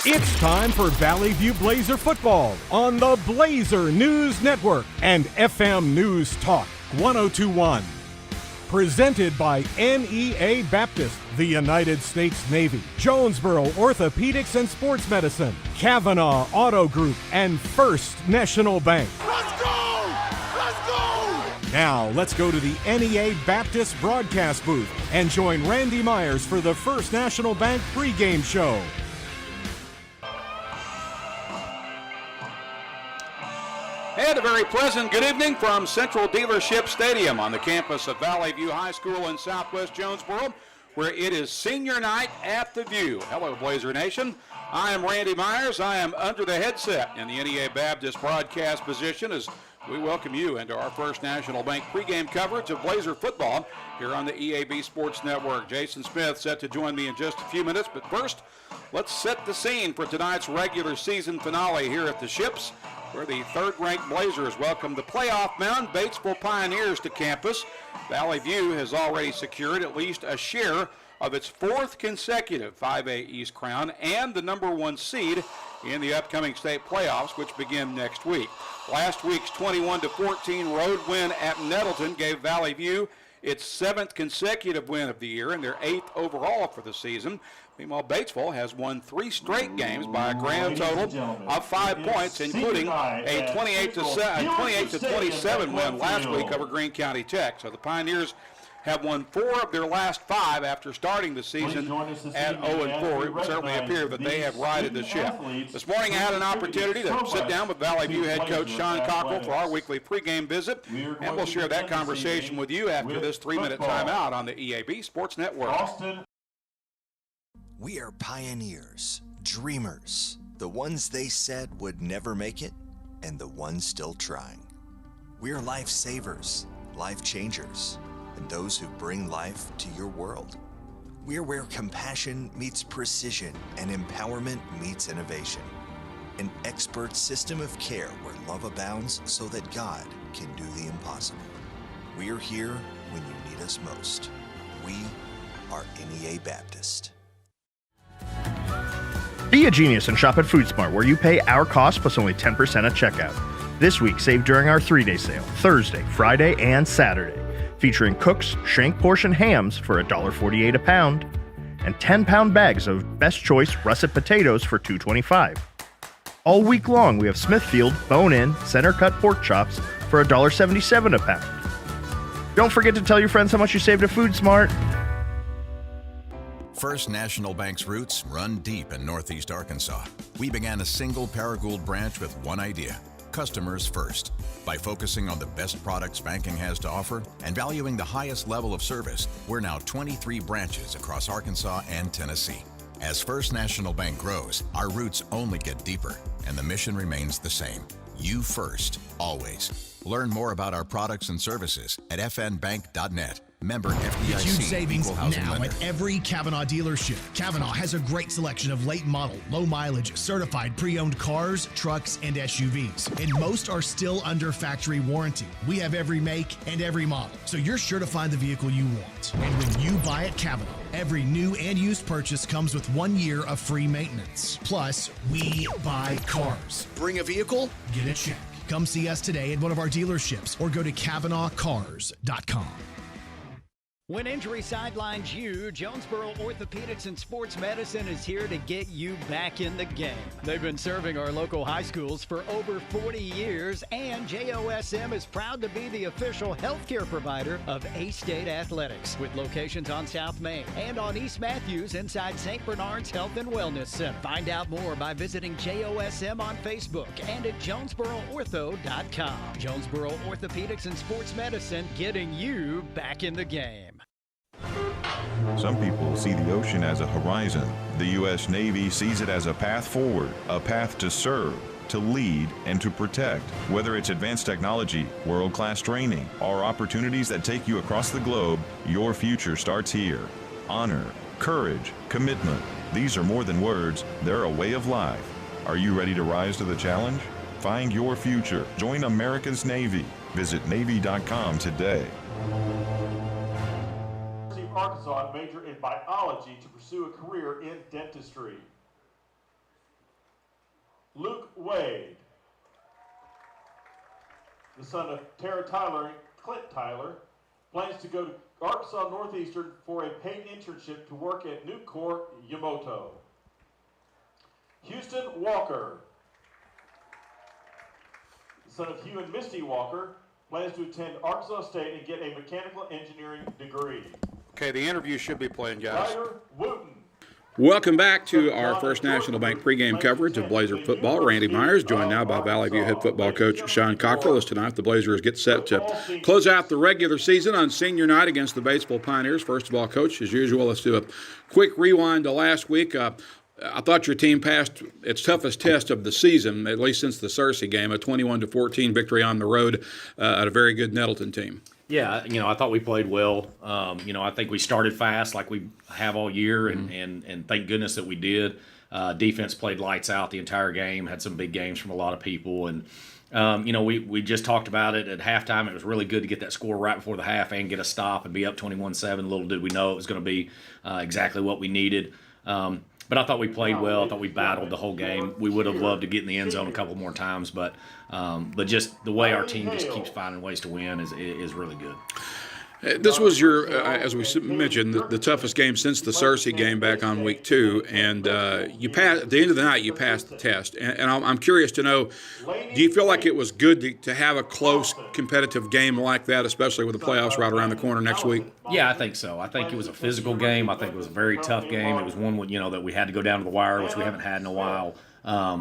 It's time for Valley View Blazer football on the Blazer News Network and FM News Talk 1021. Presented by NEA Baptist, the United States Navy, Jonesboro Orthopedics and Sports Medicine, Kavanaugh Auto Group, and First National Bank. Let's go! Let's go! Now, let's go to the NEA Baptist broadcast booth and join Randy Myers for the First National Bank pregame show. And a very pleasant good evening from Central Dealership Stadium on the campus of Valley View High School in Southwest Jonesboro, where it is senior night at the View. Hello, Blazer Nation. I am Randy Myers. I am under the headset in the NEA Baptist broadcast position as we welcome you into our First National Bank pregame coverage of Blazer football here on the EAB Sports Network. Jason Smith set to join me in just a few minutes, but first, let's set the scene for tonight's regular season finale here at the Ships, where the third-ranked Blazers welcome the playoff-bound Batesville Pioneers to campus. Valley View has already secured at least a share of its fourth consecutive 5A East crown and the number one seed in the upcoming state playoffs, which begin next week. Last week's 21-14 road win at Nettleton gave Valley View its seventh consecutive win of the year and their eighth overall for the season. Meanwhile, Batesville has won 3 straight games by a grand total of 5 points, including a 28-27 win last week over Greene County Tech. So the Pioneers have won 4 of their last 5 after starting the season at 0-4. It would certainly appear that they have righted the ship. This morning I had an opportunity to sit down with Valley View head coach Sean Cockrell for our weekly pregame visit, and we'll share that conversation with you after this 3-minute timeout on the EAB Sports Network. We are pioneers, dreamers, the ones they said would never make it, and the ones still trying. We're lifesavers, life changers, and those who bring life to your world. We're where compassion meets precision and empowerment meets innovation. An expert system of care where love abounds so that God can do the impossible. We're here when you need us most. We are NEA Baptist. Be a genius and shop at Food Smart, where you pay our cost plus only 10% at checkout. This week, save during our 3-day sale, Thursday, Friday, and Saturday, featuring Cook's shank portion hams for $1.48 a pound and 10-pound bags of Best Choice russet potatoes for $2.25. All week long, we have Smithfield bone-in center-cut pork chops for $1.77 a pound. Don't forget to tell your friends how much you saved at Food Smart. First National Bank's roots run deep in Northeast Arkansas. We began a single Paragould branch with one idea: customers first. By focusing on the best products banking has to offer and valuing the highest level of service, we're now 23 branches across Arkansas and Tennessee. As First National Bank grows, our roots only get deeper, and the mission remains the same: you first, always. Learn more about our products and services at fnbank.net. Member FDIC. Get huge savings now lender. at every Kavanaugh dealership. Kavanaugh has a great selection of late model, low mileage, certified pre-owned cars, trucks, and SUVs. And most are still under factory warranty. We have every make and every model, so you're sure to find the vehicle you want. And when you buy at Kavanaugh, every new and used purchase comes with 1 year of free maintenance. Plus, we buy cars. Bring a vehicle, get a check. Come see us today at one of our dealerships or go to KavanaughCars.com. When injury sidelines you, Jonesboro Orthopedics and Sports Medicine is here to get you back in the game. They've been serving our local high schools for over 40 years, and JOSM is proud to be the official healthcare provider of A-State Athletics, with locations on South Main and on East Matthews inside St. Bernard's Health and Wellness Center. Find out more by visiting JOSM on Facebook and at JonesboroOrtho.com. Jonesboro Orthopedics and Sports Medicine, getting you back in the game. Some people see the ocean as a horizon. The U.S. Navy sees it as a path forward, a path to serve, to lead, and to protect. Whether it's advanced technology, world-class training, or opportunities that take you across the globe, your future starts here. Honor, courage, commitment. These are more than words, they're a way of life. Are you ready to rise to the challenge? Find your future. Join America's Navy. Visit Navy.com today. Arkansas and major in biology to pursue a career in dentistry. Luke Wade. The son of Tara Tyler, Clint Tyler, plans to go to Arkansas Northeastern for a paid internship to work at Nucor Yamato. Houston Walker. The son of Hugh and Misty Walker, plans to attend Arkansas State and get a mechanical engineering degree. Okay, the interview should be playing, guys. Ryder Wooten. Welcome back to our First National Bank pregame coverage of Blazer football. Randy Myers, joined now by Valley View head football coach Sean Cockrell, as tonight the Blazers get set to close out the regular season on senior night against the Batesville Pioneers. First of all, Coach, as usual, let's do a quick rewind to last week. I thought your team passed its toughest test of the season, at least since the Searcy game, a 21-14 victory on the road at a very good Nettleton team. Yeah, I thought we played well. I think we started fast like we have all year, and thank goodness that we did. Defense played lights out the entire game, had some big games from a lot of people. And, we just talked about it at halftime. It was really good to get that score right before the half and get a stop and be up 21-7. Little did we know it was going to be exactly what we needed. But I thought we played well. I thought we battled the whole game. We would have loved to get in the end zone a couple more times, but just the way our team just keeps finding ways to win is really good. This was your, as we mentioned, the toughest game since the Searcy game back on week 2, and you passed at the end of the night. You passed the test, and I'm curious to know: do you feel like it was good to have a close, competitive game like that, especially with the playoffs right around the corner next week? Yeah, I think so. I think it was a physical game. I think it was a very tough game. It was one that we had to go down to the wire, which we haven't had in a while.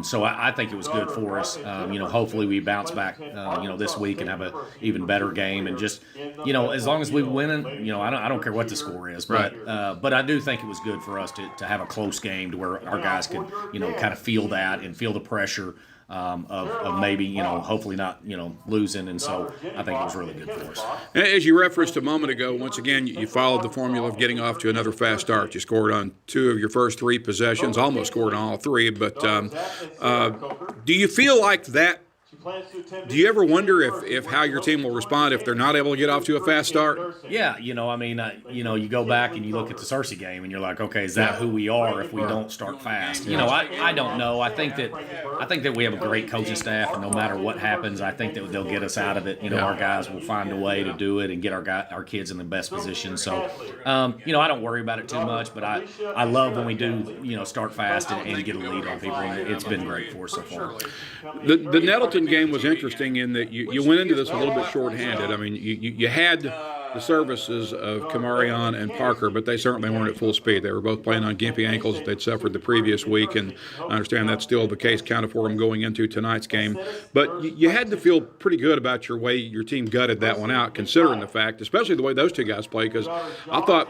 So I think it was good for us. Hopefully we bounce back, this week and have an even better game. And just, as long as we win, I don't care what the score is. But I do think it was good for us to have a close game to where our guys could, kind of feel that and feel the pressure of maybe, hopefully not, losing. And so I think it was really good for us. As you referenced a moment ago, once again, you followed the formula of getting off to another fast start. You scored on 2 of your first 3 possessions, almost scored on all 3. But do you feel like that? Do you ever wonder if how your team will respond if they're not able to get off to a fast start? Yeah, you go back and you look at the Searcy game and you're like, okay, is that who we are if we don't start fast? I don't know. I think that we have a great coaching staff, and no matter what happens, I think that they'll get us out of it. Our guys will find a way to do it and get our kids in the best position. So, I don't worry about it too much, but I love when we do, start fast and get a lead on people, and it's been great for us so far. The Nettleton game was interesting in that you went into this a little bit shorthanded. I mean, you had the services of Kamarion and Parker, but they certainly weren't at full speed. They were both playing on gimpy ankles that they'd suffered the previous week, and I understand that's still the case kind of for them going into tonight's game. But you had to feel pretty good about your way your team gutted that one out, considering the fact, especially the way those 2 guys played, because I thought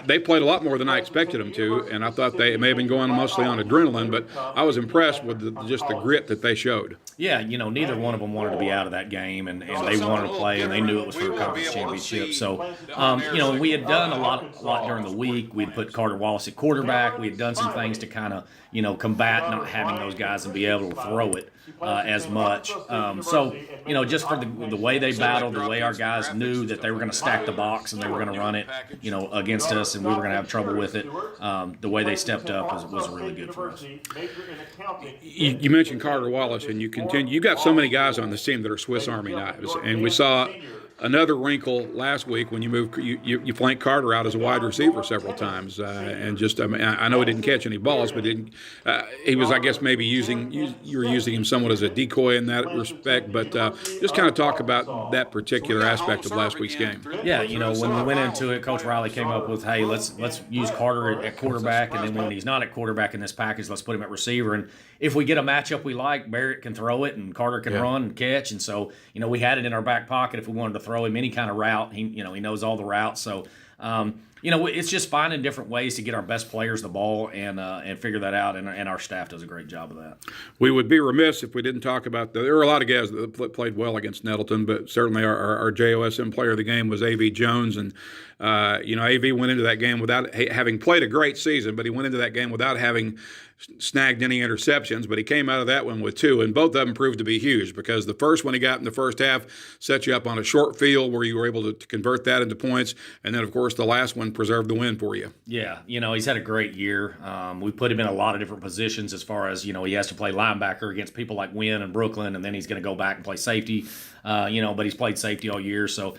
they played a lot more than I expected them to, and I thought they may have been going mostly on adrenaline, but I was impressed with just the grit that they showed. Yeah, neither one of them wanted to be out of that game, and they wanted to play, and they knew it was for a conference championship. So, we had done a lot during the week. We had put Carter Wallace at quarterback. We had done some things to kind of, combat not having those guys and be able to throw it as much. Just for the way they battled, the way our guys knew that they were going to stack the box and they were going to run it, against us, and we were going to have trouble with it. The way they stepped up was really good for us. You mentioned Carter Wallace, and you continue. You've got so many guys on this team that are Swiss Army knives, and we saw another wrinkle last week when you flanked Carter out as a wide receiver several times, and just I know he didn't catch any balls, but he was, I guess, maybe you were using him somewhat as a decoy in that respect. But just kind of talk about that particular aspect of last week's game. Yeah, when we went into it, Coach Riley came up with, hey, let's use Carter at quarterback, and then when he's not at quarterback in this package, let's put him at receiver. And if we get a matchup we like, Barrett can throw it and Carter can run and catch. And so, we had it in our back pocket if we wanted to throw him any kind of route. He knows all the routes. So, it's just finding different ways to get our best players the ball and figure that out. And our staff does a great job of that. We would be remiss if we didn't talk about there were a lot of guys that played well against Nettleton, but certainly our JOSM player of the game was A.V. Jones. And, A.V. went into that game without having played a great season, but he went into that game without having snagged any interceptions, but he came out of that one with 2, and both of them proved to be huge because the first one he got in the first half set you up on a short field where you were able to convert that into points, and then, of course, the last one preserved the win for you. Yeah, he's had a great year. We put him in a lot of different positions as far as, he has to play linebacker against people like Wynn and Brooklyn, and then he's going to go back and play safety, but he's played safety all year, so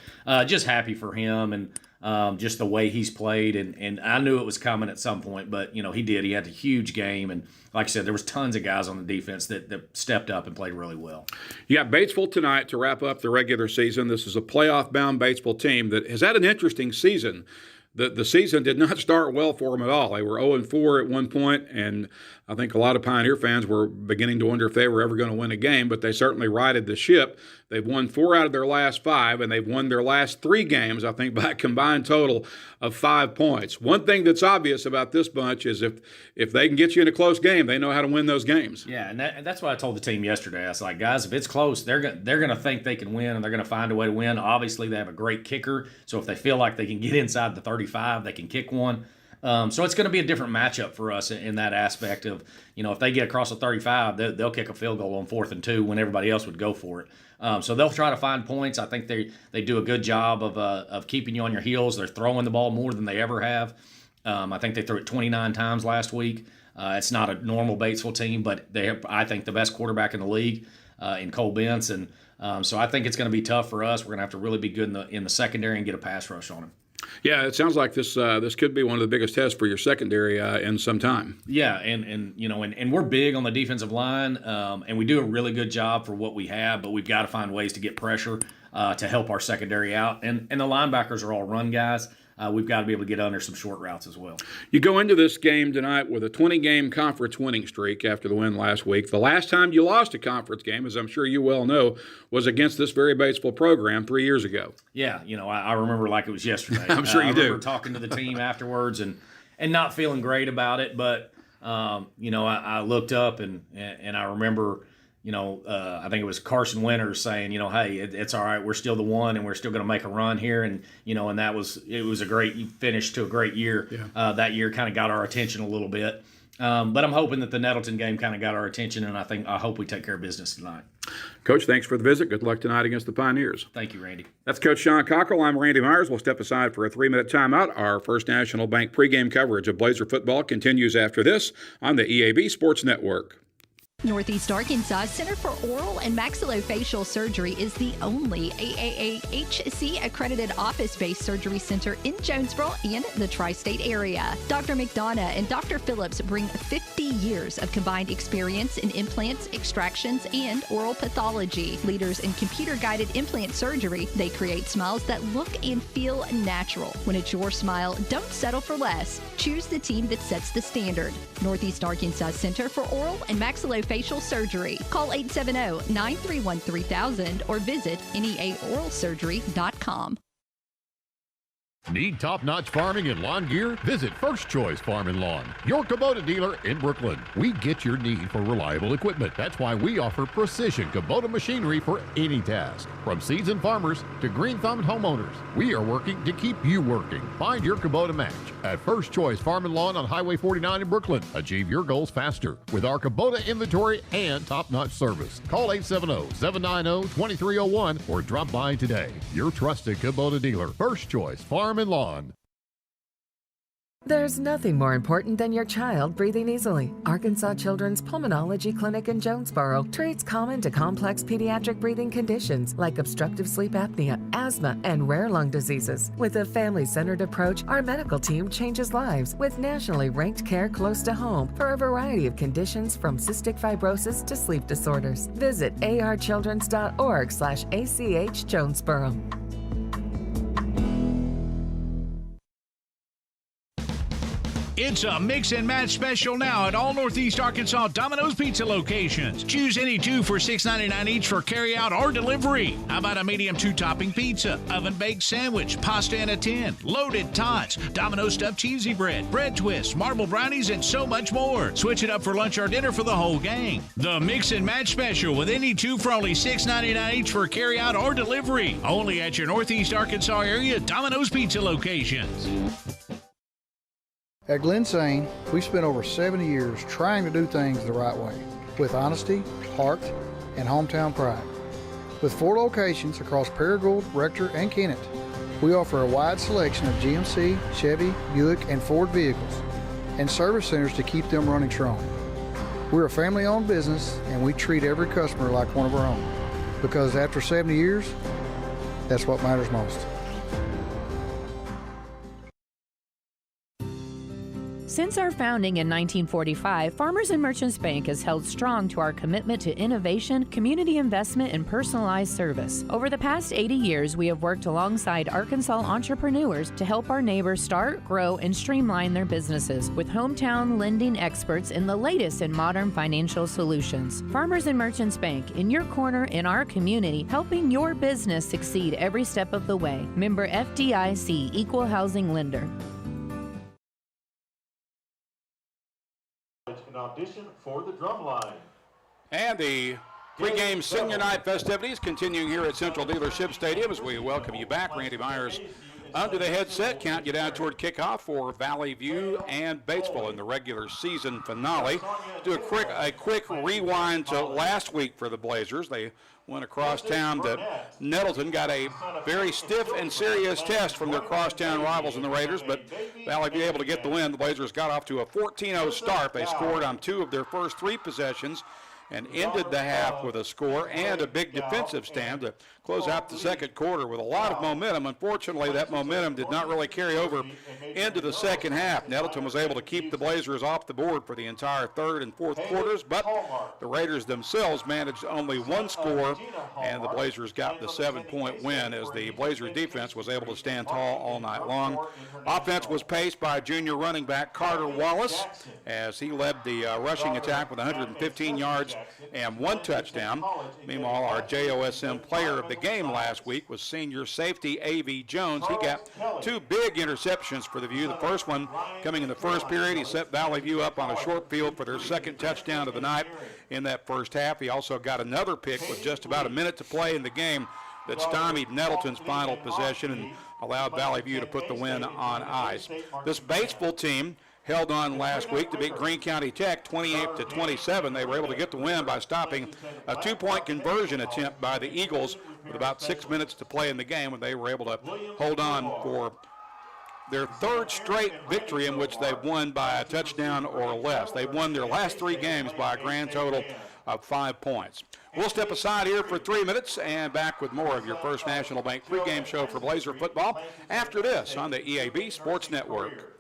just happy for him and just the way he's played, and I knew it was coming at some point, but, he did. He had a huge game, and like I said, there was tons of guys on the defense that stepped up and played really well. You got Batesville tonight to wrap up the regular season. This is a playoff-bound Batesville team that has had an interesting season. The season did not start well for them at all. They were 0-4 at one point, and I think a lot of Pioneer fans were beginning to wonder if they were ever going to win a game, but they certainly righted the ship. They've won 4 out of their last 5, and they've won their last 3 games, I think, by a combined total of 5 points. One thing that's obvious about this bunch is if they can get you in a close game, they know how to win those games. Yeah, and that's what I told the team yesterday. I was like, guys, if it's close, they're going to think they can win, and they're going to find a way to win. Obviously, they have a great kicker, so if they feel like they can get inside the 35, they can kick one. So it's going to be a different matchup for us in that aspect of, if they get across the 35, they'll kick a field goal on 4th and 2 when everybody else would go for it. So they'll try to find points. I think they do a good job of keeping you on your heels. They're throwing the ball more than they ever have. I think they threw it 29 times last week. It's not a normal Batesville team, but they have, I think, the best quarterback in the league in Cole Bentz. And so I think it's going to be tough for us. We're going to have to really be good in the secondary and get a pass rush on him. Yeah, it sounds like this could be one of the biggest tests for your secondary in some time. Yeah, and we're big on the defensive line, and we do a really good job for what we have, but we've got to find ways to get pressure to help our secondary out. And the linebackers are all run guys. We've got to be able to get under some short routes as well. You go into this game tonight with a 20-game conference winning streak after the win last week. The last time you lost a conference game, as I'm sure you well know, was against this very Batesville program 3 years ago. Yeah, I remember like it was yesterday. I'm sure you do. I remember talking to the team afterwards and not feeling great about it, but I looked up and I remember. I think it was Carson Winters saying, hey, it's all right. We're still the one, and we're still going to make a run here. And, and it was a great finish to a great year. Yeah. That year kind of got our attention a little bit. But I'm hoping that the Nettleton game kind of got our attention, and I hope we take care of business tonight. Coach, thanks for the visit. Good luck tonight against the Pioneers. Thank you, Randy. That's Coach Sean Cockrell. I'm Randy Myers. We'll step aside for a 3-minute timeout. Our First National Bank pregame coverage of Blazer football continues after this on the EAB Sports Network. Northeast Arkansas Center for Oral and Maxillofacial Surgery is the only AAAHC accredited office-based surgery center in Jonesboro and the tri-state area. Dr. McDonough and Dr. Phillips bring 50 years of combined experience in implants, extractions, and oral pathology. Leaders in computer-guided implant surgery, they create smiles that look and feel natural. When it's your smile, don't settle for less. Choose the team that sets the standard. Northeast Arkansas Center for Oral and Maxillofacial Surgery. Call 870-931-3000 or visit neaoralsurgery.com. Need top-notch farming and lawn gear? Visit First Choice Farm and Lawn, your Kubota dealer in Brooklyn. We get your need for reliable equipment. That's why we offer precision Kubota machinery for any task. From seasoned farmers to green-thumbed homeowners, we are working to keep you working. Find your Kubota match at First Choice Farm and Lawn on Highway 49 in Brooklyn. Achieve your goals faster with our Kubota inventory and top-notch service. Call 870-790-2301 or drop by today. Your trusted Kubota dealer, First Choice Farm and Lawn. There's nothing more important than your child breathing easily. Arkansas Children's Pulmonology Clinic in Jonesboro treats common to complex pediatric breathing conditions like obstructive sleep apnea, asthma, and rare lung diseases. With a family-centered approach, our medical team changes lives with nationally ranked care close to home for a variety of conditions from cystic fibrosis to sleep disorders. Visit archildrens.org/ACH Jonesboro. It's a mix and match special now at all Northeast Arkansas Domino's Pizza locations. Choose any two for $6.99 each for carry-out or delivery. How about a medium 2-topping pizza, oven-baked sandwich, pasta in a tin, loaded tots, Domino's stuffed cheesy bread, bread twists, marble brownies, and so much more. Switch it up for lunch or dinner for the whole gang. The mix and match special with any two for only $6.99 each for carry-out or delivery. Only at your Northeast Arkansas area Domino's Pizza locations. At Glen Sane, we've spent over 70 years trying to do things the right way, with honesty, heart, and hometown pride. With 4 locations across Paragould, Rector, and Kennett, we offer a wide selection of GMC, Chevy, Buick, and Ford vehicles, and service centers to keep them running strong. We're a family-owned business, and we treat every customer like one of our own, because after 70 years, that's what matters most. Since our founding in 1945, Farmers and Merchants Bank has held strong to our commitment to innovation, community investment, and personalized service. Over the past 80 years, we have worked alongside Arkansas entrepreneurs to help our neighbors start, grow, and streamline their businesses with hometown lending experts in the latest in modern financial solutions. Farmers and Merchants Bank, in your corner in our community, helping your business succeed every step of the way. Member FDIC, Equal Housing Lender. An audition for the drum line. And the pregame senior night festivities continuing here at Central Dealership Stadium as we welcome you back. Randy Myers under the headset, count you down toward kickoff for Valley View and Batesville in the regular season finale. Do a quick rewind to last week for the Blazers. They went across town to Nettleton, got a very stiff and serious test from their crosstown rivals in the Raiders, but Valley View able to get the win. The Blazers got off to a 14-0 start. They scored on 2 of their first 3 possessions and ended the half with a score and a big defensive stand to close out the second quarter with a lot of momentum. Unfortunately, that momentum did not really carry over into the second half. Nettleton was able to keep the Blazers off the board for the entire third and fourth quarters, but the Raiders themselves managed only 1 score, and the Blazers got the 7-point win as the Blazers defense was able to stand tall all night long. Offense was paced by junior running back Carter Wallace as he led the rushing attack with 115 yards and 1 touchdown. Meanwhile, our JOSM player of the game last week was senior safety A.V. Jones. He got 2 big interceptions for the View. The first one coming in the first period. He set Valley View up on a short field for their second touchdown of the night in that first half. He also got another pick with just about a minute to play in the game that stymied Nettleton's final possession and allowed Valley View to put the win on ice. This Batesville team held on last week to beat Greene County Tech 28-27. They were able to get the win by stopping a 2-point conversion attempt by the Eagles with about 6 minutes to play in the game, and they were able to hold on for their 3rd straight victory in which they've won by a touchdown or less. They've won their last 3 games by a grand total of 5 points. We'll step aside here for 3 minutes and back with more of your First National Bank pregame show for Blazer football after this on the EAB Sports Network.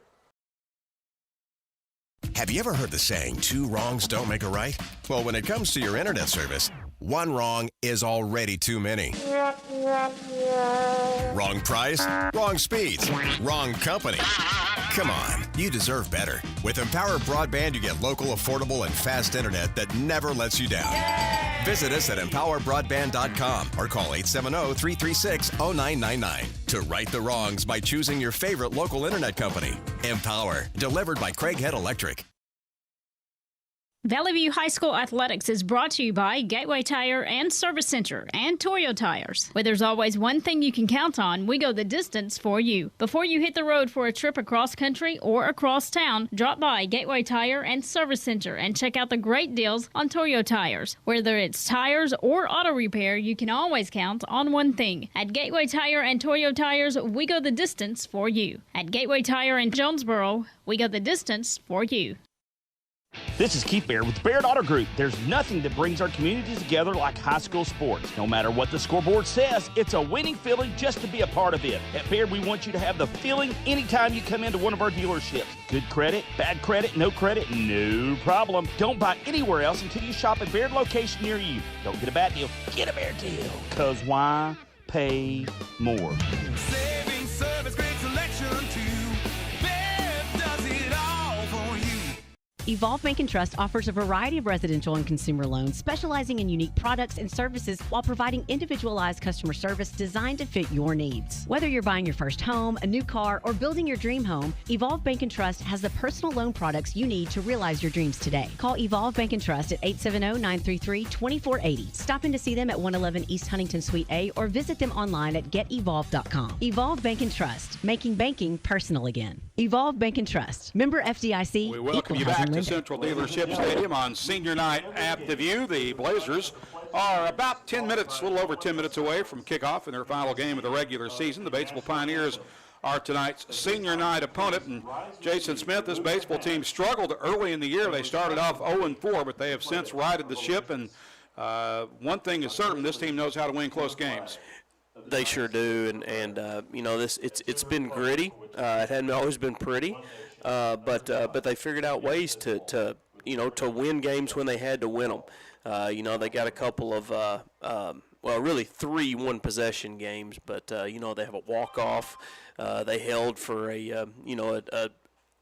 Have you ever heard the saying, 2 wrongs don't make a right? Well, when it comes to your internet service, 1 wrong is already too many. Wrong price, wrong speeds, wrong company. Come on, you deserve better. With Empower Broadband, you get local, affordable, and fast internet that never lets you down. Visit us at empowerbroadband.com or call 870-336-0999 to right the wrongs by choosing your favorite local internet company. Empower, delivered by Craig Head Electric. Valley View High School Athletics is brought to you by Gateway Tire and Service Center and Toyo Tires. Where there's always one thing you can count on, we go the distance for you. Before you hit the road for a trip across country or across town, drop by Gateway Tire and Service Center and check out the great deals on Toyo Tires. Whether it's tires or auto repair, you can always count on one thing. At Gateway Tire and Toyo Tires, we go the distance for you. At Gateway Tire in Jonesboro, we go the distance for you. This is Keith Baird with Baird Auto Group. There's nothing that brings our communities together like high school sports. No matter what the scoreboard says, it's a winning feeling just to be a part of it. At Baird, we want you to have the feeling anytime you come into one of our dealerships. Good credit, bad credit, no problem. Don't buy anywhere else until you shop at Baird location near you. Don't get a bad deal, get a Baird deal. Because why pay more? Saving service, great selection too. Baird does it all for you. Evolve Bank & Trust offers a variety of residential and consumer loans specializing in unique products and services while providing individualized customer service designed to fit your needs. Whether you're buying your first home, a new car, or building your dream home, Evolve Bank & Trust has the personal loan products you need to realize your dreams today. Call Evolve Bank & Trust at 870-933-2480. Stop in to see them at 111 East Huntington Suite A or visit them online at getevolve.com. Evolve Bank & Trust, making banking personal again. Evolve Bank and Trust. Member FDIC. We welcome you back to Central Dealership Stadium on Senior Night at the View. The Blazers are about 10 minutes, a little over 10 minutes away from kickoff in their final game of the regular season. The Batesville Pioneers are tonight's Senior Night opponent. And Jason Smith, this Batesville team struggled early in the year. They started off 0-4, but they have since righted the ship. And one thing is certain, this team knows how to win close games. They sure do, and you know, it's been gritty. It hadn't always been pretty, but they figured out ways to win games when they had to win them. You know, they got a couple of really 3 one-possession games, but they have a walk-off. They held for a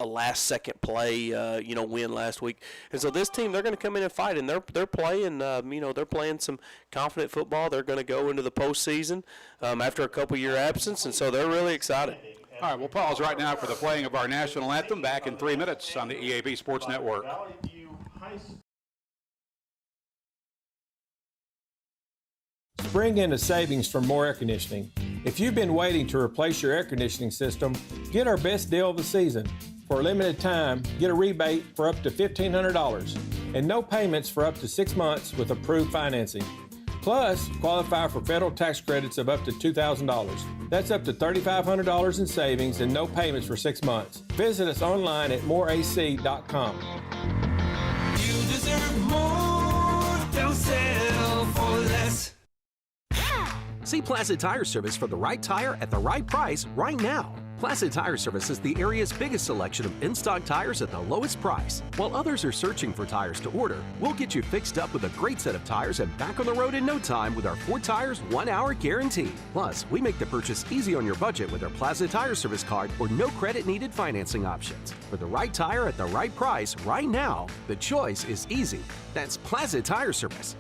last-second play, win last week. And so this team, they're going to come in and fight, and they're playing, they're playing some confident football. They're going to go into the postseason after a couple-year absence, and so they're really excited. All right, we'll pause right now for the playing of our national anthem. Back in 3 minutes on the EAB Sports Network. Spring into savings from more air conditioning. If you've been waiting to replace your air conditioning system, get our best deal of the season. For a limited time, get a rebate for up to $1,500 and no payments for up to 6 months with approved financing. Plus, qualify for federal tax credits of up to $2,000. That's up to $3,500 in savings and no payments for 6 months. Visit us online at moreac.com. You deserve more. Don't settle for less. See Placid Tire Service for the right tire at the right price right now. Placid Tire Service is the area's biggest selection of in-stock tires at the lowest price. While others are searching for tires to order, we'll get you fixed up with a great set of tires and back on the road in no time with our 4 tires, 1 hour guarantee. Plus, we make the purchase easy on your budget with our Placid Tire Service card or no credit needed financing options. For the right tire at the right price right now, the choice is easy. That's Placid Tire Service.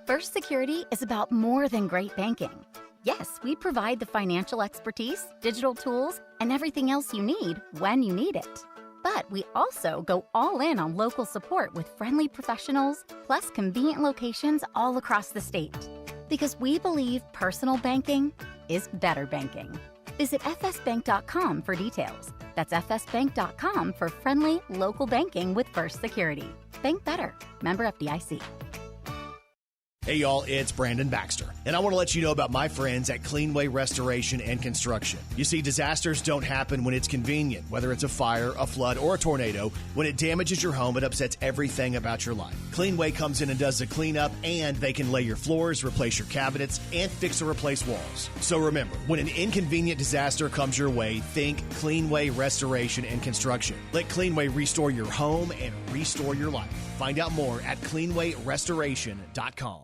First Security is about more than great banking. Yes, we provide the financial expertise, digital tools, and everything else you need when you need it. But we also go all in on local support with friendly professionals, plus convenient locations all across the state. Because we believe personal banking is better banking. Visit fsbank.com for details. That's fsbank.com for friendly, local banking with First Security. Bank better. Member FDIC. Hey y'all, it's Brandon Baxter, and I want to let you know about my friends at Cleanway Restoration and Construction. You see, disasters don't happen when it's convenient, whether it's a fire, a flood, or a tornado. When it damages your home, it upsets everything about your life. Cleanway comes in and does the cleanup, and they can lay your floors, replace your cabinets, and fix or replace walls. So remember, when an inconvenient disaster comes your way, think Cleanway Restoration and Construction. Let Cleanway restore your home and restore your life. Find out more at cleanwayrestoration.com.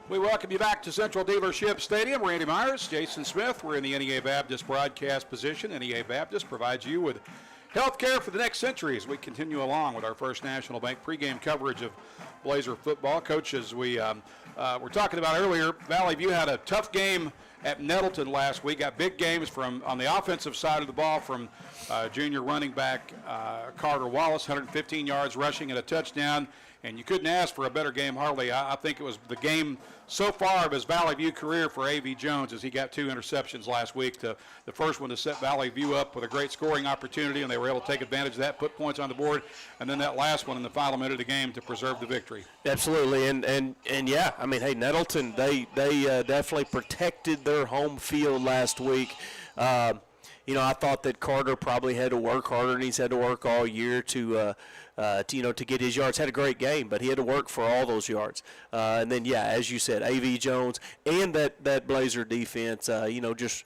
We welcome you back to Central Dealership Stadium. Randy Myers, Jason Smith. We're in the NEA Baptist broadcast position. NEA Baptist provides you with health care for the next century as we continue along with our First National Bank pregame coverage of Blazer football. Coaches, we were talking about earlier, Valley View had a tough game at Nettleton last week. Got big games from on the offensive side of the ball from junior running back Carter Wallace, 115 yards rushing and a touchdown. And you couldn't ask for a better game, hardly. I think it was the game so far of his Valley View career for A.V. Jones, as he got 2 interceptions last week. The first one to set Valley View up with a great scoring opportunity, and they were able to take advantage of that, put points on the board, and then that last one in the final minute of the game to preserve the victory. Absolutely, and yeah, I mean, hey, Nettleton, they definitely protected their home field last week. I thought that Carter probably had to work harder, and he's had to work all year to get his yards. Had a great game, but he had to work for all those yards. And then, yeah, as you said, A.V. Jones and that Blazer defense, just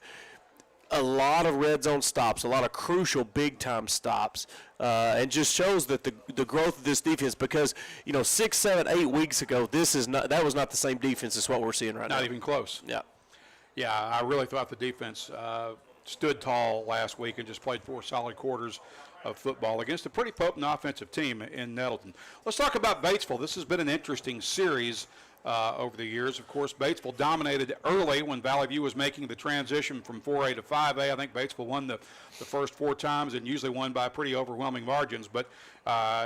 a lot of red zone stops, a lot of crucial big-time stops, and just shows that the growth of this defense, because, 6, 7, 8 weeks ago, that was not the same defense as what we're seeing right now. Not even close. Yeah. Yeah, I really thought the defense stood tall last week and just played 4 solid quarters of football against a pretty potent offensive team in Nettleton. Let's talk about Batesville. This has been an interesting series. over the years. Of course, Batesville dominated early when Valley View was making the transition from 4A to 5A. I think Batesville won the first 4 times and usually won by pretty overwhelming margins, but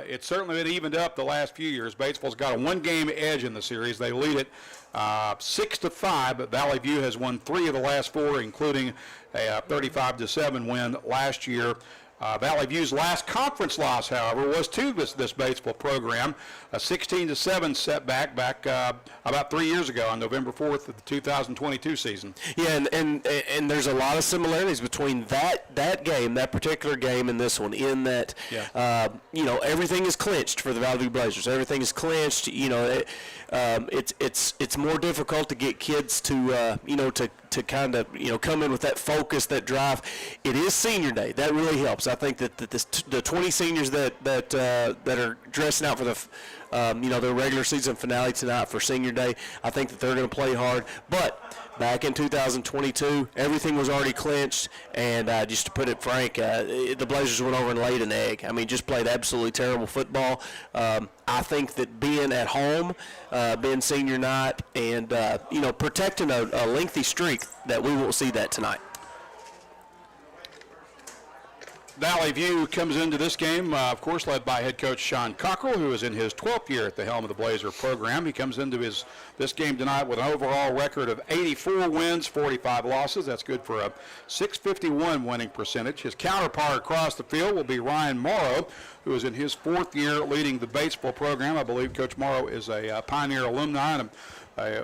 it's certainly been evened up the last few years. Batesville's got a 1-game edge in the series. They lead it 6-5, but Valley View has won 3 of the last 4, including a 35-7 win last year. Valley View's last conference loss, however, was to this Batesville program, a 16-7 setback back about 3 years ago on November 4th of the 2022 season. Yeah, and there's a lot of similarities between that game, that particular game, and this one, in that everything is clinched for the Valley View Blazers. Everything is clinched. It's more difficult to get kids to to kind of come in with that focus, that drive. It is senior day. That really helps. I think that the 20 seniors that are dressing out for the their regular season finale tonight for senior day, I think that they're going to play hard. But back in 2022, everything was already clinched, and just to put it frank, the Blazers went over and laid an egg. I mean, just played absolutely terrible football. I think that being at home, being senior night, and protecting a lengthy streak, that we won't see that tonight. Valley View comes into this game, of course, led by head coach Sean Cockrell, who is in his 12th year at the helm of the Blazer program. He comes into this game tonight with an overall record of 84 wins, 45 losses. That's good for a .651 winning percentage. His counterpart across the field will be Ryan Morrow, who is in his 4th year leading the Batesville program. I believe Coach Morrow is a Pioneer alumni and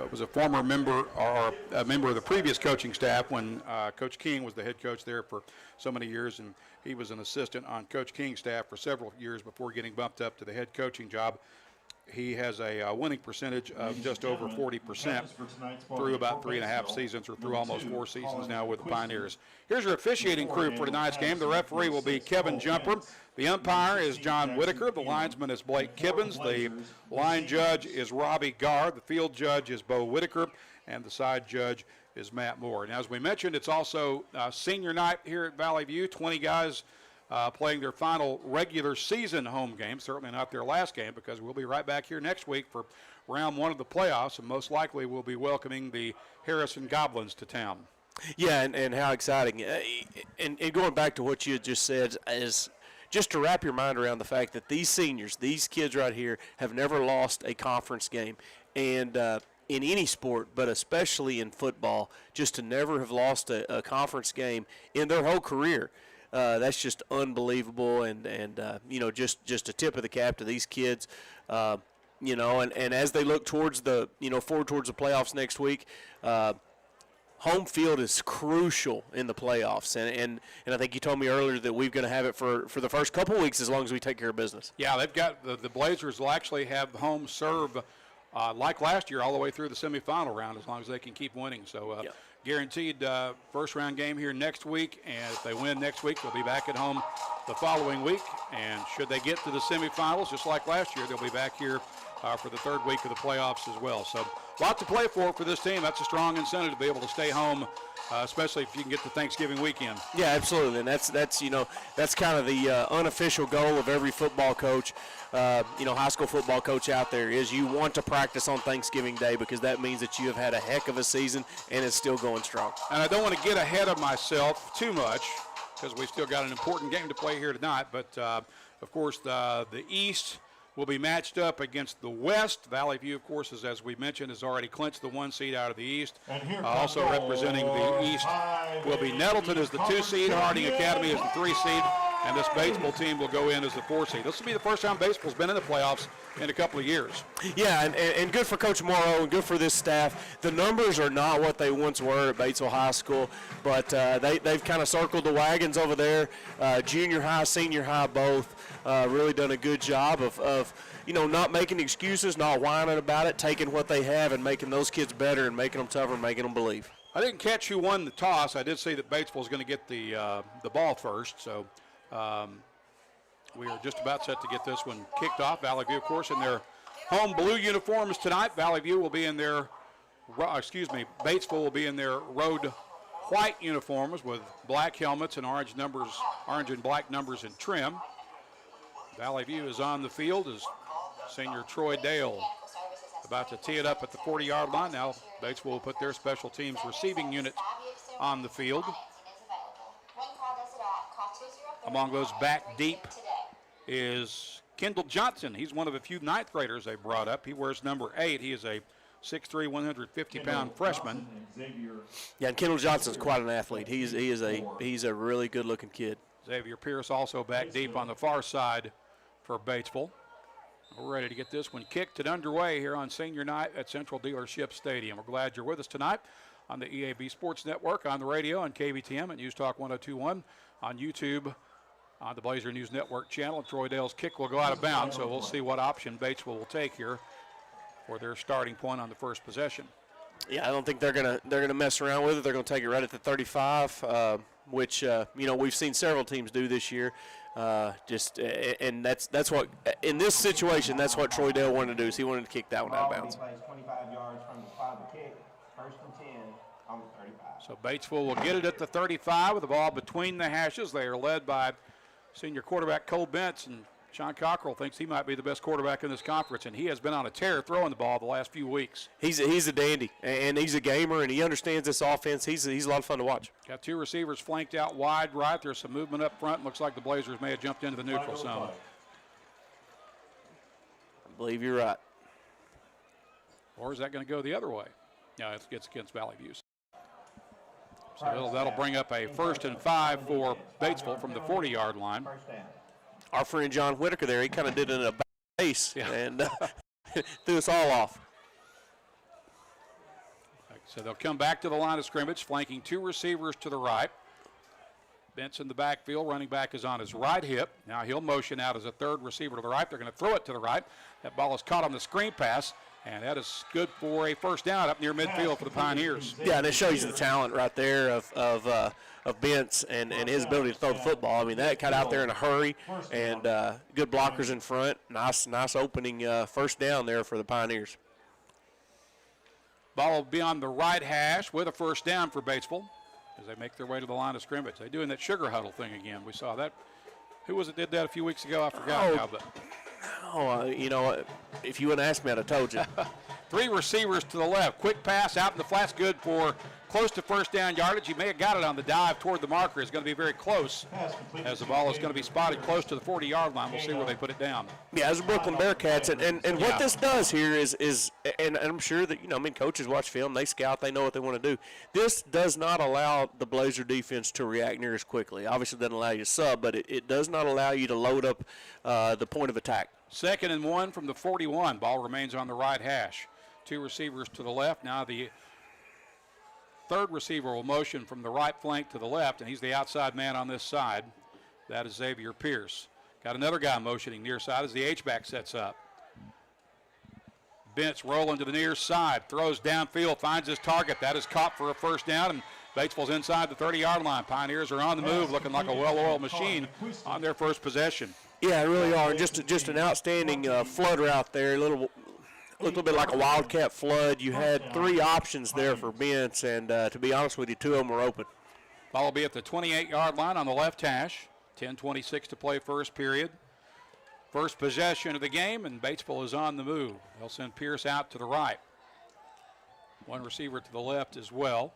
was a former member or a member of the previous coaching staff when Coach King was the head coach there for so many years, and he was an assistant on Coach King's staff for several years before getting bumped up to the head coaching job. He has a winning percentage of just over 40% through about 3.5 seasons, or through almost 4 seasons now with the Pioneers. Here's your officiating crew for tonight's game. The referee will be Kevin Jumper. The umpire is John Whitaker. The linesman is Blake Kibbins. The line judge is Robbie Garr. The field judge is Bo Whitaker. And the side judge is Matt Moore. And as we mentioned, it's also senior night here at Valley View. 20 guys playing their final regular season home game. Certainly not their last game, because we'll be right back here next week for round 1 of the playoffs, and most likely we'll be welcoming the Harrison Goblins to town. Yeah, and how exciting. And going back to what you had just said, is just to wrap your mind around the fact that these seniors, these kids right here, have never lost a conference game. And in any sport, but especially in football, just to never have lost a conference game in their whole career. That's just unbelievable, and just a tip of the cap to these kids, and as they look towards forward towards the playoffs next week, home field is crucial in the playoffs, and I think you told me earlier that we're going to have it for the first couple of weeks as long as we take care of business. Yeah, they've got the Blazers will actually have home serve like last year all the way through the semifinal round as long as they can keep winning. So. Guaranteed first-round game here next week, and if they win next week, they'll be back at home the following week. And should they get to the semifinals, just like last year, they'll be back here for the 3rd week of the playoffs as well. So a lot to play for this team. That's a strong incentive to be able to stay home, especially if you can get to Thanksgiving weekend. Yeah, absolutely, and that's kind of the unofficial goal of every football coach. High school football coach out there is you want to practice on Thanksgiving Day, because that means that you have had a heck of a season and it's still going strong. And I don't want to get ahead of myself too much, because we've still got an important game to play here tonight. But, of course, the East will be matched up against the West. Valley View, of course, as we mentioned, has already clinched the 1 seed out of the East. Also representing the East will be Nettleton as the 2 seed, Harding Academy as the 3 seed, and this Batesville team will go in as the 4 seed. This will be the first time Batesville's been in the playoffs in a couple of years. Yeah, and good for Coach Morrow and good for this staff. The numbers are not what they once were at Batesville High School, but they've kind of circled the wagons over there. Junior high, senior high, both really done a good job of not making excuses, not whining about it, taking what they have and making those kids better and making them tougher and making them believe. I didn't catch who won the toss. I did see that Batesville is going to get the ball first, so we are just about set to get this one kicked off. Valley View, of course, in their home blue uniforms tonight. Valley View will be in their, Batesville will be in their road white uniforms with black helmets and orange and black numbers in trim. Valley View is on the field as senior Troy Dale, the about to tee it up at the 40-yard line. Now Batesville will put their special teams receiving unit on the field. Among those back deep is Kendall Johnson. He's one of a few ninth graders they brought up. He wears number 8. He is a 6'3", 150-pound freshman. Yeah, and Kendall Johnson's quite an athlete. He's a really good-looking kid. Xavier Pierce also back deep on the far side for Batesville. We're ready to get this one kicked and underway here on senior night at Central Dealership Stadium. We're glad you're with us tonight on the EAB Sports Network, on the radio, on KBTM, and News Talk 1021, on YouTube, on the Blazer News Network channel. Troy Dale's kick will go out of bounds, so we'll see what option Batesville will take here for their starting point on the first possession. Yeah, I don't think they're gonna mess around with it. They're gonna take it right at the 35, which we've seen several teams do this year. And that's what in this situation that's what Troy Dale wanted to do. Is he wanted to kick that one out of bounds. 25 yards from the spot of the kick, 1st and 10 on the 35. So Batesville will get it at the 35 with the ball between the hashes. They are led by senior quarterback Cole Bentz, and Sean Cockrell thinks he might be the best quarterback in this conference, and he has been on a tear throwing the ball the last few weeks. He's a dandy, and he's a gamer, and he understands this offense. He's a lot of fun to watch. Got 2 receivers flanked out wide right. There's some movement up front. Looks like the Blazers may have jumped into the neutral zone. I believe you're right. Or is that going to go the other way? No, it's against Valley View. So that'll bring up a 1st and 5 for Batesville from the 40-yard line. Our friend John Whitaker there, he kind of did it in a base and threw us all off. So they'll come back to the line of scrimmage, flanking 2 receivers to the right. Bentz in the backfield, running back is on his right hip. Now he'll motion out as a 3rd receiver to the right. They're going to throw it to the right. That ball is caught on the screen pass, and that is good for a 1st down up near midfield for the Pioneers. Yeah, and it shows you the talent right there of Bentz and his ability to throw the football. I mean, that got out there in a hurry, and good blockers in front. Nice opening 1st down there for the Pioneers. Ball will be on the right hash with a 1st down for Batesville as they make their way to the line of scrimmage. They're doing that sugar huddle thing again. We saw that. Who was it did that a few weeks ago? I forgot now, but. If you wouldn't ask me, I'd have told you. 3 receivers to the left. Quick pass out in the flats, good for close to 1st down yardage. He may have got it on the dive toward the marker. It's going to be very close as the ball is going to be spotted close to the 40-yard line. We'll see where they put it down. Yeah, as the Brooklyn Bearcats, and what this does here is and I'm sure that, coaches watch film, they scout, they know what they want to do. This does not allow the Blazer defense to react near as quickly. Obviously, it doesn't allow you to sub, but it does not allow you to load up the point of attack. 2nd and 1 from the 41. Ball remains on the right hash. 2 receivers to the left. Now the 3rd receiver will motion from the right flank to the left, and he's the outside man on this side. That is Xavier Pierce. Got another guy motioning near side as the H-back sets up. Bentz rolling to the near side, throws downfield, finds his target. That is caught for a 1st down, and Batesville's inside the 30-yard line. Pioneers are on the move, looking like a well-oiled machine on their 1st possession. Yeah, they really are. Just an outstanding flood route there. A little bit like a wildcat flood. You had 3 options there for Bentz, and to be honest with you, 2 of them were open. Ball will be at the 28-yard line on the left hash. 10:26 to play 1st period. 1st possession of the game, and Batesville is on the move. They'll send Pierce out to the right. 1 receiver to the left as well.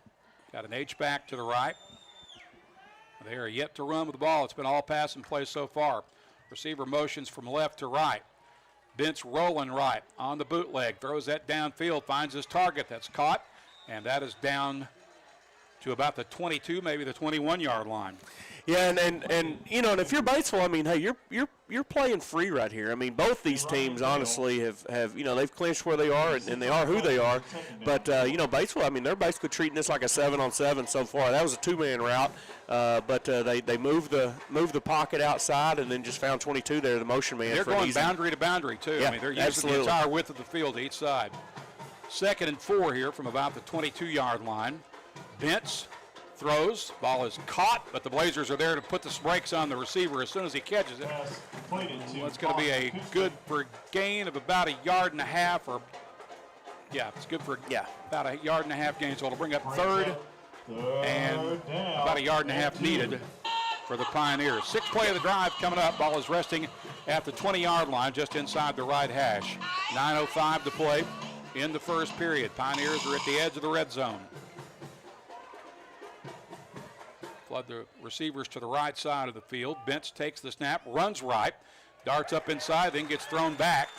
Got an H-back to the right. They are yet to run with the ball. It's been all pass and play so far. Receiver motions from left to right. Bentz rolling right on the bootleg. Throws that downfield, finds his target. That's caught, and that is down to about the 22, maybe the 21-yard line. Yeah, and if you're Batesville, I mean, hey, you're playing free right here. I mean, both these teams honestly have they've clinched where they are, and they are who they are. But Batesville, I mean, they're basically treating this like a 7-on-7 so far. That was a 2-man route, but they moved the pocket outside and then just found 22 there, the motion man. They're going boundary to boundary too. Yeah, I mean, they're using the entire width of the field each side. 2nd and 4 here from about the 22-yard line. Bentz throws, ball is caught, but the Blazers are there to put the brakes on the receiver as soon as he catches it. Well, it's going to be a good for gain of about 1.5 yards, or it's good for about 1.5 yards gain. So it'll bring up 3rd and about 1.5 yards needed for the Pioneers. 6th play of the drive coming up. Ball is resting at the 20-yard line, just inside the right hash. 9:05 to play. in the first period. Pioneers are at the edge of the red zone. Flood the receivers to the right side of the field. Bench takes the snap, runs right, darts up inside, then gets thrown back.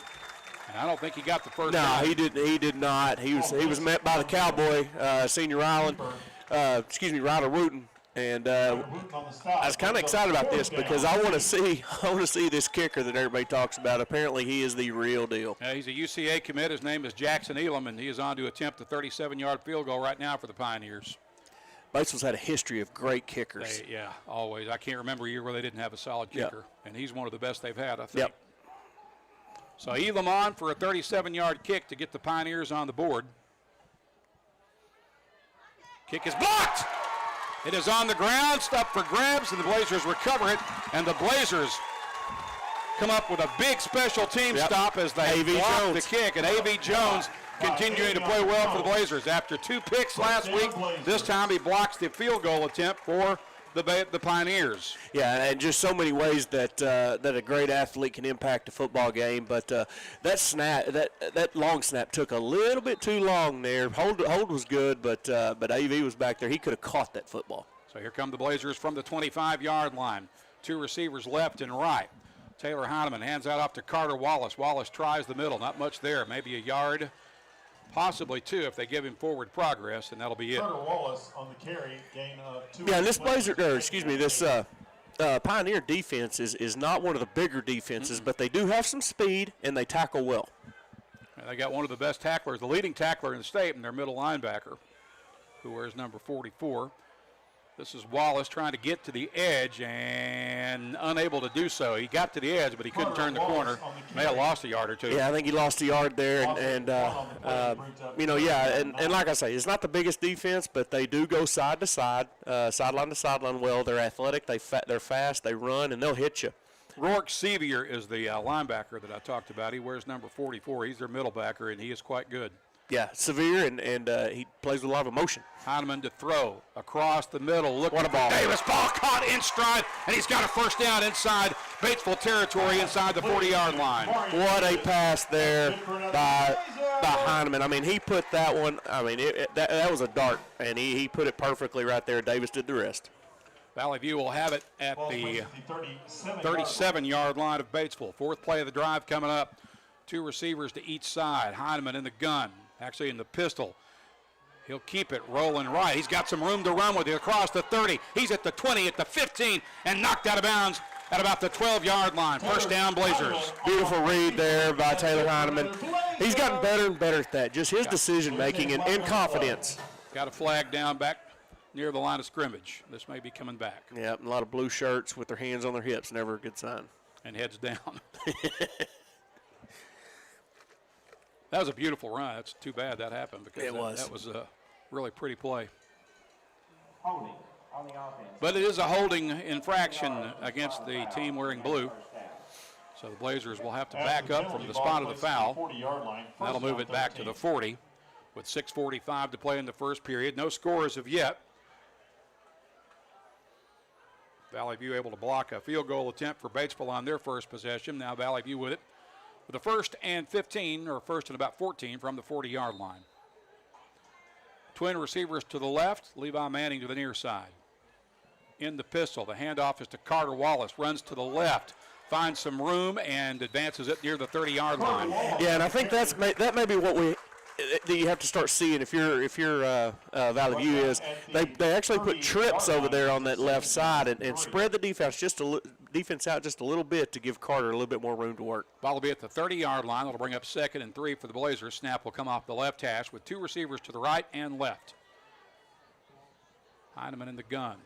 And I don't think he got the first down. No, he did not. He was met by the Cowboy, Senior Ryland, Ryder Wooten. And I was kind of excited about this because I want to see this kicker that everybody talks about. Apparently, he is the real deal. He's a UCA commit. His name is Jackson Elam, and he is on to attempt a 37-yard field goal right now for the Pioneers. Batesville's had a history of great kickers. Yeah, always. I can't remember a year where they didn't have a solid kicker, and he's one of the best they've had, I think. Yep. So Elam on for a 37-yard kick to get the Pioneers on the board. Kick is blocked. It is on the ground, stuck for grabs, and the Blazers recover it. And the Blazers come up with a big special team stop as they block the kick. And A.V. Jones continuing to play well for the Blazers. After 2 picks last week, this time he blocks the field goal attempt for the Pioneers. Yeah, and just so many ways that a great athlete can impact a football game. But that snap, that long snap took a little bit too long there. Hold was good, but AV was back there. He could have caught that football. So here come the Blazers from the 25-yard line. 2 receivers left and right. Taylor Heineman hands that off to Carter Wallace. Wallace tries the middle. Not much there. Maybe a yard, possibly 2 if they give him forward progress, and that'll be it. Carter Wallace on the carry, gain of 2. Yeah, and this Pioneer defense is not one of the bigger defenses, but they do have some speed and they tackle well. And they got one of the best tacklers, the leading tackler in the state, and their middle linebacker, who wears number 44. This is Wallace trying to get to the edge and unable to do so. He got to the edge, but he couldn't turn the corner. May have lost a yard or 2. Yeah, I think he lost a yard there. And like I say, it's not the biggest defense, but they do go side to side, sideline to sideline well. They're athletic, they're fast, they run, and they'll hit you. Rourke Sevier is the linebacker that I talked about. He wears number 44. He's their middle backer, and he is quite good. Yeah, severe, and he plays with a lot of emotion. Heineman to throw across the middle. Look what a ball. Davis, ball caught in stride, and he's got a first down inside Batesville territory inside the 40-yard line. What a pass there by Heineman. I mean, he put that one, that was a dart, and he put it perfectly right there. Davis did the rest. Valley View will have it at the 37-yard line of Batesville. 4th play of the drive coming up. 2 receivers to each side. Heineman in the gun, actually in the pistol. He'll keep it rolling right. He's got some room to run with it across the 30. He's at the 20, at the 15, and knocked out of bounds at about the 12-yard line. First down, Blazers. Beautiful read there by Taylor Heineman. He's gotten better and better at that, just his decision-making and confidence. Got a flag down back near the line of scrimmage. This may be coming back. Yeah, a lot of blue shirts with their hands on their hips, never a good sign. And heads down. That was a beautiful run. It's too bad that happened because that was a really pretty play. Holding on the offense. But it is a holding infraction against the team wearing blue. So the Blazers will have to back up from the spot of the foul. That'll move it back to the 40 with 6:45 to play in the first period. No scores of yet. Valley View able to block a field goal attempt for Batesville on their first possession. Now Valley View with it. With a 1st and 15, or 1st and about 14 from the 40-yard line. Twin receivers to the left, Levi Manning to the near side. In the pistol, the handoff is to Carter Wallace, runs to the left, finds some room, and advances it near the 30-yard line. Yeah, and I think that may be what you have to start seeing if you're Valley View is they actually put trips over there on that left side and spread the defense out just a little bit to give Carter a little bit more room to work. Ball will be at the 30-yard line. That'll bring up 2nd and 3 for the Blazers. Snap will come off the left hash with 2 receivers to the right and left. Heineman in the gun.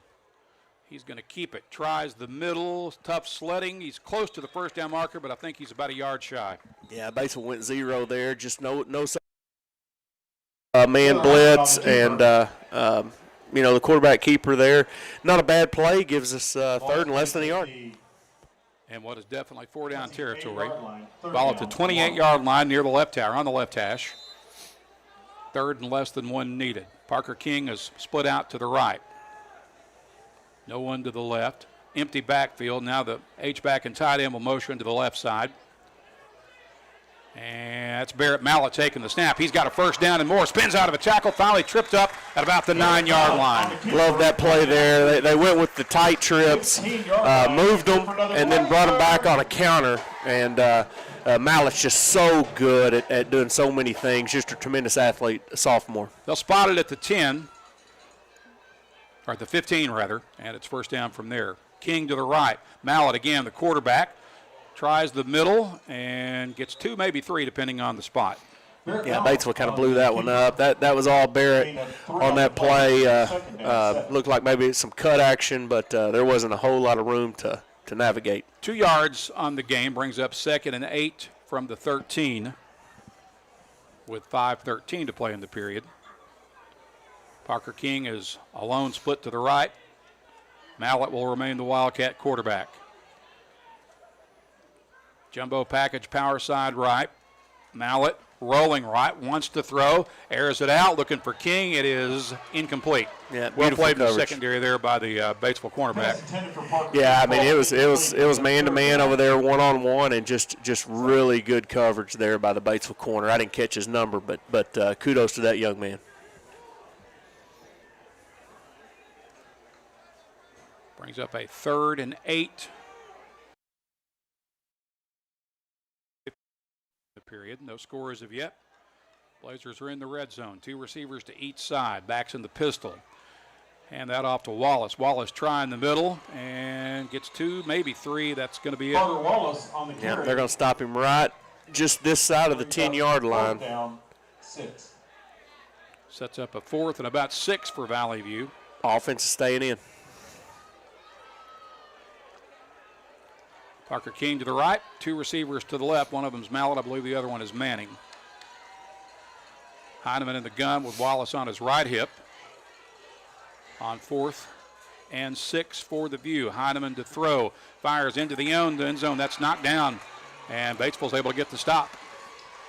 He's going to keep it. Tries the middle. Tough sledding. He's close to the first down marker, but I think he's about a yard shy. Yeah, Batesville went 0 there. Just no man blitz, and the quarterback keeper there. Not a bad play. Gives us 3rd and less than a yard. And what is definitely 4-down territory. Ball at the 28-yard line near the left tower on the left hash. 3rd and less than 1 needed. Parker King is split out to the right. No one to the left. Empty backfield. Now the H-back and tight end will motion to the left side. And that's Barrett Mallett taking the snap. He's got a first down and more. Spins out of a tackle, finally tripped up at about the 9-yard line. Love that play there. They went with the tight trips, moved them, and then brought them back on a counter. And Mallett's just so good at doing so many things. Just a tremendous athlete, a sophomore. They'll spot it at the 10, or the 15 rather, and it's first down from there. King to the right. Mallett again, the quarterback. Tries the middle and gets 2, maybe 3, depending on the spot. Yeah, Batesville kind of blew that one up. That was all Barrett on that play. Looked like maybe some cut action, but there wasn't a whole lot of room to navigate. 2 yards on the game brings up 2nd and 8 from the 13 with 5:13 to play in the period. Parker King is alone, split to the right. Mallett will remain the Wildcat quarterback. Jumbo package, power side right. Mallett rolling right, wants to throw, airs it out, looking for King. It is incomplete. Yeah, well played in the coverage. Secondary there by the Batesville cornerback. Yeah, I mean it was man to man over there, 1-on-1, and just really good coverage there by the Batesville corner. I didn't catch his number, but kudos to that young man. Brings up a 3rd and 8. Period. No score as of yet. Blazers are in the red zone. 2 receivers to each side. Backs in the pistol. Hand that off to Wallace. Wallace trying the middle and gets 2, maybe 3. That's going to be it. Wallace on the carry. Yeah, they're going to stop him right just this side of the 10-yard line. Down 6. Sets up a 4th and about 6 for Valley View. Offense is staying in. Parker King to the right, 2 receivers to the left. One of them's Mallett, I believe the other one is Manning. Heineman in the gun with Wallace on his right hip. On 4th and 6 for the View. Heineman to throw, fires into the end zone. That's knocked down, and Batesville's able to get the stop.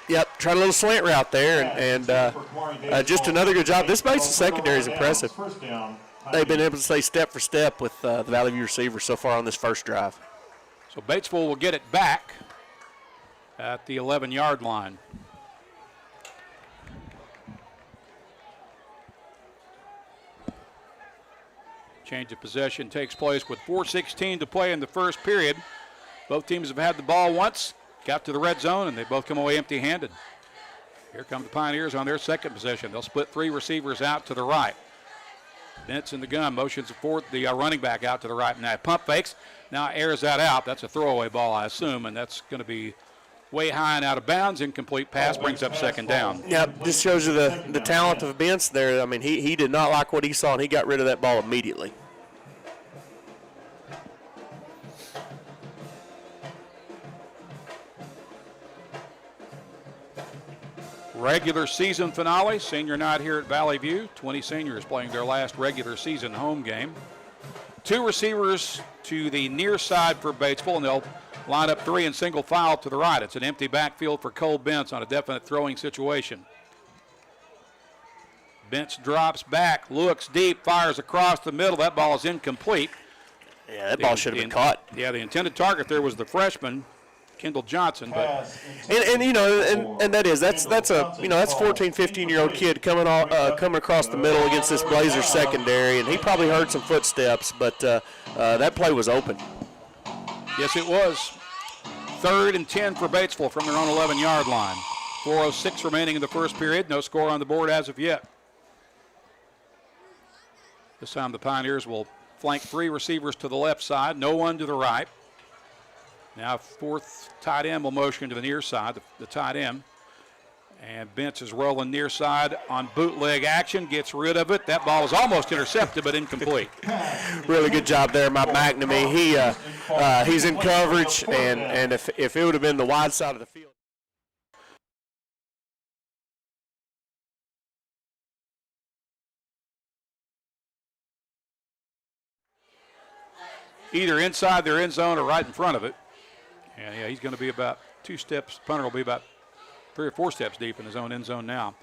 Yep, tried a little slant route there, and just another good job. This Batesville secondary is impressive. They've been able to stay step for step with the Valley View receivers so far on this first drive. So Batesville will get it back at the 11-yard line. Change of possession takes place with 4:16 to play in the first period. Both teams have had the ball once, got to the red zone, and they both come away empty-handed. Here come the Pioneers on their second possession. They'll split 3 receivers out to the right. Bentz in the gun, motions forward, the running back out to the right. Now pump fakes, now airs that out. That's a throwaway ball, I assume, and that's going to be way high and out of bounds. Incomplete pass brings up 2nd down. Yep, just shows you the talent of Bentz there. I mean, he did not like what he saw, and he got rid of that ball immediately. Regular season finale, senior night here at Valley View. 20 seniors playing their last regular season home game. 2 receivers to the near side for Batesville, and they'll line up 3 in single file to the right. It's an empty backfield for Cole Bentz on a definite throwing situation. Bentz drops back, looks deep, fires across the middle. That ball is incomplete. Yeah, that ball should have been caught. Yeah, the intended target there was the freshman, Kendall Johnson, but and that's a 14, 15-year-old kid coming across the middle against this Blazers secondary, and he probably heard some footsteps, but that play was open. Yes, it was. 3rd and 10 for Batesville from their own 11-yard line. 4:06 remaining in the first period. No score on the board as of yet. This time the Pioneers will flank 3 receivers to the left side, no one to the right. Now 4th tight end will motion to the near side, the tight end. And Bentz is rolling near side on bootleg action, gets rid of it. That ball was almost intercepted, but incomplete. Really good job there by McNamee. He's in coverage, and if it would have been the wide side of the field. Either inside their end zone or right in front of it. And yeah, he's going to be about 2 steps. Punter will be about 3 or 4 steps deep in his own end zone now.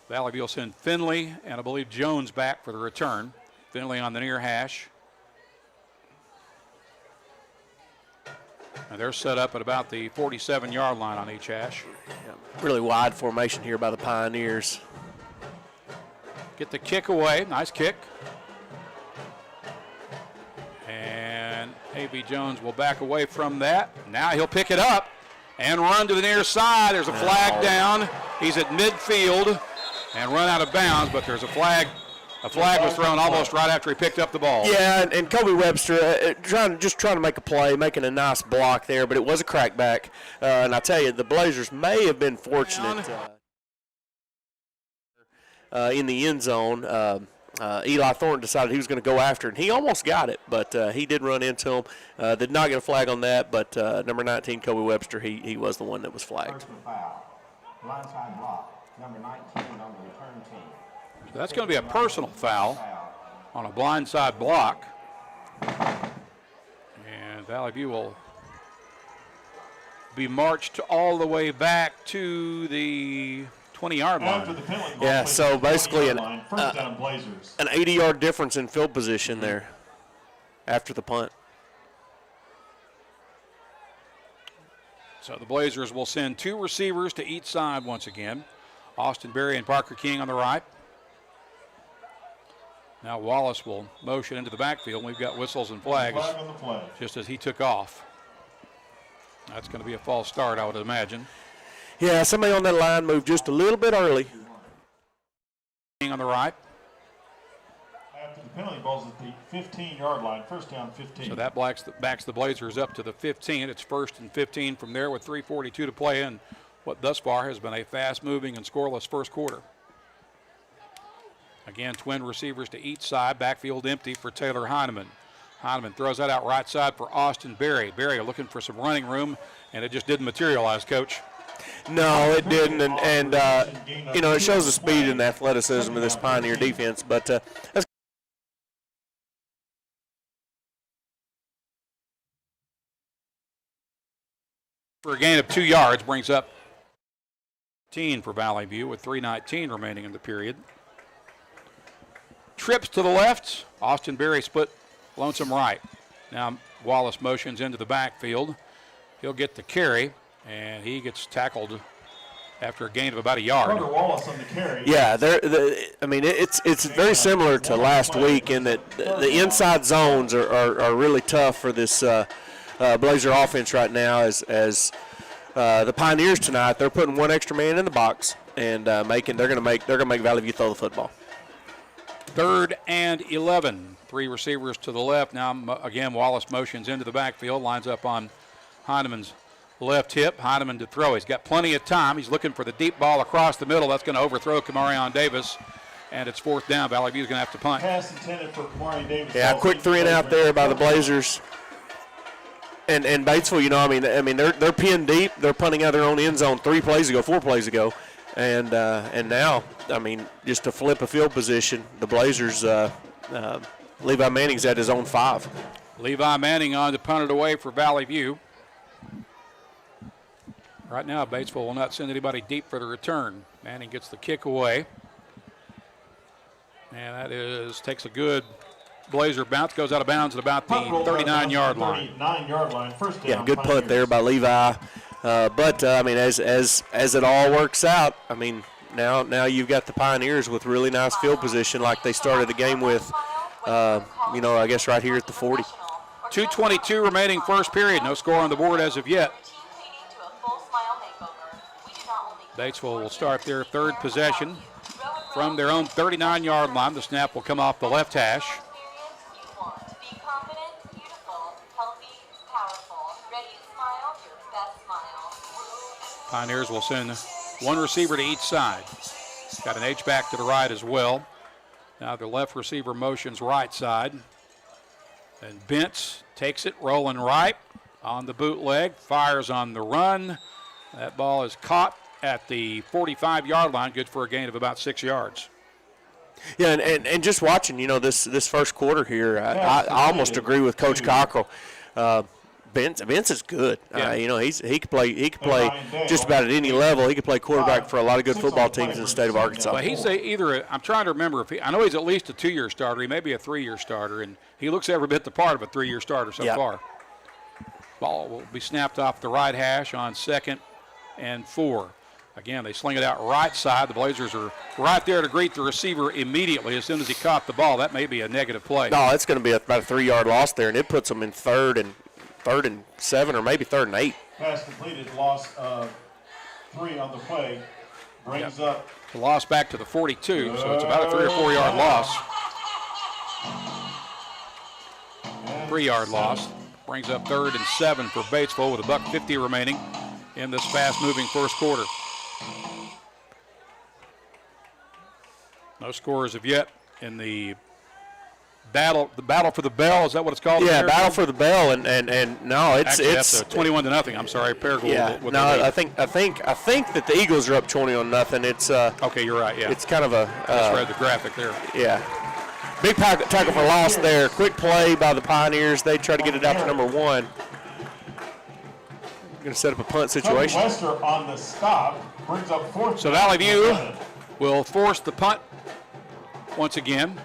Valley View will send Finley and I believe Jones back for the return. Finley on the near hash. And they're set up at about the 47-yard line on each hash. Yeah, really wide formation here by the Pioneers. Get the kick away. Nice kick. And A.B. Jones will back away from that. Now he'll pick it up and run to the near side. There's a flag down. He's at midfield and run out of bounds, but there's a flag. A flag was thrown almost right after he picked up the ball. Yeah, and Kobe Webster trying to make a play, making a nice block there, but it was a crackback. And I tell you, the Blazers may have been fortunate in the end zone. Eli Thornton decided he was going to go after it, and he almost got it, but he did run into him. Did not get a flag on that, but number 19, Kobe Webster, he was the one that was flagged. Personal foul. Blindside block. Number 19 on the return team. So that's going to be a personal foul on a blindside block. And Valley View will be marched all the way back to the 20-yard line. Yeah, so basically an 80-yard difference in field position there after the punt. So the Blazers will send two receivers to each side once again. Austin Berry and Parker King on the right. Now Wallace will motion into the backfield. We've got whistles and flags just as he took off. That's going to be a false start, I would imagine. Yeah, somebody on that line moved just a little bit early. On the right. After the penalty ball's at the 15-yard line, first down 15. So that backs the Blazers up to the 15. It's 1st and 15 from there with 3:42 to play in what thus far has been a fast-moving and scoreless first quarter. Again, twin receivers to each side. Backfield empty for Taylor Heineman. Heineman throws that out right side for Austin Berry. Berry looking for some running room, and it just didn't materialize, Coach. No, it didn't, and you know, it shows the speed and athleticism of this Pioneer defense, but that's for a gain of 2 yards, brings up 10 for Valley View with 3:19 remaining in the period. Trips to the left. Austin Berry split lonesome right. Now Wallace motions into the backfield. He'll get the carry, and he gets tackled after a gain of about a yard. Carter Wallace on the carry. Yeah, I mean, it's very similar to last week in that the inside zones are really tough for this Blazer offense right now. As the Pioneers tonight, they're putting one extra man in the box and they're going to make Valley View throw the football. 3rd and 11. 3 receivers to the left. Now, again, Wallace motions into the backfield, lines up on Heineman's left hip. Heineman to throw. He's got plenty of time. He's looking for the deep ball across the middle. That's going to overthrow Kamarion Davis, and it's 4th down. Valley View's going to have to punt. Pass intended for Kamarion Davis. Yeah, quick 3 and out there by the Blazers. And Batesville, you know, I mean, they're pinned deep. They're punting out their own end zone 4 plays ago. And now, I mean, just to flip a field position, the Blazers, Levi Manning's at his own 5. Levi Manning on to punt it away for Valley View. Right now, Batesville will not send anybody deep for the return. Manning gets the kick away. And that takes a good Blazer bounce, goes out of bounds at about the 39-yard line. 39-yard line, first down. Yeah, good punt there by Levi. But I mean, as it all works out, I mean, now you've got the Pioneers with really nice field position like they started the game with, you know, I guess right here at the 40. 2:22 remaining first period. No score on the board as of yet. Batesville will start their 3rd possession from their own 39-yard line. The snap will come off the left hash. Pioneers will send one receiver to each side. Got an H-back to the right as well. Now the left receiver motions right side. And Bentz takes it, rolling right on the bootleg, fires on the run. That ball is caught at the 45-yard line, good for a gain of about 6 yards. Yeah, and just watching, you know, this first quarter here, I almost agree with Coach Cockrell. Bentz is good. Yeah. You know, he could play just about at any level. He could play quarterback for a lot of good football teams in the state of Arkansas. But he's I'm trying to remember I know he's at least a 2-year starter. He may be a 3-year starter, and he looks every bit the part of a 3-year starter so far. Ball will be snapped off the right hash on 2nd and 4. Again, they sling it out right side. The Blazers are right there to greet the receiver immediately as soon as he caught the ball. That may be a negative play. No, it's going to be about a 3-yard loss there, and it puts them in 3rd and 7, or maybe 3rd and 8. Pass completed, loss of 3 on the play. Brings up the loss back to the 42, so it's about a 3 or 4 yard loss. 3-yard loss. Brings up 3rd and 7 for Batesville with $1:50 remaining in this fast-moving first quarter. No scores of yet in the battle for the bell. Is that what it's called? Yeah, battle for the bell, and no, Actually, it's 21-0. I'm sorry, Paragould. Yeah, no, I think that the Eagles are up 20-0. It's okay. You're right. Yeah, it's kind of a. I just read the graphic there. Yeah, big tackle for loss there. Quick play by the Pioneers. They try to get it out to number 1. Going to set up a punt situation. Wester on the stop brings up 4th. So Valley View will force the punt once again.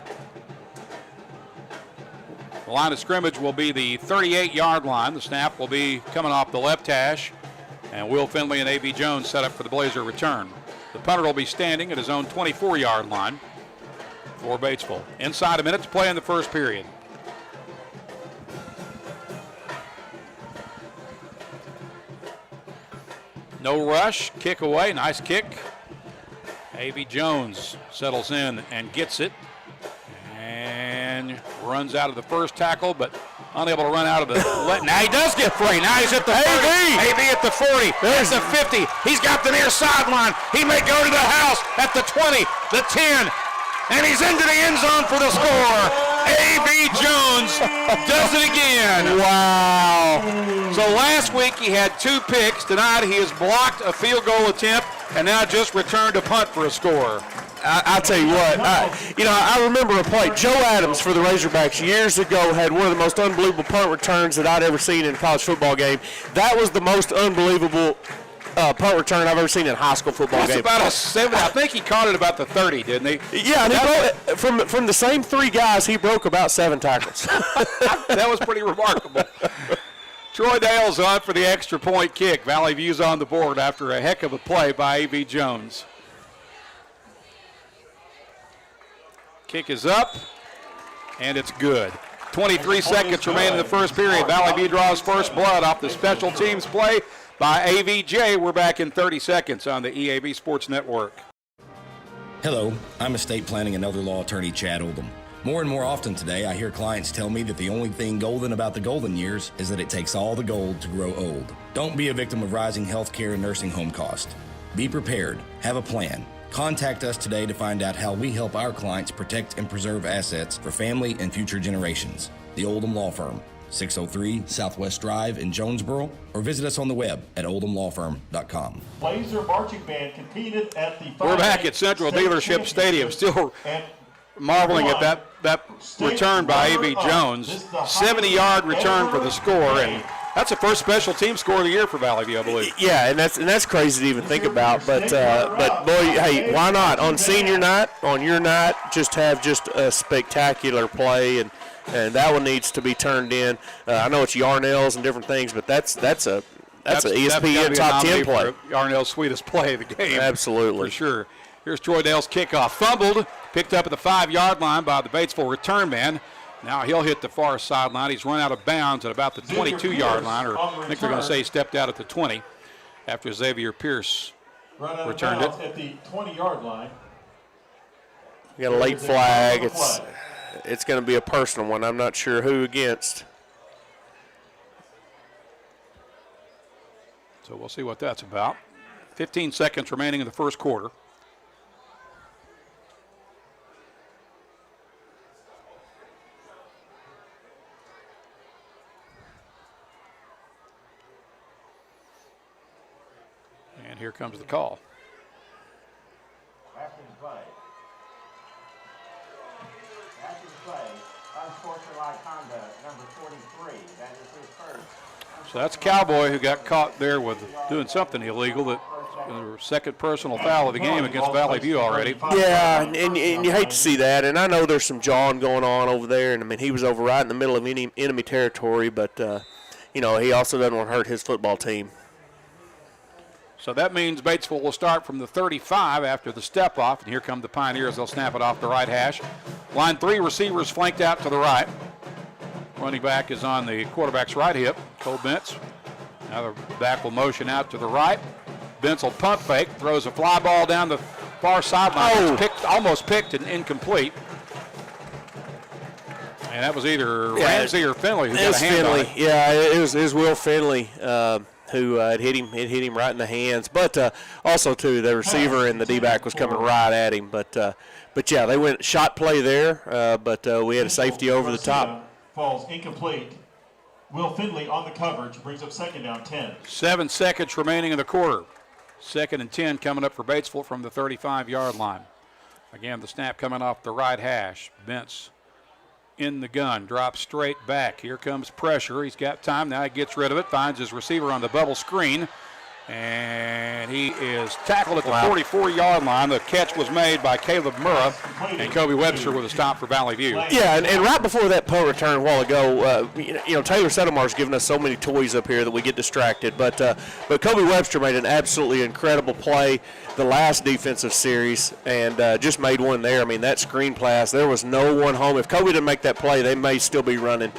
The line of scrimmage will be the 38-yard line. The snap will be coming off the left hash, and Will Finley and A.B. Jones set up for the Blazer return. The punter will be standing at his own 24-yard line for Batesville. Inside a minute to play in the first period. No rush, kick away, nice kick. A.B. Jones settles in and gets it. And runs out of the first tackle, but unable to run out of the now he does get free. Now he's at the 30. A.B. at the 40. There's the 50. He's got the near sideline. He may go to the house at the 20, the 10, and he's into the end zone for the score. A.B. Jones does it again. Wow. So last week he had 2 picks. Tonight he has blocked a field goal attempt and now just returned a punt for a score. I'll tell you what, I remember a play. Joe Adams for the Razorbacks years ago had one of the most unbelievable punt returns that I'd ever seen in a college football game. That was the most unbelievable punt return I've ever seen in a high school football game. That's about a 7. I think he caught it about the 30, didn't he? Yeah, and he broke, from the same 3 guys, he broke about 7 tackles. That was pretty remarkable. Troy Dale's on for the extra point kick. Valley View's on the board after a heck of a play by A.B. Jones. Kick is up, and it's good. 23 seconds remain in the first period. Valley View draws first blood off the special teams play by AVJ. We're back in 30 seconds on the EAB Sports Network. Hello, I'm estate planning and elder law attorney Chad Oldham. More and more often today, I hear clients tell me that the only thing golden about the golden years is that it takes all the gold to grow old. Don't be a victim of rising healthcare and nursing home costs. Be prepared. Have a plan. Contact us today to find out how we help our clients protect and preserve assets for family and future generations. The Oldham Law Firm, 603 Southwest Drive in Jonesboro, or visit us on the web at oldhamlawfirm.com. Blazer Marching Band competed at the We're back at Central Dealership Stadium, still marveling at that return by A.B. Jones. 70-yard return for the score, and that's the first special team score of the year for Valley View, I believe. Yeah, and that's crazy to even think about. But boy, hey, why not on senior night, on your night, just have just a spectacular play, and that one needs to be turned in. I know it's Yarnell's and different things, but that's an ESPN top 10 play. Yarnell's sweetest play of the game. Absolutely, for sure. Here's Troy Dale's kickoff, fumbled, picked up at the 5-yard line by the Batesville return man. Now he'll hit the far sideline. He's run out of bounds at about the 22-yard line, or I think they're going to say he stepped out at the 20 after Xavier Pierce returned it. At the 20-yard line. We got a late flag. It's going to be a personal one. I'm not sure who against. So we'll see what that's about. 15 seconds remaining in the first quarter. And here comes the call. After the play. After the play, unsportsmanlike conduct, number 43. That is his first. So that's Cowboy who got caught there with doing something illegal. That the second personal foul of the game against Valley View already. Yeah, and you hate to see that. And I know there's some jawing going on over there. And, I mean, he was over right in the middle of enemy territory. But, he also doesn't want to hurt his football team. So that means Batesville will start from the 35 after the step off. And here come the Pioneers. They'll snap it off the right hash. Line 3 receivers flanked out to the right. Running back is on the quarterback's right hip, Cole Bentz. Now the back will motion out to the right. Bentz will pump fake, throws a fly ball down the far sideline. It's almost picked and incomplete. And that was either Ramsey or Finley who got a hand on it. Yeah, it was Will Finley who had hit him right in the hands. But also, too, the receiver and the D-back was coming right at him. But yeah, they went shot play there, but we had a safety over the top. Falls incomplete. Will Finley on the coverage brings up 2nd down 10. 7 seconds remaining in the quarter. 2nd and 10 coming up for Batesville from the 35-yard line. Again, the snap coming off the right hash. Bentz in the gun, drops straight back. Here comes pressure. He's got time. Now he gets rid of it, finds his receiver on the bubble screen, and he is tackled at the 44-yard line. The catch was made by Caleb Murrah, and Kobe Webster with a stop for Valley View. Yeah, and right before that punt return a while ago, Taylor Settlemar's given us so many toys up here that we get distracted. But Kobe Webster made an absolutely incredible play the last defensive series and just made one there. I mean, that screen pass, there was no one home. If Kobe didn't make that play, they may still be running.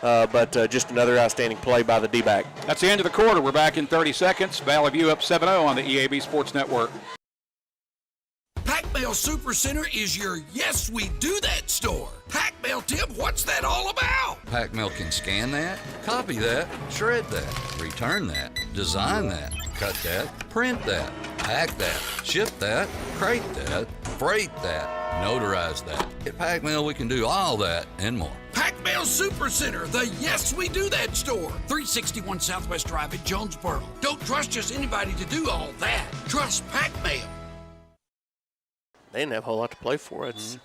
But just another outstanding play by the D-back. That's the end of the quarter. We're back in 30 seconds. Valley View up 7-0 on the EAB Sports Network. Pac-Mail Supercenter is your Yes We Do That store. Pac-Mail, Tim, what's that all about? Pac-Mail can scan that, copy that, shred that, return that, design that, cut that, print that, pack that, ship that, crate that, freight that, notarize that. At Pac-Mail, we can do all that and more. Pac-Mail Supercenter, the Yes We Do That store. 361 Southwest Drive at Jonesboro. Don't trust just anybody to do all that. Trust Pac-Mail. They didn't have a whole lot to play for. It's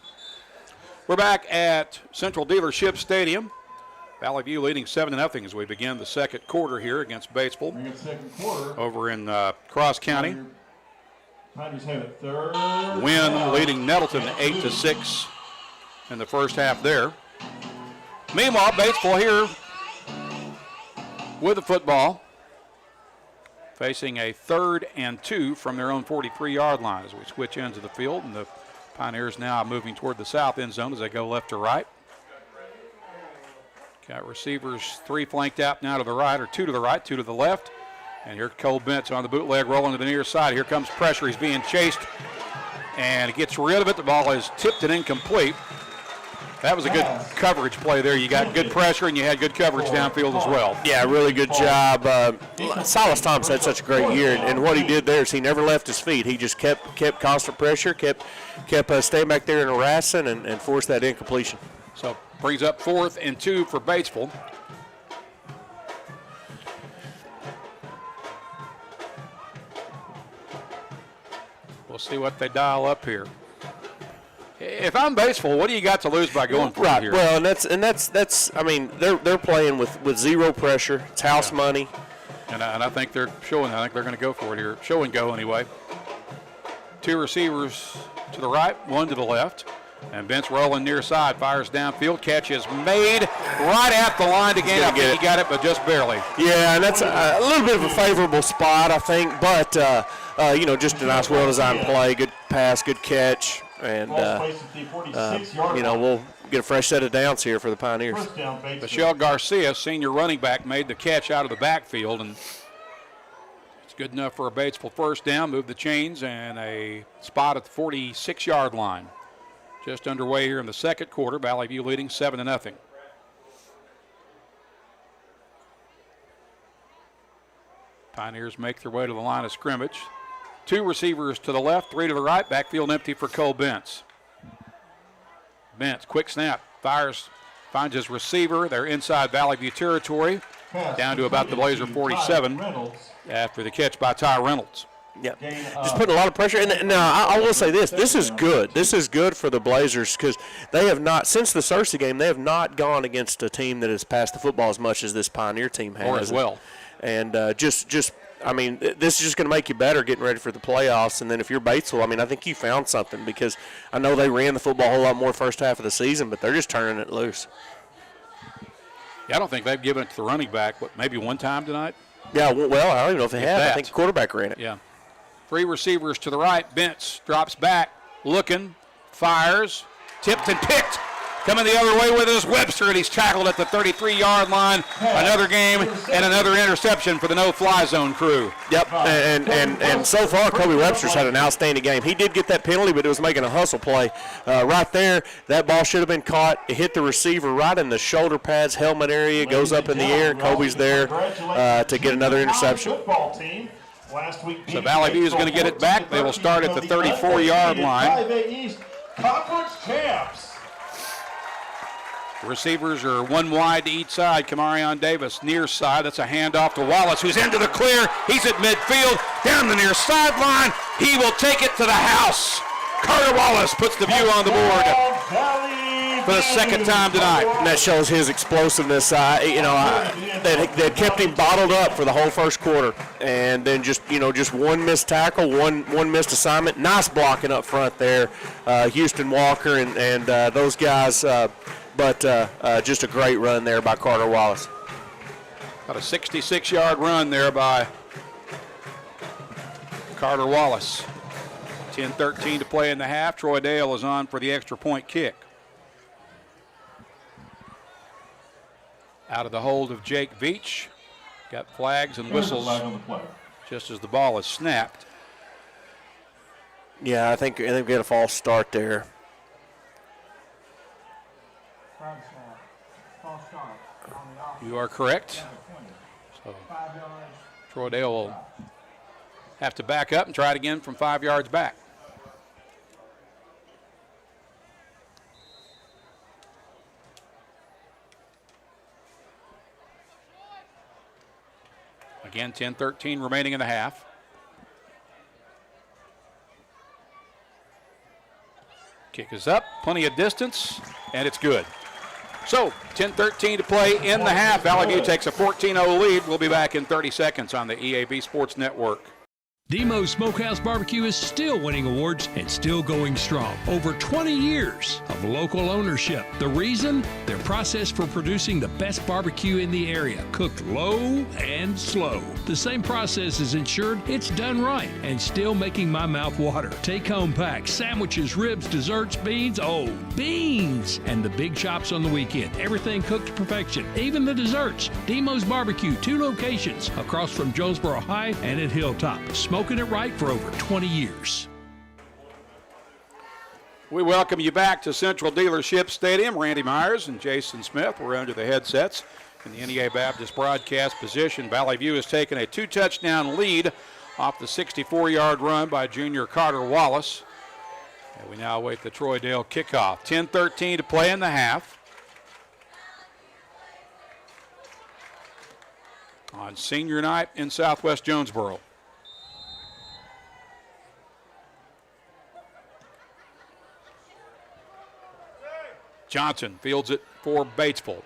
We're back at Central Dealership Stadium. Valley View leading 7-0 as we begin the second quarter here against Batesville. Over in Cross County. Tigers have it 3rd. Wynn leading Nettleton 8-6 in the first half there. Meanwhile, Batesville here with the football, facing a 3rd and 2 from their own 43-yard line as we switch ends of the field. And the Pioneers now moving toward the south end zone as they go left to right. Got receivers 3 flanked out now to the right, or 2 to the right, 2 to the left. And here Cole Bentz on the bootleg rolling to the near side. Here comes pressure. He's being chased, and he gets rid of it. The ball is tipped and incomplete. That was a good coverage play there. You got good pressure, and you had good coverage downfield as well. Yeah, really good job. Silas Thomas had such a great year, and what he did there is he never left his feet. He just kept constant pressure, kept staying back there and harassing, and forced that incompletion. So brings up 4th and 2 for Batesville. We'll see what they dial up here. If I'm Batesville, what do you got to lose by going for it here? Well, and that's. I mean, they're playing with zero pressure. It's house money, and I think they're showing. I think they're going to go for it here. Show and go anyway. 2 receivers to the right, 1 to the left, and Bentz rolling near side, fires downfield. Catch is made right at the line to gain. I think he got it, but just barely. Yeah, and that's a little bit of a favorable spot, I think. But just a nice, well-designed play, good pass, good catch. And, we'll get a fresh set of downs here for the Pioneers. Michelle Garcia, senior running back, made the catch out of the backfield, and it's good enough for a Batesville first down. Move the chains and a spot at the 46-yard line. Just underway here in the second quarter. Valley View leading 7-0. Pioneers make their way to the line of scrimmage. 2 receivers to the left, 3 to the right. Backfield empty for Cole Bentz. Bentz, quick snap, fires, finds his receiver. They're inside Valley View territory, down to about the Blazer 47 after the catch by Ty Reynolds. Yeah, just putting a lot of pressure. And now I will say this: this is good. This is good for the Blazers because they have not, since the Searcy game, they have not gone against a team that has passed the football as much as this Pioneer team has. Or as well. And this is just going to make you better getting ready for the playoffs. And then if you're Batesville, I think you found something because I know they ran the football a whole lot more first half of the season, but they're just turning it loose. Yeah, I don't think they've given it to the running back, maybe one time tonight? Yeah, well, I don't even know if they have. That. I think the quarterback ran it. Yeah. 3 receivers to the right. Bentz drops back, looking, fires, tipped and picked. Coming the other way with us, Webster, and he's tackled at the 33-yard line. Another game and another interception for the no-fly zone crew. Yep, and so far, Kobe Webster's had an outstanding game. He did get that penalty, but it was making a hustle play. Right there, that ball should have been caught. It hit the receiver right in the shoulder pads, helmet area, goes up in the air. Kobe's there to get another interception. So Valley View is going to get it back. They will start at the 34-yard line. 5A East Conference champs. Receivers are one wide to each side. Kamarion Davis, near side. That's a handoff to Wallace, who's into the clear. He's at midfield, down the near sideline. He will take it to the house. Carter Wallace puts the View on the board for the second time tonight. And that shows his explosiveness. They kept him bottled up for the whole first quarter, and then just one missed tackle, one missed assignment. Nice blocking up front there, Houston Walker and those guys. But just a great run there by Carter Wallace. Got a 66-yard run there by Carter Wallace. 10-13 to play in the half. Troy Dale is on for the extra point kick. Out of the hold of Jake Veach. Got flags and whistles just as the ball is snapped. Yeah, I think they've got a false start there. You are correct. So Troy Dale will have to back up and try it again from 5 yards back. Again, 10-13 remaining in the half. Kick is up, plenty of distance, and it's good. So, 10-13 to play in the half. Valley View takes a 14-0 lead. We'll be back in 30 seconds on the EAB Sports Network. Demo's Smokehouse Barbecue is still winning awards and still going strong. Over 20 years of local ownership. The reason? Their process for producing the best barbecue in the area, cooked low and slow. The same process is ensured it's done right and still making my mouth water. Take-home packs, sandwiches, ribs, desserts, beans. Oh, beans! And the big chops on the weekend. Everything cooked to perfection, even the desserts. Demo's Barbecue, 2 locations across from Jonesboro High and at Hilltop. Smoking it right for over 20 years. We welcome you back to Central Dealership Stadium. Randy Myers and Jason Smith were under the headsets in the NEA Baptist broadcast position. Valley View has taken a 2-touchdown lead off the 64-yard run by junior Carter Wallace. And we now await the Troy Dale kickoff. 10-13 to play in the half. On senior night in Southwest Jonesboro. Johnson fields it for Batesville.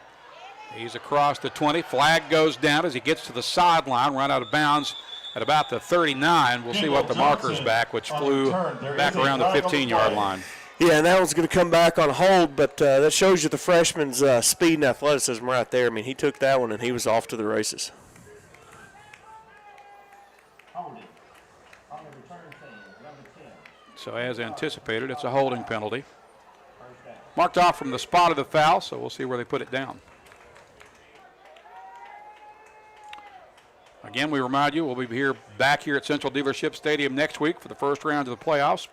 He's across the 20. Flag goes down as he gets to the sideline, run out of bounds at about the 39. We'll see what the marker's back, which flew back around the 15-yard line. Yeah, and that one's going to come back on hold, but that shows you the freshman's speed and athleticism right there. I mean, he took that one and he was off to the races. So as anticipated, it's a holding penalty. Marked off from the spot of the foul, so we'll see where they put it down. Again, we remind you, we'll be back here at Central Dealership Stadium next week for the first round of the playoffs.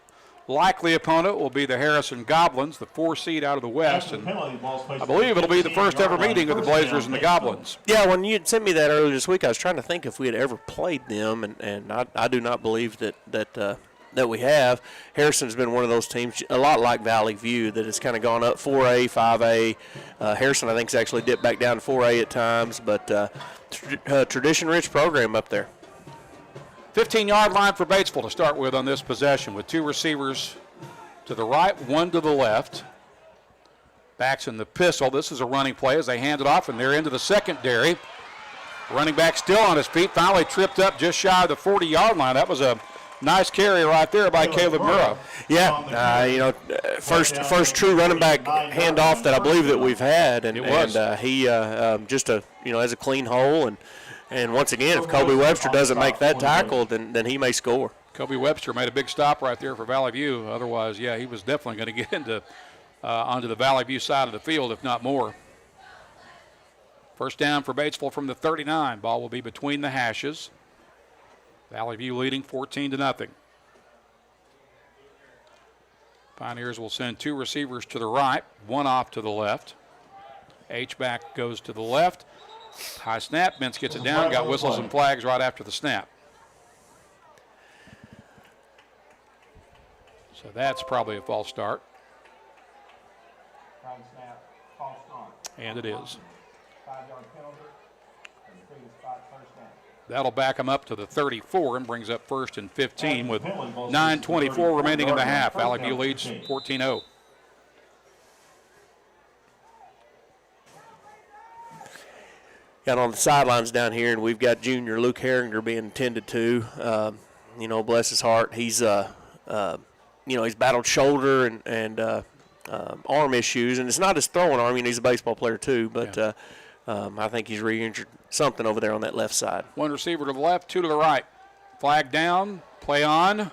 Likely opponent will be the Harrison Goblins, the 4 seed out of the West, and I believe it'll be the first ever meeting of the Blazers and the Goblins. Yeah, when you had sent me that earlier this week, I was trying to think if we had ever played them, and I do not believe that we have. Harrison's been one of those teams, a lot like Valley View, that has kind of gone up 4A, 5A. Harrison, I think, has actually dipped back down to 4A at times, but tradition-rich program up there. 15-yard line for Batesville to start with on this possession, with 2 receivers to the right, 1 to the left. Backs in the pistol. This is a running play as they hand it off, and they're into the secondary. Running back still on his feet, finally tripped up just shy of the 40-yard line. That was a Nice carry right there by Caleb Murrah. Yeah, first true running back handoff that I believe that we've had, and he just has a clean hole, and once again, if Kobe Webster doesn't make that tackle, then he may score. Kobe Webster made a big stop right there for Valley View. Otherwise, he was definitely going to get into onto the Valley View side of the field, if not more. First down for Batesville from the 39. Ball will be between the hashes. Valley View leading 14-0. Pioneers will send two receivers to the right, one off to the left. H-back goes to the left. High snap. Bentz gets it down. Got whistles and flags right after the snap. So that's probably a false start. And it is. 5-yard penalty. That'll back him up to the 34 and brings up first and 15 with 9:24 remaining in the half. Valley View leads 14-0. Got on the sidelines down here, and we've got junior Luke Herringer being tended to. Bless his heart. He's he's battled shoulder and arm issues, and it's not his throwing arm. He's a baseball player too, but I think he's re-injured something over there on that left side. One receiver to the left, two to the right. Flag down, play on.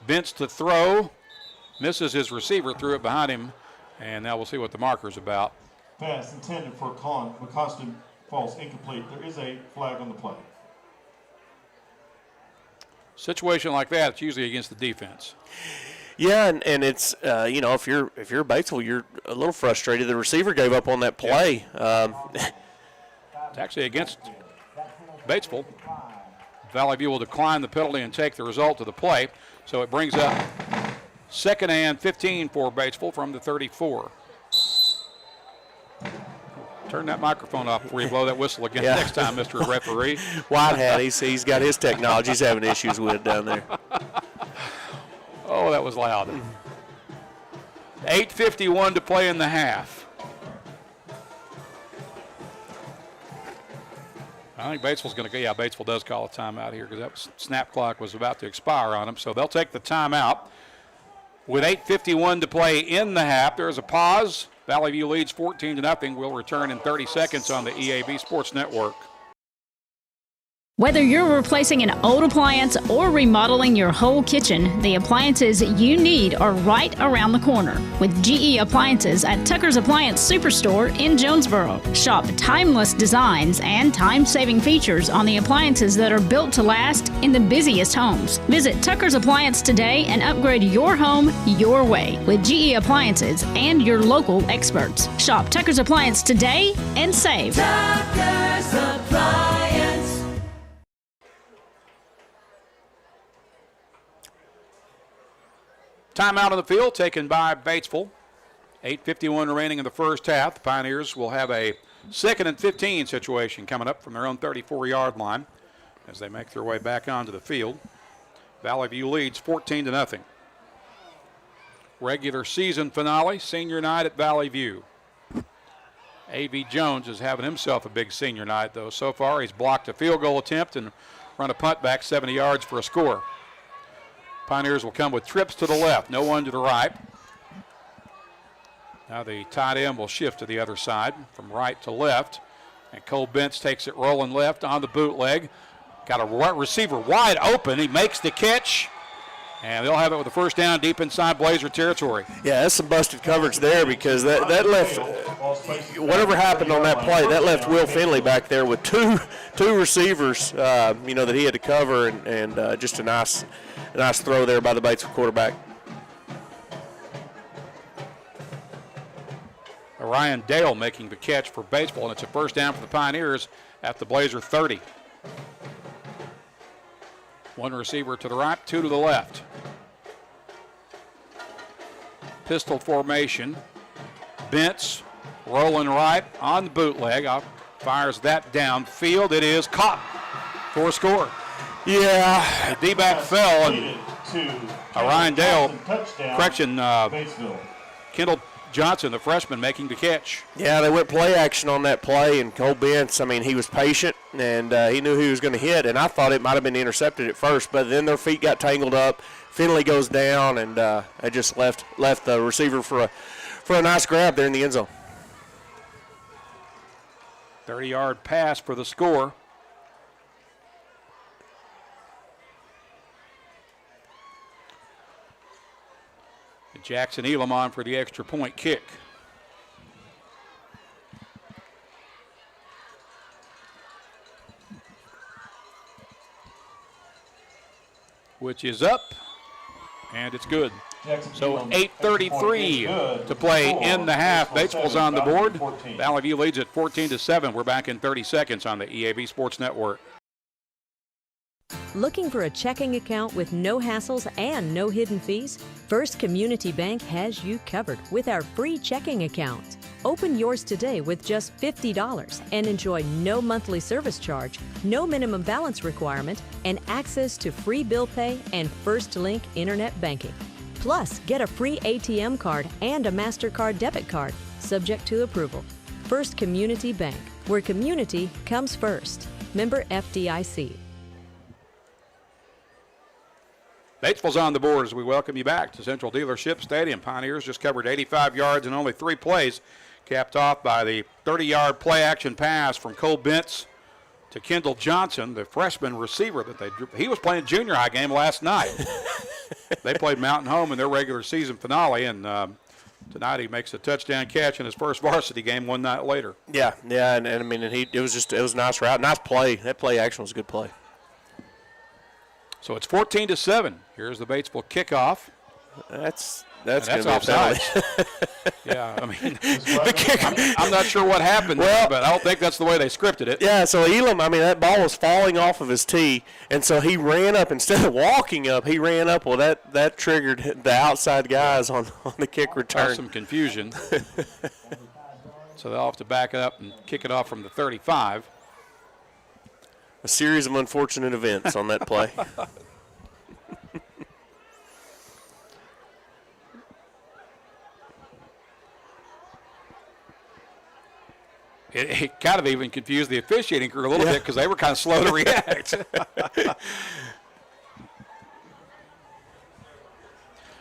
Bentz to throw. Misses his receiver, threw it behind him, and now we'll see what the marker's about. Pass intended for McCostin falls incomplete. There is a flag on the play. Situation like that, it's usually against the defense. Yeah, and it's if you're Batesville, you're a little frustrated. The receiver gave up on that play. It's actually against Batesville. Valley View will decline the penalty and take the result of the play. So it brings up second and 15 for Batesville from the 34. Turn that microphone off before you blow that whistle again next time, Mr. Referee. Whitehead, he's got his technology he's having issues with down there. Oh, that was loud. 8:51 to play in the half. I think Batesville's going to go. Yeah, Batesville does call a timeout here because that snap clock was about to expire on them. So they'll take the timeout. With 8:51 to play in the half, there's a pause. Valley View leads 14-0. We'll return in 30 seconds on the EAB Sports Network. Whether you're replacing an old appliance or remodeling your whole kitchen, the appliances you need are right around the corner with GE Appliances at Tucker's Appliance Superstore in Jonesboro. Shop timeless designs and time-saving features on the appliances that are built to last in the busiest homes. Visit Tucker's Appliance today and upgrade your home your way with GE Appliances and your local experts. Shop Tucker's Appliance today and save. Tucker's Appliance. Timeout on the field taken by Batesville. 8:51 remaining in the first half. The Pioneers will have a second and 15 situation coming up from their own 34-yard line as they make their way back onto the field. Valley View leads 14-0. Regular season finale, senior night at Valley View. A.V. Jones is having himself a big senior night, though. So far, he's blocked a field goal attempt and run a punt back 70 yards for a score. Pioneers will come with trips to the left, no one to the right. Now the tight end will shift to the other side from right to left. And Cole Bentz takes it rolling left on the bootleg. Got a receiver wide open. He makes the catch. And they'll have it with the first down deep inside Blazer territory. Yeah, that's some busted coverage there because that left, whatever happened on that play, that left Will Finley back there with two receivers, that he had to cover, and just a nice throw there by the Batesville quarterback. Ryan Dale making the catch for Batesville, and it's a first down for the Pioneers at the Blazer 30. One receiver to the right, two to the left. Pistol formation. Bentz rolling right on the bootleg. Fires that downfield. It is caught for a score. Yeah. The D-back fell, and Ryan Dale, Kendall Johnson, the freshman, making the catch. Yeah, they went play action on that play, and Cole Bentz, I mean, he was patient, and he knew he was going to hit, and I thought it might have been intercepted at first, but then their feet got tangled up. Finley goes down, and it just left the receiver for a nice grab there in the end zone. 30-yard pass for the score. Jackson Elam on for the extra point kick. Which is up, and it's good. So 8:33 to play in the half. Batesville's on the board. Valley View leads at 14-7. We're back in 30 seconds on the EAB Sports Network. Looking for a checking account with no hassles and no hidden fees? First Community Bank has you covered with our free checking account. Open yours today with just $50 and enjoy no monthly service charge, no minimum balance requirement, and access to free bill pay and First Link internet banking. Plus, get a free ATM card and a MasterCard debit card, subject to approval. First Community Bank, where community comes first. Member FDIC. Batesville's on the board as we welcome you back to Central Dealership Stadium. Pioneers just covered 85 yards in only 3 plays, capped off by the 30-yard play-action pass from Cole Bentz to Kendall Johnson, the freshman receiver that he was playing junior high game last night. They played Mountain Home in their regular season finale, and tonight he makes a touchdown catch in his first varsity game one night later. Yeah, and I mean, it was a nice route, nice play. That play action was a good play. So it's 14-7. Here's the Batesville kickoff. That's offside. Yeah, I mean, the kick. I'm not sure what happened, there, but I don't think that's the way they scripted it. Yeah, so Elam, I mean, that ball was falling off of his tee, and so he ran up. Instead of walking up, he ran up. Well, that triggered the outside guys on the kick return. Some confusion. So they'll have to back it up and kick it off from the 35. A series of unfortunate events on that play. It kind of even confused the officiating crew a little bit because they were kind of slow to react.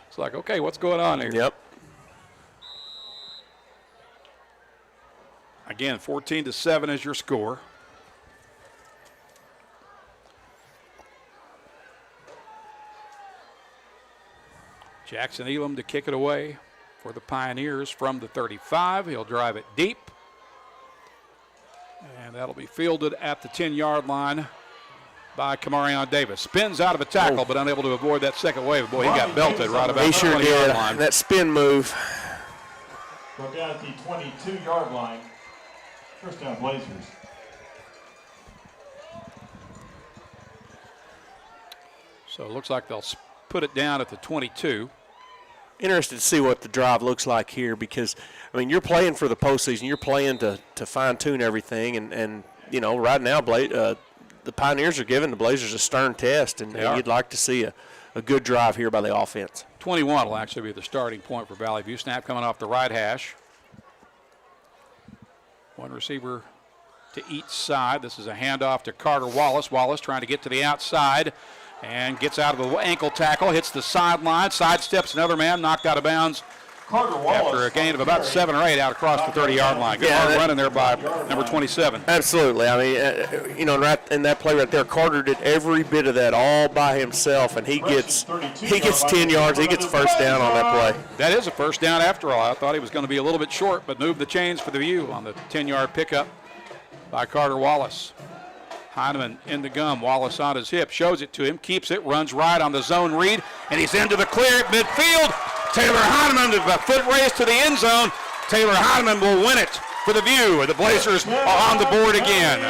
It's like, okay, what's going on here? Yep. Again, 14-7 is your score. Jackson Elam to kick it away for the Pioneers from the 35. He'll drive it deep. And that'll be fielded at the 10-yard line by Kamarion Davis. Spins out of a tackle, but unable to avoid that second wave. Boy, he got belted right about the 20-yard line. That spin move. Go down at the 22-yard line. First down, Blazers. So it looks like they'll put it down at the 22. Interested to see what the drive looks like here because, I mean, you're playing for the postseason. You're playing to fine-tune everything. And you know, right now the Pioneers are giving the Blazers a stern test, and you'd like to see a good drive here by the offense. 21 will actually be the starting point for Valley View. Snap coming off the right hash. One receiver to each side. This is a handoff to Carter Wallace. Wallace trying to get to the outside. And gets out of the ankle tackle, hits the sideline, sidesteps another man, knocked out of bounds after a gain of about 7 or 8 out across the 30-yard line. Good running there by number 27. Absolutely. I mean, you know, right in that play right there, Carter did every bit of that all by himself, and he gets 10 yards. He gets first down on that play. That is a first down after all. I thought he was going to be a little bit short, but moved the chains for the View on the 10-yard pickup by Carter Wallace. Heineman in the gum, Wallace on his hip, shows it to him, keeps it, runs right on the zone read, and he's into the clear at midfield. Taylor Heineman with a foot race to the end zone. Taylor Heineman will win it for the View. The Blazers are on the board again.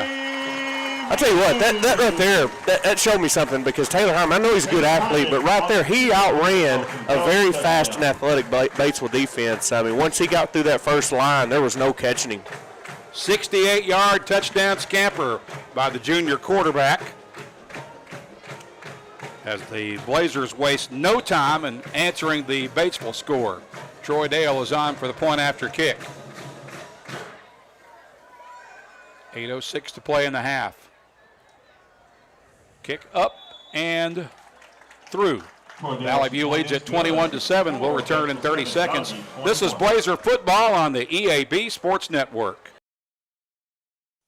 I tell you what, that right there, that showed me something because Taylor Heineman, I know he's a good athlete, but right there he outran a very fast and athletic Batesville defense. I mean, once he got through that first line, there was no catching him. 68-yard touchdown scamper by the junior quarterback as the Blazers waste no time in answering the Batesville score. Troy Dale is on for the point after kick. 8:06 to play in the half. Kick up and through. Valley View leads at 21-7. We'll return in 30 seconds. This is Blazer football on the EAB Sports Network.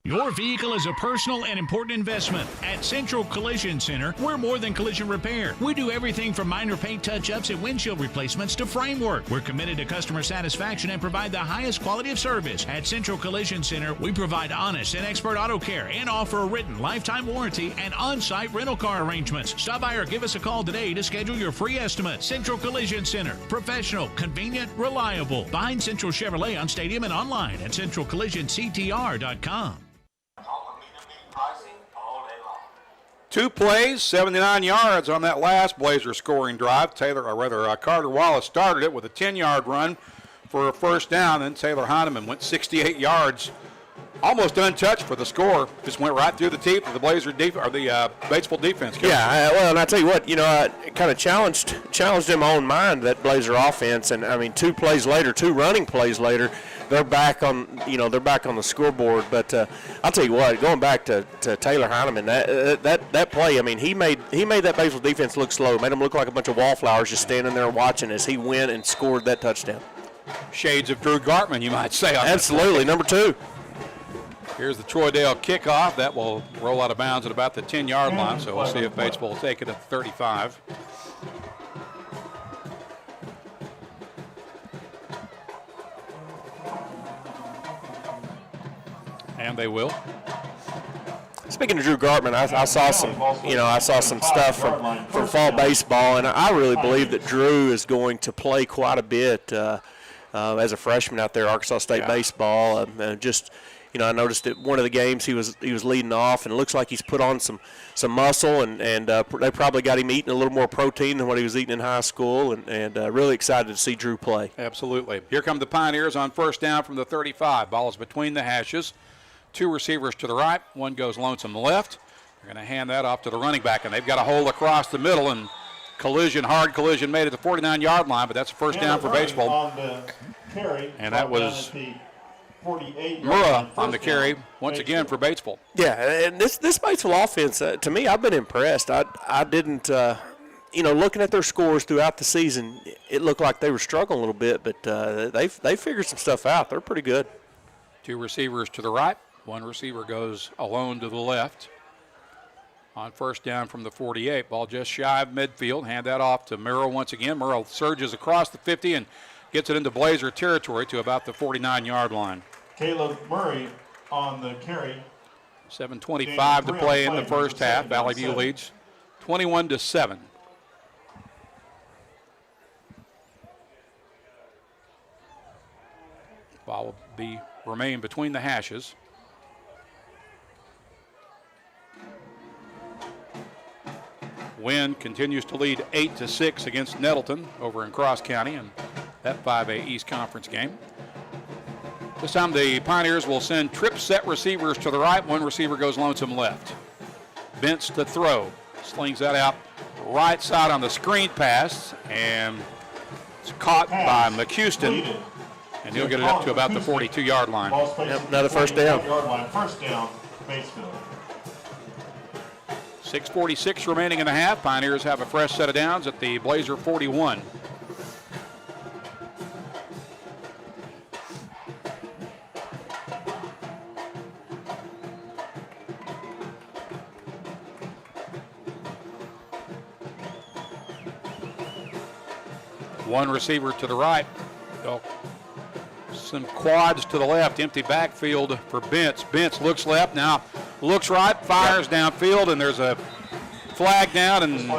Your vehicle is a personal and important investment. At Central Collision Center, we're more than collision repair. We do everything from minor paint touch-ups and windshield replacements to framework. We're committed to customer satisfaction and provide the highest quality of service. At Central Collision Center, we provide honest and expert auto care and offer a written lifetime warranty and on-site rental car arrangements. Stop by or give us a call today to schedule your free estimate. Central Collision Center. Professional, convenient, reliable. Behind Central Chevrolet on Stadium and online at centralcollisionctr.com. 2 plays, 79 yards on that last Blazer scoring drive. Carter Wallace started it with a 10-yard run for a first down. Then Taylor Heineman went 68 yards, almost untouched for the score. Just went right through the teeth of the Blazer Batesville defense. Yeah, well, and I tell you what, I kind of challenged in my own mind that Blazer offense, and I mean, 2 plays later, 2 running plays later, they're back on the scoreboard. But I'll tell you what, going back to Taylor Heineman, that play, I mean, he made that Batesville defense look slow, made them look like a bunch of wallflowers just standing there watching as he went and scored that touchdown. Shades of Drew Gartman, you might say. Absolutely, number 2. Here's the Troy Dale kickoff. That will roll out of bounds at about the 10-yard line, so we'll see if Batesville will take it at 35. And they will. Speaking of Drew Gartman, I saw some stuff from fall baseball, and I really believe that Drew is going to play quite a bit as a freshman out there, Arkansas State baseball. I noticed that one of the games he was leading off, and it looks like he's put on some muscle, and they probably got him eating a little more protein than what he was eating in high school, and really excited to see Drew play. Absolutely. Here come the Pioneers on first down from the 35. Ball is between the hashes. 2 receivers to the right, 1 goes lonesome left. They're going to hand that off to the running back, and they've got a hole across the middle, and hard collision made it to the 49-yard line, but that's a first down for Batesville. And that was Murrah on the carry once again for Batesville. Yeah, and this Batesville offense, to me, I've been impressed. I didn't, looking at their scores throughout the season, it looked like they were struggling a little bit, but they figured some stuff out. They're pretty good. 2 receivers to the right. 1 receiver goes alone to the left. On first down from the 48, ball just shy of midfield. Hand that off to Murrow once again. Murrow surges across the 50 and gets it into Blazer territory to about the 49-yard line. Caleb Murray on the carry. 7:25 to play in the first half. Valley View leads 21-7. Ball will remain between the hashes. Wynn continues to lead 8-6 against Nettleton over in Cross County in that 5A East Conference game. This time the Pioneers will send trip set receivers to the right. 1 receiver goes lonesome left. Bentz to throw. Slings that out right side on the screen pass, and it's caught by McHouston, and he'll get it up to about the 42-yard line. Yep, another first down. First down, Batesville. 6:46 remaining in the half. Pioneers have a fresh set of downs at the Blazer 41. One receiver to the right. Some quads to the left. Empty backfield for Bentz. Bentz looks left now. Looks right, fires downfield, and there's a flag down, and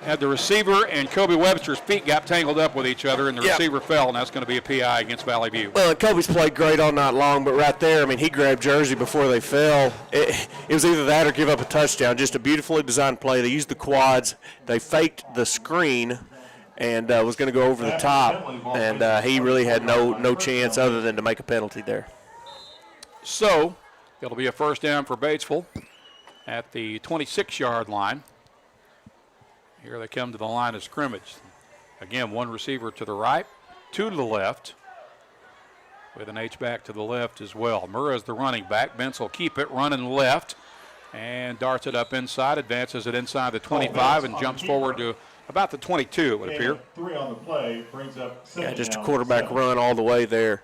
had the receiver and Kobe Webster's feet got tangled up with each other, and the receiver fell, and that's going to be a PI against Valley View. Well, Kobe's played great all night long, but right there, I mean, he grabbed Jersey before they fell. It was either that or give up a touchdown. Just a beautifully designed play. They used the quads. They faked the screen and was going to go over the top, and he really had no chance other than to make a penalty there. So it'll be a first down for Batesville at the 26-yard line. Here they come to the line of scrimmage. Again, 1 receiver to the right, 2 to the left, with an H-back to the left as well. Murrah is the running back. Bentz will keep it running left and darts it up inside, advances it inside the 25 and jumps forward to about the 22, it would appear. 3 on the play brings up just a quarterback run all the way there.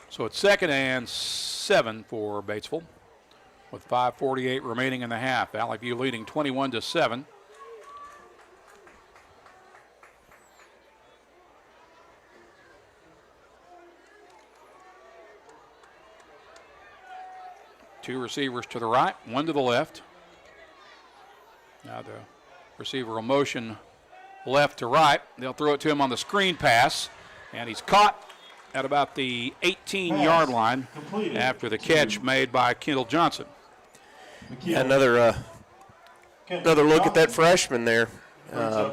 So it's 2nd and 7 for Batesville with 5:48 remaining in the half. Valley View leading 21-7. Two receivers to the right, one to the left. Now the receiver will motion left to right. They'll throw it to him on the screen pass, and he's caught at about the 18-yard line after the catch made by Kendall Johnson. Yeah, another look at that freshman there. Yeah,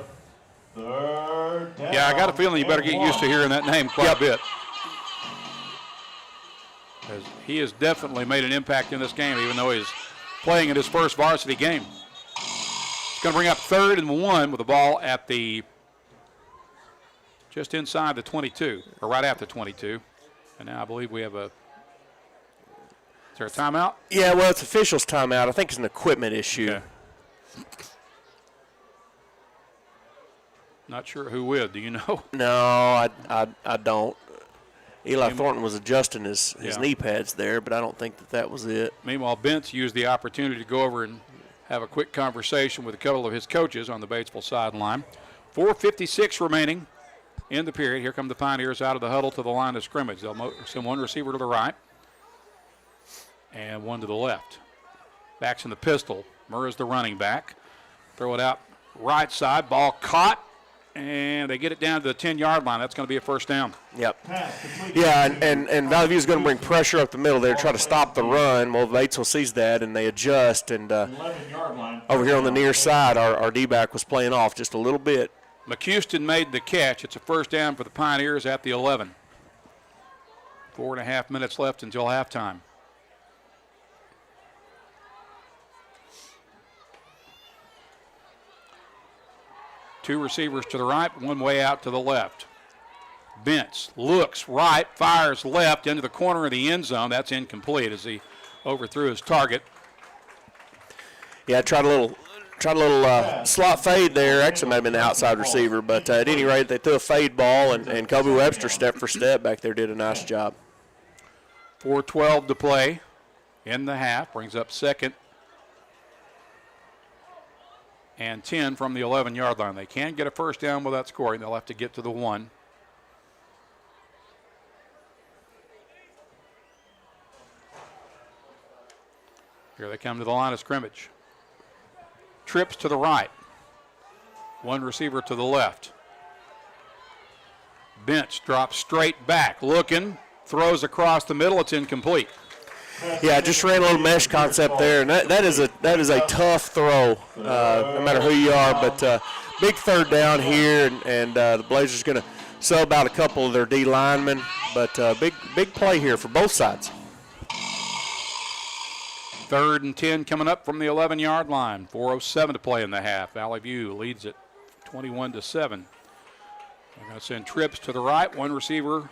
I got a feeling you better get used to hearing that name quite a bit. As he has definitely made an impact in this game, even though he's playing in his first varsity game. He's going to bring up 3rd and 1 with the ball at the just inside the 22, or right after 22. And now I believe we have is there a timeout? Yeah, well, it's officials' timeout. I think it's an equipment issue. Okay. Not sure who with. Do you know? No, I don't. Eli Thornton was adjusting his knee pads there, but I don't think that was it. Meanwhile, Bentz used the opportunity to go over and have a quick conversation with a couple of his coaches on the Batesville sideline. 4:56 remaining in the period. Here come the Pioneers out of the huddle to the line of scrimmage. They'll send one receiver to the right and one to the left. Backs in the pistol. Murrah's the running back. Throw it out right side. Ball caught. And they get it down to the 10-yard line. That's going to be a first down. Yep. Yeah, and Valley View is going to bring pressure up the middle there, try to stop the run. Well, Batesville sees that, and they adjust. And over here on the near side, our D-back was playing off just a little bit. McHouston made the catch. It's a first down for the Pioneers at the 11. 4.5 minutes left until halftime. Two receivers to the right, one way out to the left. Bentz looks right, fires left into the corner of the end zone. That's incomplete as he overthrew his target. Yeah, tried a little slot fade there. Actually, might have been the outside receiver, but at any rate, they threw a fade ball, and Kobe Webster step for step back there did a nice job. 4:12 to play in the half. Brings up 2nd and 10 from the 11-yard line. They can't get a first down without scoring. They'll have to get to the 1. Here they come to the line of scrimmage. Trips to the right. One receiver to the left. Bentz drops straight back. Looking. Throws across the middle. It's incomplete. Yeah, just ran a little mesh concept there, and that is a tough throw, no matter who you are. But big third down here, and the Blazers going to sub out a couple of their D linemen. But big play here for both sides. 3rd and 10 coming up from the 11-yard line. 4:07 to play in the half. Valley View leads it 21-7. They're going to send trips to the right. One receiver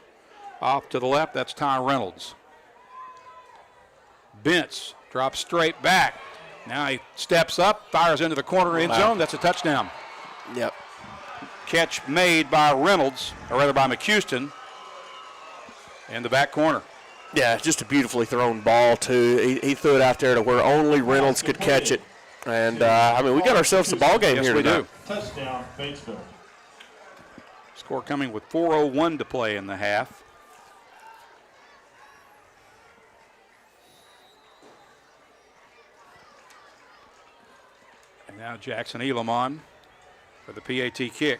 off to the left. That's Ty Reynolds. Bentz drops straight back. Now he steps up, fires into the corner end zone. That's a touchdown. Yep. Catch made by Reynolds, or rather by McHouston, in the back corner. Yeah, just a beautifully thrown ball, too. He threw it out there to where only Reynolds could catch it. And, I mean, we got ourselves a ball game here tonight. Touchdown, Batesville. Score coming with 4:01 to play in the half. And now Jackson Elam on for the PAT kick.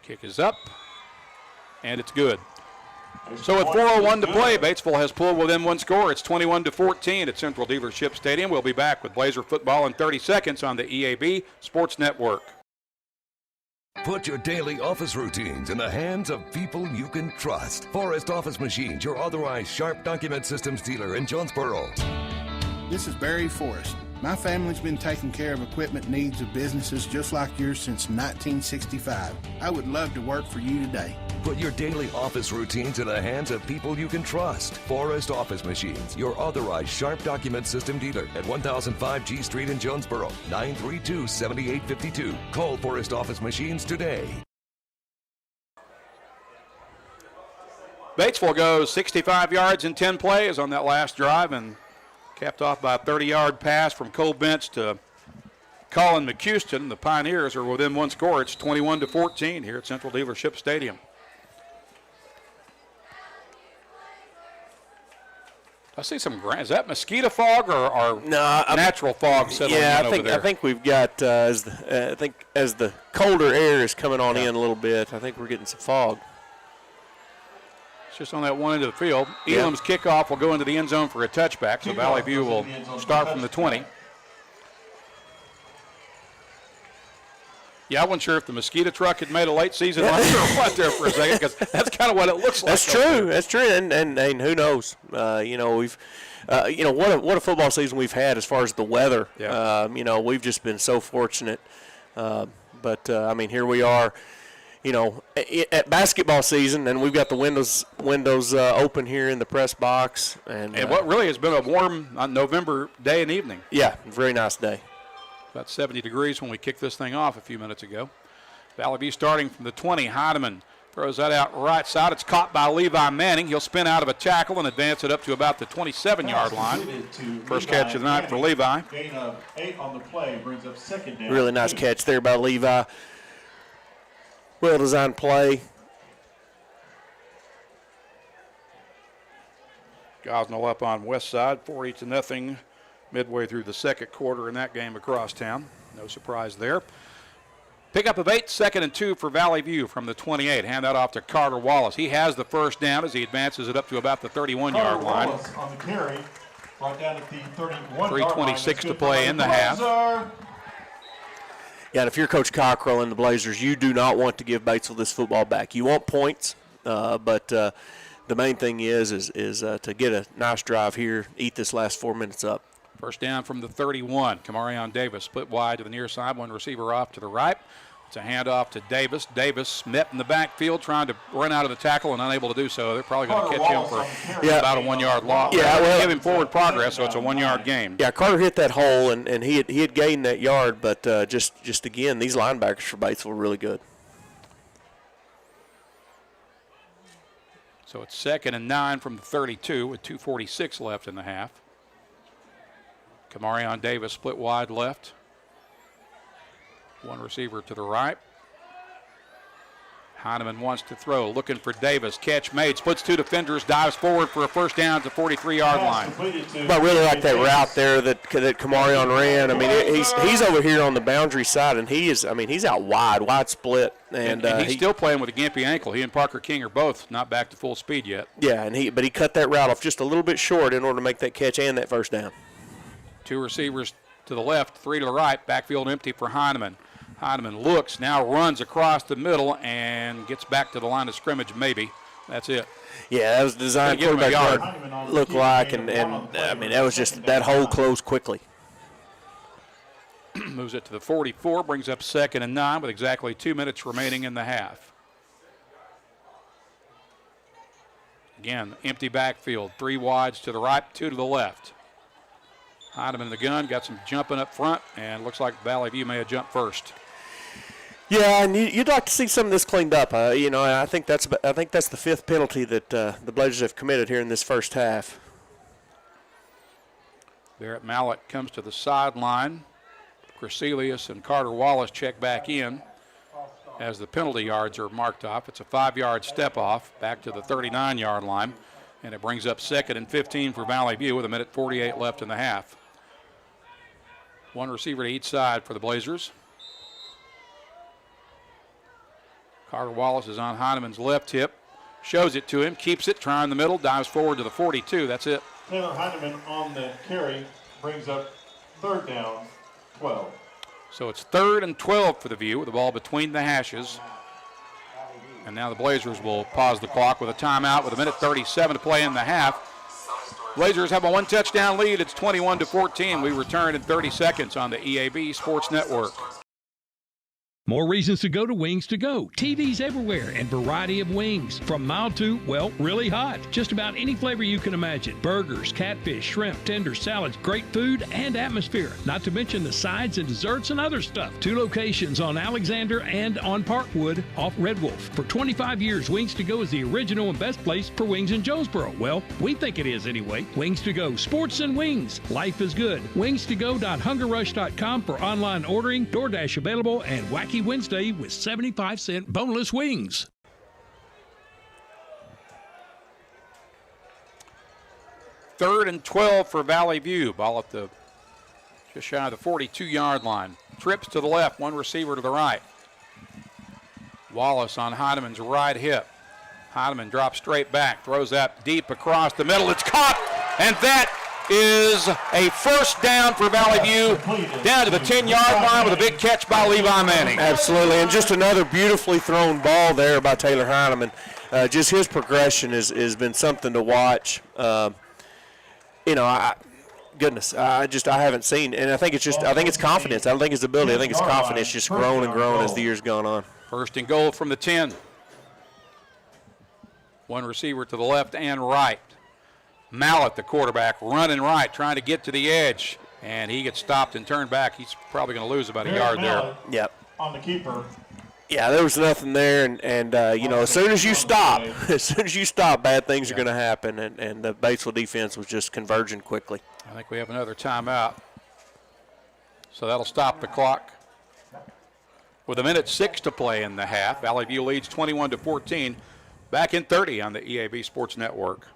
Kick is up, and it's good. So with 4:01 to play, Batesville has pulled within one score. It's 21-14 at Central Dealership Stadium. We'll be back with Blazer football in 30 seconds on the EAB Sports Network. Put your daily office routines in the hands of people you can trust. Forrest Office Machines, your authorized Sharp document systems dealer in Jonesboro. This is Barry Forrest. My family's been taking care of equipment needs of businesses just like yours since 1965. I would love to work for you today. Put your daily office routines in the hands of people you can trust. Forrest Office Machines, your authorized Sharp document system dealer at 1005 G Street in Jonesboro, 932-7852. Call Forrest Office Machines today. Batesville goes 65 yards in 10 plays on that last drive and capped off by a 30-yard pass from Cole Bench to Colin McHouston. The Pioneers are within one score. It's 21-14 here at Central Dealership Stadium. I see some is that mosquito fog or natural fog settling in over there? I think we've got as the colder air is coming on in a little bit, I think we're getting some fog. It's just on that one end of the field. Elam's kickoff will go into the end zone for a touchback, so Valley View will start from the 20. Yeah, I wasn't sure if the mosquito truck had made a late season run or what there for a second, because that's kind of what it looks like. That's true. That's true. And who knows? We've, what a football season we've had as far as the weather. Yeah. We've just been so fortunate. But here we are, at basketball season, and we've got the windows open here in the press box. And what really has been a warm November day and evening. Yeah, very nice day. About 70 degrees when we kicked this thing off a few minutes ago. Valley View starting from the 20. Heineman throws that out right side. It's caught by Levi Manning. He'll spin out of a tackle and advance it up to about the 27-yard line. First catch of the night for Levi. Gain of 8 on the play brings up second down. Really nice catch there by Levi. Well-designed play. Gosnell up on west side, 40-0. Midway through the second quarter in that game across town. No surprise there. Pickup of 8, 2nd and 2 for Valley View from the 28. Hand that off to Carter Wallace. He has the first down as he advances it up to about the 31-yard line. Wallace on the carry, brought down at the 31-yard line. 3:26 to play in the half. Yeah, and if you're Coach Cockrell and the Blazers, you do not want to give Batesville this football back. You want points, but the main thing is to get a nice drive here, eat this last 4 minutes up. First down from the 31. Kamarion Davis split wide to the near side. One receiver off to the right. It's a handoff to Davis. Davis met in the backfield trying to run out of the tackle and unable to do so. They're probably going to catch him for about a 1 yard loss. Yeah, well, give him forward progress, so it's a 1 yard gain. Yeah, Carter hit that hole and he had gained that yard, but just again, these linebackers for Batesville are really good. So it's 2nd and 9 from the 32 with 2:46 left in the half. Kamarion Davis split wide left. One receiver to the right. Heineman wants to throw, looking for Davis. Catch made, splits 2 defenders, dives forward for a first down to the 43-yard line. But I really like that route there that Kamarion ran. I mean, he's over here on the boundary side, and he's out wide split. And he's still playing with a gimpy ankle. He and Parker King are both not back to full speed yet. Yeah, but he cut that route off just a little bit short in order to make that catch and that first down. 2 receivers to the left, 3 to the right. Backfield empty for Heineman. Heineman looks, now runs across the middle and gets back to the line of scrimmage maybe. That's it. Yeah, that was designed quarterback yard look like, and I mean, that was just that hole closed quickly. Moves it to the 44, brings up 2nd and 9 with exactly 2 minutes remaining in the half. Again, empty backfield, 3 wides to the right, 2 to the left. Heineman in the gun, got some jumping up front, and looks like Valley View may have jumped first. Yeah, and you'd like to see some of this cleaned up. I think that's the 5th penalty that the Blazers have committed here in this first half. Barrett Mallett comes to the sideline. Creselius and Carter Wallace check back in as the penalty yards are marked off. It's a 5-yard step off back to the 39-yard line, and it brings up 2nd and 15 for Valley View with 1:48 left in the half. One receiver to each side for the Blazers. Carter Wallace is on Heineman's left hip, shows it to him, keeps it, trying the middle, dives forward to the 42. That's it. Taylor Heineman on the carry brings up 3rd down, 12. So it's 3rd and 12 for the View with the ball between the hashes. And now the Blazers will pause the clock with a timeout with 1:37 to play in the half. Blazers have a 1-touchdown lead. It's 21-14. We return in 30 seconds on the EAB Sports Network. More reasons to go to Wings to Go. TVs everywhere and variety of wings. From mild to, well, really hot. Just about any flavor you can imagine. Burgers, catfish, shrimp, tenders, salads, great food and atmosphere. Not to mention the sides and desserts and other stuff. 2 locations on Alexander and on Parkwood off Red Wolf. For 25 years, Wings to Go is the original and best place for wings in Jonesboro. Well, we think it is anyway. Wings to Go. Sports and wings. Life is good. Wings2go.hungerrush.com for online ordering, DoorDash available, and Wacky Wednesday with 75-cent boneless wings. Third and 12 for Valley View. Ball at the just shy of the 42-yard line. Trips to the left, one receiver to the right. Wallace on Heineman's right hip. Heineman drops straight back, throws that deep across the middle. It's caught, and that is a first down for Valley View, down to the 10-yard line with a big catch by Levi Manning. Absolutely, and just another beautifully thrown ball there by Taylor Heineman. Just his progression has been something to watch. I haven't seen, and I think it's confidence. I don't think it's ability. I think it's confidence just grown and grown as the years gone on. First and goal from the 10. One receiver to the left and right. Mallett, the quarterback, running right, trying to get to the edge, and he gets stopped and turned back. He's probably going to lose about a yard there. Yep. On the keeper. Yeah, there was nothing there, and as soon as you stop, bad things are going to happen, and the Batesville defense was just converging quickly. I think we have another timeout, so that'll stop the clock. With 1:06 to play in the half, Valley View leads 21-14. Back in 30 on the EAB Sports Network.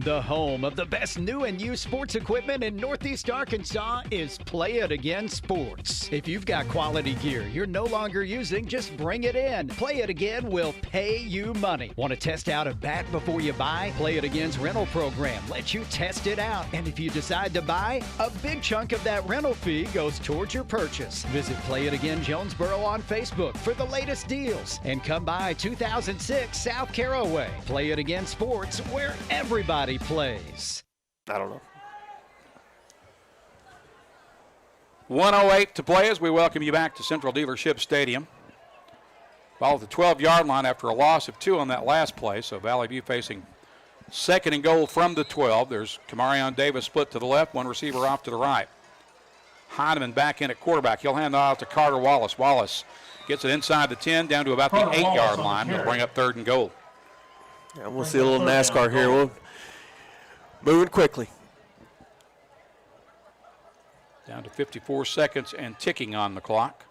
The home of the best new and used sports equipment in Northeast Arkansas is Play It Again Sports. If you've got quality gear you're no longer using, just bring it in. Play It Again will pay you money. Want to test out a bat before you buy? Play It Again's rental program lets you test it out. And if you decide to buy, a big chunk of that rental fee goes towards your purchase. Visit Play It Again Jonesboro on Facebook for the latest deals. And come by 2006 South Caraway. Play It Again Sports, where everybody plays. I don't know. 1:08 to play as we welcome you back to Central Dealership Stadium. Ball at the 12-yard line after a loss of 2 on that last play, so Valley View facing second and goal from the 12. There's Kamarion Davis split to the left, one receiver off to the right. Heineman back in at quarterback. He'll hand the off to Carter Wallace. Wallace gets it inside the 10 down to about the 8-yard line. They'll bring up third and goal. Yeah, we'll see a little NASCAR here. We're moving quickly. Down to 54 seconds and ticking on the clock.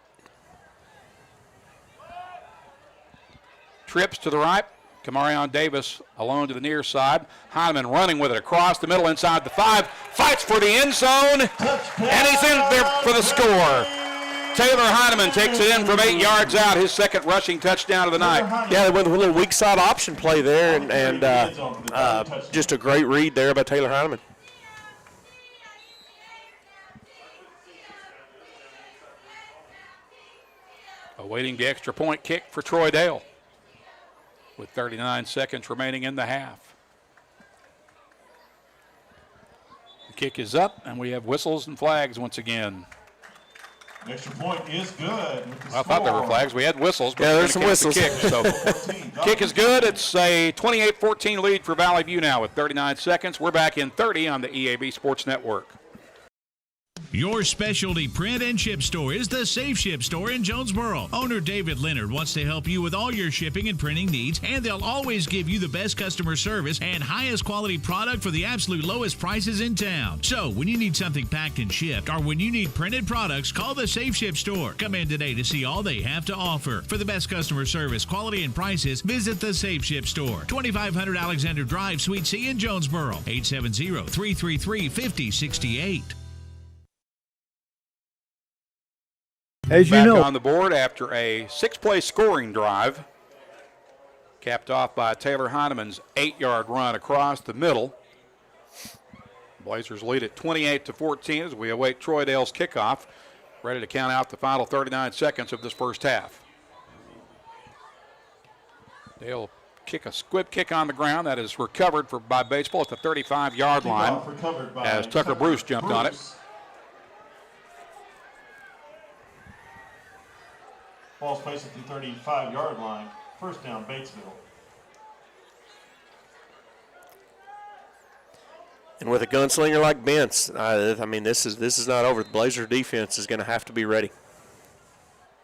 Trips to the right. Kamarion Davis alone to the near side. Heineman running with it across the middle inside the 5. Fights for the end zone. And he's in there for the score. Taylor Heineman takes it in from 8 yards out, his second rushing touchdown of the night. Yeah, they went with a little weak side option play there, and just a great read there by Taylor Heineman. Awaiting the extra point kick for Troy Dale with 39 seconds remaining in the half. The kick is up, and we have whistles and flags once again. Extra point is good. I thought there were flags. We had whistles, but yeah, there's some whistles. The kick, so kick is good. It's a 28-14 lead for Valley View now with 39 seconds. We're back in 30 on the EAB Sports Network. Your specialty print and ship store is the Safe Ship Store in Jonesboro. Owner David Leonard wants to help you with all your shipping and printing needs, and they'll always give you the best customer service and highest quality product for the absolute lowest prices in town. So when you need something packed and shipped, or when you need printed products, call the Safe Ship Store. Come in today to see all they have to offer. For the best customer service, quality, and prices, visit the Safe Ship Store, 2500 Alexander Drive, Suite C in Jonesboro, 870-333-5068. As you know, back on the board after a 6-play scoring drive, capped off by Taylor Heineman's 8-yard run across the middle. Blazers lead at 28-14 as we await Troy Dale's kickoff, ready to count out the final 39 seconds of this first half. Dale kick a squib kick on the ground that is recovered by Batesville at the 35-yard line as Tucker Bruce jumped on it. Ball's placed at the 35-yard line. First down, Batesville. And with a gunslinger like Bentz, I mean, this is not over. The Blazer defense is going to have to be ready.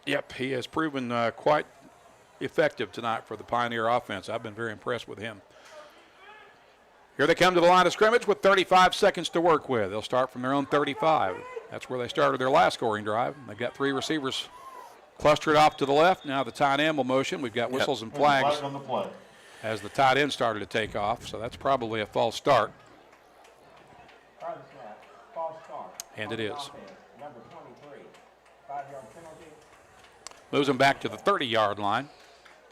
Yep, he has proven quite effective tonight for the Pioneer offense. I've been very impressed with him. Here they come to the line of scrimmage with 35 seconds to work with. They'll start from their own 35. That's where they started their last scoring drive. They've got three receivers clustered off to the left. Now the tight end will motion. We've got whistles and flags on the play. As the tight end started to take off, so that's probably a false start. And it is. Number 23, 5-yard penalty. Moves them back to the 30-yard line.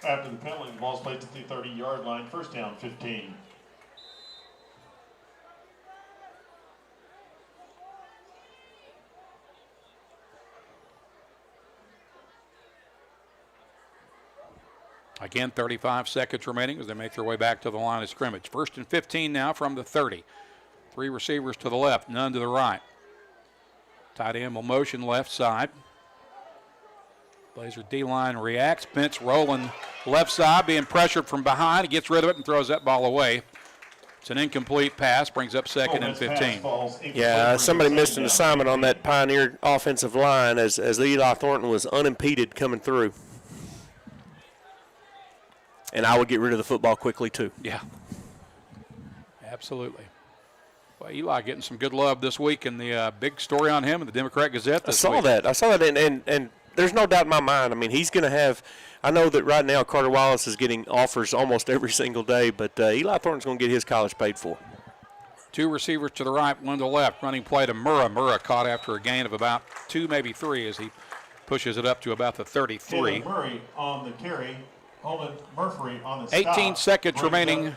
After the penalty, the ball's placed at the 30-yard line. First down, 15. Again, 35 seconds remaining as they make their way back to the line of scrimmage. First and 15 now from the 30. Three receivers to the left, none to the right. Tight end will motion left side. Blazer D-line reacts. Bentz rolling left side, being pressured from behind. He gets rid of it and throws that ball away. It's an incomplete pass, brings up second and 15. Yeah, somebody missed an assignment on that Pioneer offensive line as Eli Thornton was unimpeded coming through. And I would get rid of the football quickly, too. Yeah, absolutely. Well, Eli getting some good love this week in the big story on him in the Democrat Gazette this week. I saw that, and there's no doubt in my mind. I mean, he's going to have – I know that right now Carter Wallace is getting offers almost every single day, but Eli Thornton's going to get his college paid for. Two receivers to the right, one to the left. Running play to Murrah. Murrah caught after a gain of about 2, maybe 3 as he pushes it up to about the 33. Murray on the carry. Holden Murphy on the 18 seconds remaining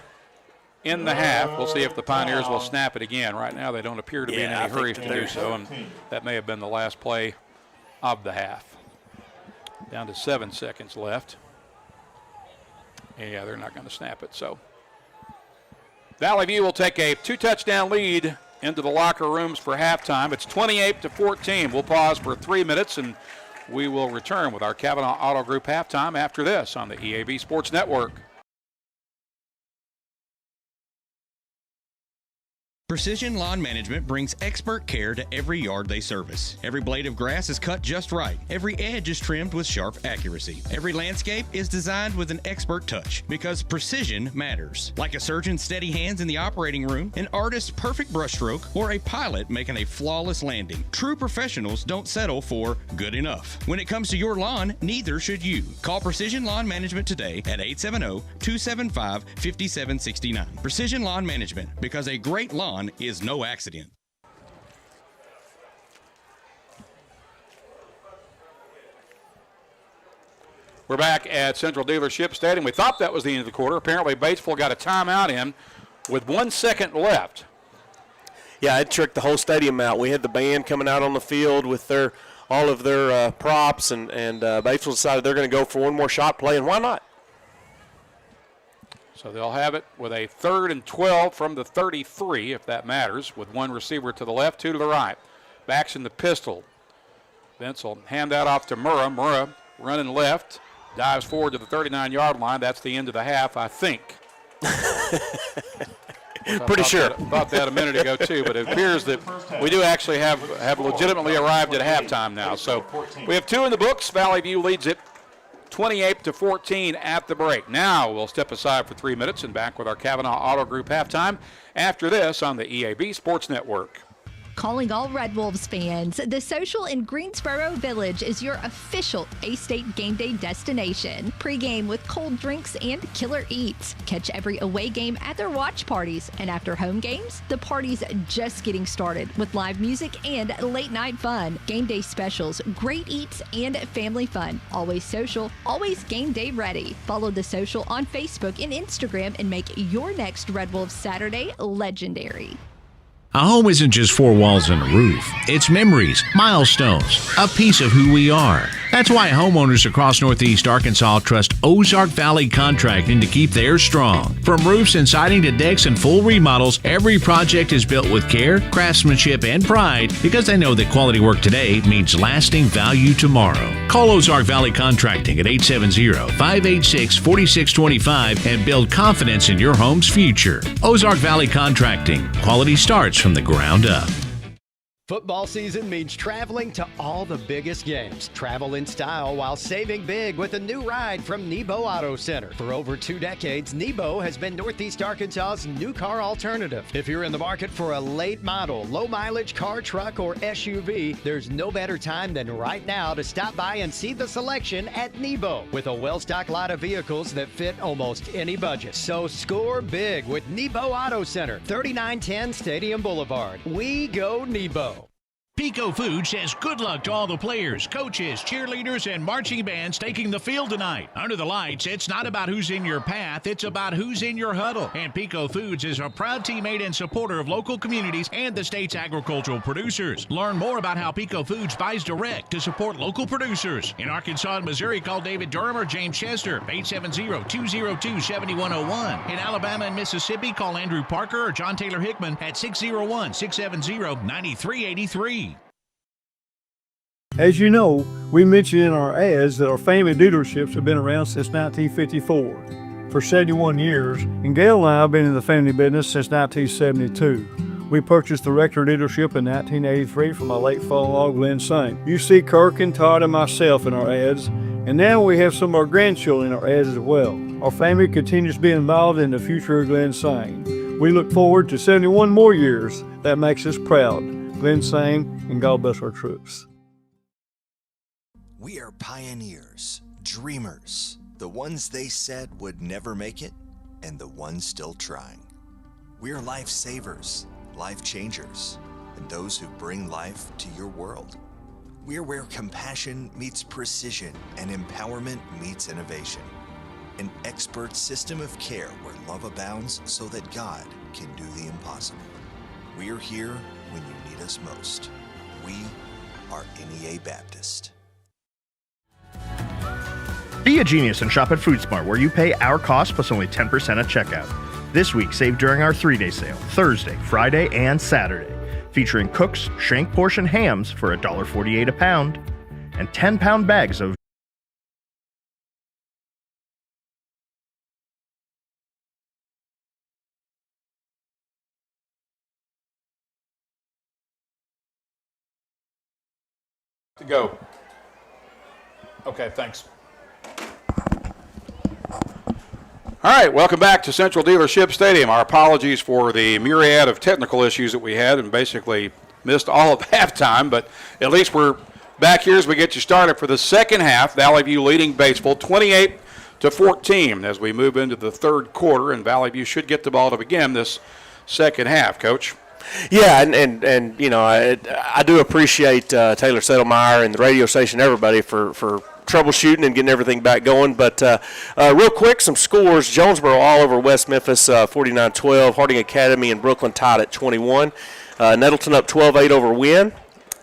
in the half. We'll see if the Pioneers will snap it again. Right now they don't appear to be in any hurry to do so, and that may have been the last play of the half. Down to 7 seconds left. Yeah, they're not going to snap it. So Valley View will take a 2-touchdown lead into the locker rooms for halftime. It's 28-14. We'll pause for 3 minutes, and we will return with our Kavanaugh Auto Group halftime after this on the EAB Sports Network. Precision Lawn Management brings expert care to every yard they service. Every blade of grass is cut just right. Every edge is trimmed with sharp accuracy. Every landscape is designed with an expert touch because precision matters. Like a surgeon's steady hands in the operating room, an artist's perfect brushstroke, or a pilot making a flawless landing. True professionals don't settle for good enough. When it comes to your lawn, neither should you. Call Precision Lawn Management today at 870-275-5769. Precision Lawn Management, because a great lawn is no accident. We're back at Central Dealership Stadium. We thought that was the end of the quarter. Apparently Batesville got a timeout in with 1 second left. Yeah, it tricked the whole stadium out. We had the band coming out on the field with all of their props, and Batesville decided they're going to go for one more shot play, and why not? So they'll have it with a 3rd and 12 from the 33, if that matters, with one receiver to the left, 2 to the right. Backs in the pistol. Bentz will hand that off to Murrah. Murrah running left, dives forward to the 39-yard line. That's the end of the half, I think. Pretty sure. Thought that a minute ago, too, but it appears that we do actually have legitimately arrived at halftime now. So we have 2 in the books. Valley View leads it 28-14 at the break. Now we'll step aside for 3 minutes and back with our Kavanaugh Auto Group halftime after this on the EAB Sports Network. Calling all Red Wolves fans, the Social in Greensboro Village is your official A-State game day destination. Pre-game with cold drinks and killer eats. Catch every away game at their watch parties. And after home games, the party's just getting started with live music and late night fun. Game day specials, great eats, and family fun. Always social, always game day ready. Follow the Social on Facebook and Instagram and make your next Red Wolves Saturday legendary. A home isn't just four walls and a roof. It's memories, milestones, a piece of who we are. That's why homeowners across Northeast Arkansas trust Ozark Valley Contracting to keep theirs strong. From roofs and siding to decks and full remodels, every project is built with care, craftsmanship, and pride because they know that quality work today means lasting value tomorrow. Call Ozark Valley Contracting at 870-586-4625 and build confidence in your home's future. Ozark Valley Contracting. Quality starts from the ground up. Football season means traveling to all the biggest games. Travel in style while saving big with a new ride from Nebo Auto Center. For over 2 decades, Nebo has been Northeast Arkansas's new car alternative. If you're in the market for a late model, low mileage car, truck, or SUV, there's no better time than right now to stop by and see the selection at Nebo. With a well-stocked lot of vehicles that fit almost any budget. So score big with Nebo Auto Center, 3910 Stadium Boulevard. We go Nebo. Pico Food says good luck to all the players, coaches, cheerleaders, and marching bands taking the field tonight. Under the lights, it's not about who's in your path, it's about who's in your huddle. And Pico Foods is a proud teammate and supporter of local communities and the state's agricultural producers. Learn more about how Pico Foods buys direct to support local producers. In Arkansas and Missouri, call David Durham or James Chester, 870-202-7101. In Alabama and Mississippi, call Andrew Parker or John Taylor Hickman at 601-670-9383. As you know, we mentioned in our ads that our family dealerships have been around since 1954, for 71 years, and Gail and I have been in the family business since 1972. We purchased the Rector dealership in 1983 from my late father-in-law, Glenn Saint. You see Kirk and Todd and myself in our ads, and now we have some of our grandchildren in our ads as well. Our family continues to be involved in the future of Glenn Saint. We look forward to 71 more years. That makes us proud. Glenn Saint, and God bless our troops. We are pioneers, dreamers, the ones they said would never make it, and the ones still trying. We are lifesavers, life changers, and those who bring life to your world. We are where compassion meets precision and empowerment meets innovation. An expert system of care where love abounds so that God can do the impossible. We are here when you need us most. We are NEA Baptist. Be a genius and shop at FoodSmart, where you pay our cost plus only 10% at checkout. This week, save during our 3-day sale, Thursday, Friday, and Saturday, featuring Cook's shank portion hams for $1.48 a pound and 10-pound bags of to go. Okay, thanks. All right, welcome back to Central Dealership Stadium. Our apologies for the myriad of technical issues that we had and basically missed all of halftime, but at least we're back here as we get you started for the second half. Valley View leading Batesville 28-14 as we move into the third quarter, and Valley View should get the ball to begin this second half, Coach. Yeah, and you know, I do appreciate Taylor Settlemeyer and the radio station, everybody, for troubleshooting and getting everything back going. But real quick, some scores. Jonesboro all over West Memphis, 49-12. Harding Academy and Brooklyn tied at 21. Nettleton up 12-8 over Wynn.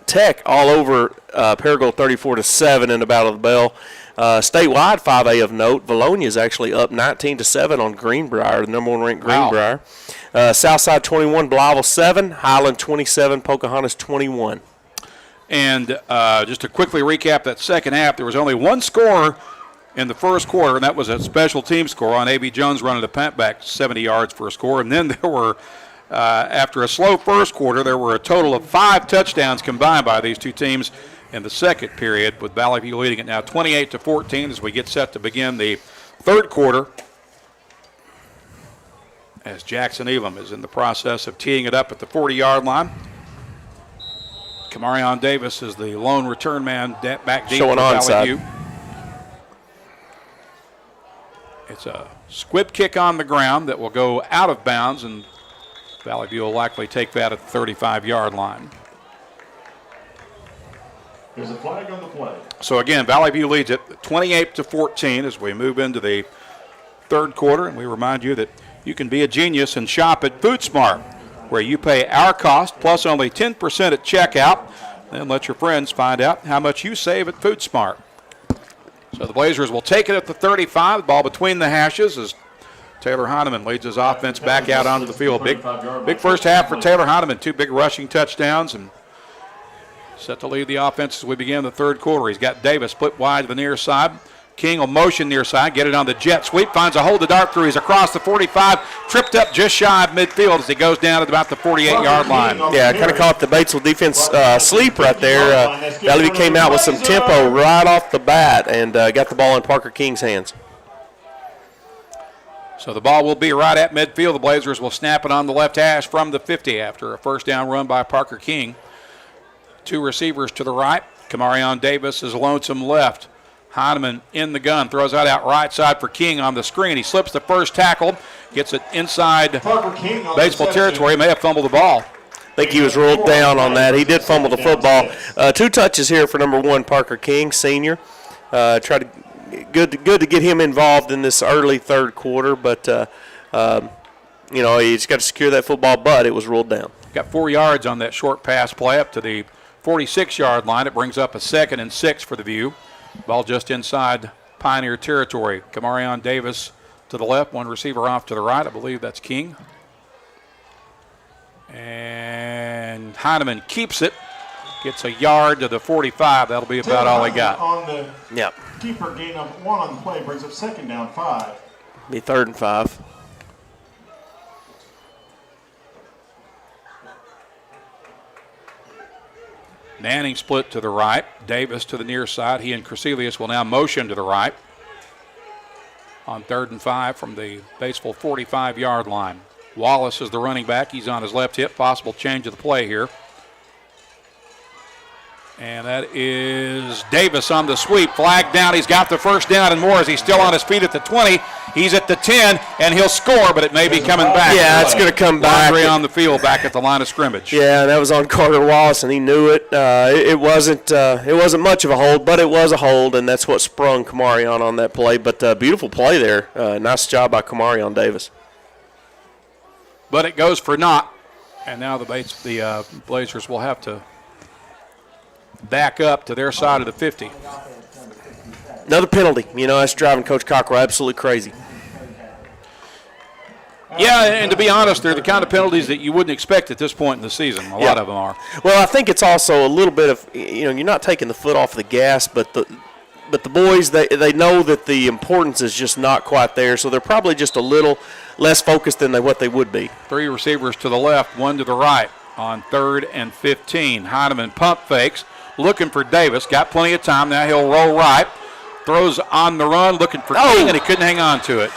Tech all over Paragould 34-7 in the Battle of the Bell. Statewide 5A of note. Valonia is actually up 19-7 on Greenbrier, the number 1 ranked Greenbrier. Southside 21, Blytheville 7, Highland 27, Pocahontas 21. And just to quickly recap that second half, there was only one score in the first quarter, and that was a special team score on A.B. Jones running the punt back 70 yards for a score. And then there were, after a slow first quarter, there were a total of 5 touchdowns combined by these two teams in the second period, with Valley View leading it now 28-14 as we get set to begin the third quarter, as Jackson Elam is in the process of teeing it up at the 40-yard line. Kamarion Davis is the lone return man back deep for Valley View. It's a squib kick on the ground that will go out of bounds, and Valley View will likely take that at the 35-yard line. There's a flag on the play. So again, Valley View leads it 28-14 as we move into the third quarter, and we remind you that you can be a genius and shop at FoodSmart, where you pay our cost plus only 10% at checkout. Then let your friends find out how much you save at Food Smart. So the Blazers will take it at the 35. The ball between the hashes as Taylor Heineman leads his offense back out onto the field. Big first half for Taylor Heineman. 2 big rushing touchdowns and set to lead the offense as we begin the third quarter. He's got Davis split wide to the near side. King will motion near side, get it on the jet sweep, finds a hole to dart through. He's across the 45, tripped up just shy of midfield as he goes down at about the 48-yard line. Yeah, I kind of caught the Batesville defense sleep right there. Valley View came out with some tempo right off the bat and got the ball in Parker King's hands. So the ball will be right at midfield. The Blazers will snap it on the left hash from the 50 after a first down run by Parker King. 2 receivers to the right. Kamarion Davis is lonesome left. Heineman in the gun, throws out right side for King on the screen. He slips the first tackle, gets it inside Batesville territory. May have fumbled the ball. I think he was ruled down on that. He did fumble the football. 2 touches here for number 1, Parker King, senior. Good to get him involved in this early third quarter, but he's got to secure that football, but it was ruled down. Got 4 yards on that short pass play up to the 46-yard line. It brings up a 2nd and 6 for the View. Ball just inside Pioneer territory. Kamarion Davis to the left, 1 receiver off to the right. I believe that's King. And Heineman keeps it, gets a yard to the 45. That'll be about all he got. On the yep. Keeper gain of 1 on the play brings up 2nd down 5. Be 3rd and 5. Manning split to the right. Davis to the near side. He and Creselius will now motion to the right. On 3rd and 5 from the Batesville 45-yard line. Wallace is the running back. He's on his left hip. Possible change of the play here. And that is Davis on the sweep. Flag down. He's got the first down and more as he's still on his feet at the 20. He's at the 10, and he'll score, but it may be coming back. Yeah, it's going to come back. Laundry on the field back at the line of scrimmage. Yeah, that was on Carter Wallace, and he knew it. It wasn't much of a hold, but it was a hold, and that's what sprung Kamarion on that play. But beautiful play there. Nice job by Kamarion Davis. But it goes for naught, and now the Blazers will have to back up to their side of the 50. Another penalty. That's driving Coach Cockrell absolutely crazy. Yeah, and to be honest, they're the kind of penalties that you wouldn't expect at this point in the season. A lot of them are. Well, I think it's also a little bit of, you're not taking the foot off the gas, but the boys, they know that the importance is just not quite there, so they're probably just a little less focused than what they would be. 3 receivers to the left, 1 to the right on 3rd and 15. Heineman pump fakes, looking for Davis. Got plenty of time. Now he'll roll right. Throws on the run, looking for King, and he couldn't hang on to it.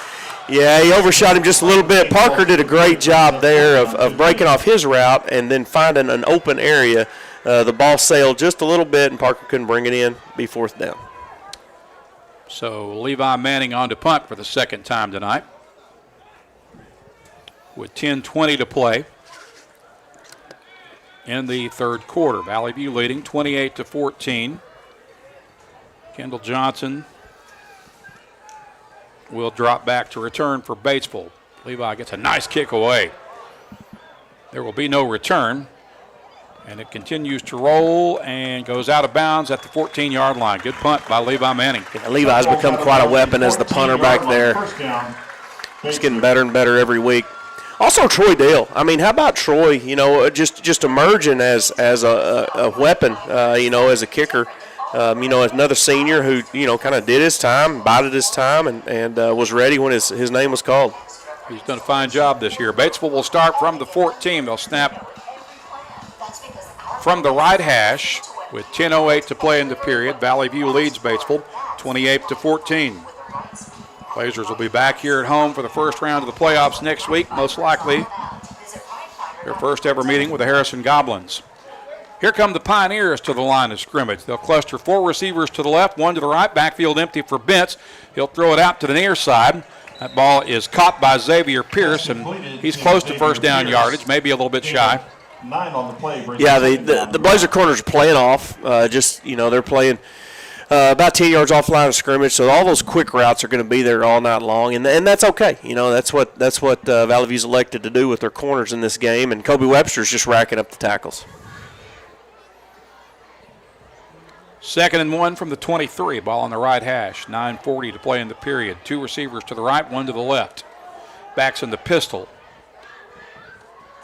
Yeah, he overshot him just a little bit. Parker did a great job there of breaking off his route and then finding an open area. The ball sailed just a little bit, and Parker couldn't bring it in. Be 4th down. So Levi Manning on to punt for the 2nd time tonight with 10:20 to play in the 3rd quarter. Valley View leading 28-14. Kendall Johnson will drop back to return for Batesville. Levi gets a nice kick away. There will be no return. And it continues to roll and goes out of bounds at the 14-yard line. Good punt by Levi Manning. Yeah, Levi's become quite a weapon as the punter back there. He's getting better and better every week. Also, Troy Dale. I mean, how about Troy, just emerging as a weapon, as a kicker. Another senior who, kind of did his time, bided his time, and was ready when his name was called. He's done a fine job this year. Batesville will start from the 14. They'll snap from the right hash with 10:08 to play in the period. Valley View leads Batesville 28-14. Blazers will be back here at home for the first round of the playoffs next week, most likely their first ever meeting with the Harrison Goblins. Here come the Pioneers to the line of scrimmage. They'll cluster 4 receivers to the left, 1 to the right. Backfield empty for Bentz. He'll throw it out to the near side. That ball is caught by Xavier Pierce, and he's close to first down yardage, maybe a little bit shy. 9 on the play. Yeah, the Blazer corners are playing off. They're playing about 10 yards off line of scrimmage. So all those quick routes are going to be there all night long, and that's okay. That's what Valley View's elected to do with their corners in this game, and Kobe Webster's just racking up the tackles. 2nd and 1 from the 23. Ball on the right hash. 9:40 to play in the period. 2 receivers to the right, 1 to the left. Backs in the pistol.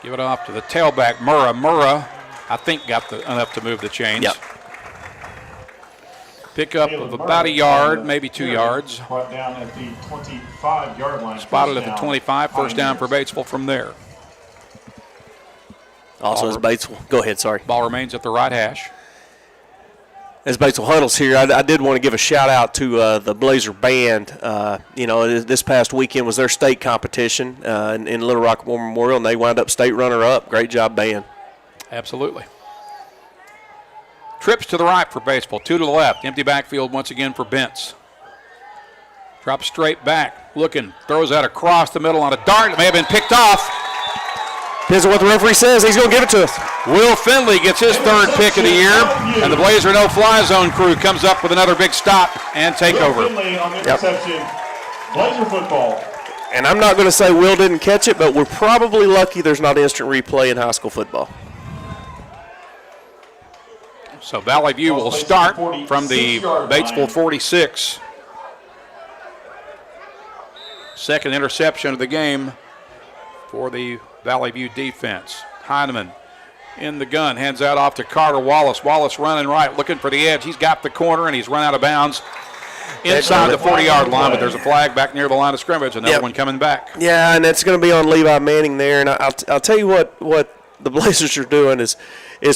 Give it off to the tailback, Murrah. Murrah, I think, got enough to move the chains. Yep. Pickup of about a yard, maybe 2 yards. Brought down at the 25-yard line. Spotted at the 25. First down for Batesville from there. Also, as Batesville. Go ahead, sorry. Ball remains at the right hash. As Batesville huddles here, I did want to give a shout-out to the Blazer Band. This past weekend was their state competition in Little Rock War Memorial, and they wound up state runner-up. Great job, Band. Absolutely. Trips to the right for Batesville, 2 to the left. Empty backfield once again for Bentz. Drops straight back, looking, throws that across the middle on a dart. It may have been picked off. Depends on what the referee says. He's going to give it to us. Will Finley gets his 3rd pick of the year, and the Blazer no-fly zone crew comes up with another big stop and takeover. Will Finley on the interception. Blazer football. And I'm not going to say Will didn't catch it, but we're probably lucky there's not instant replay in high school football. So Valley View will start from the Batesville 46. 2nd interception of the game for the Valley View defense. Heineman in the gun, hands out off to Carter Wallace. Wallace running right, looking for the edge. He's got the corner, and he's run out of bounds inside the 40-yard line, but there's a flag back near the line of scrimmage, another one coming back. Yeah, and it's going to be on Levi Manning there. And I'll tell you what the Blazers are doing is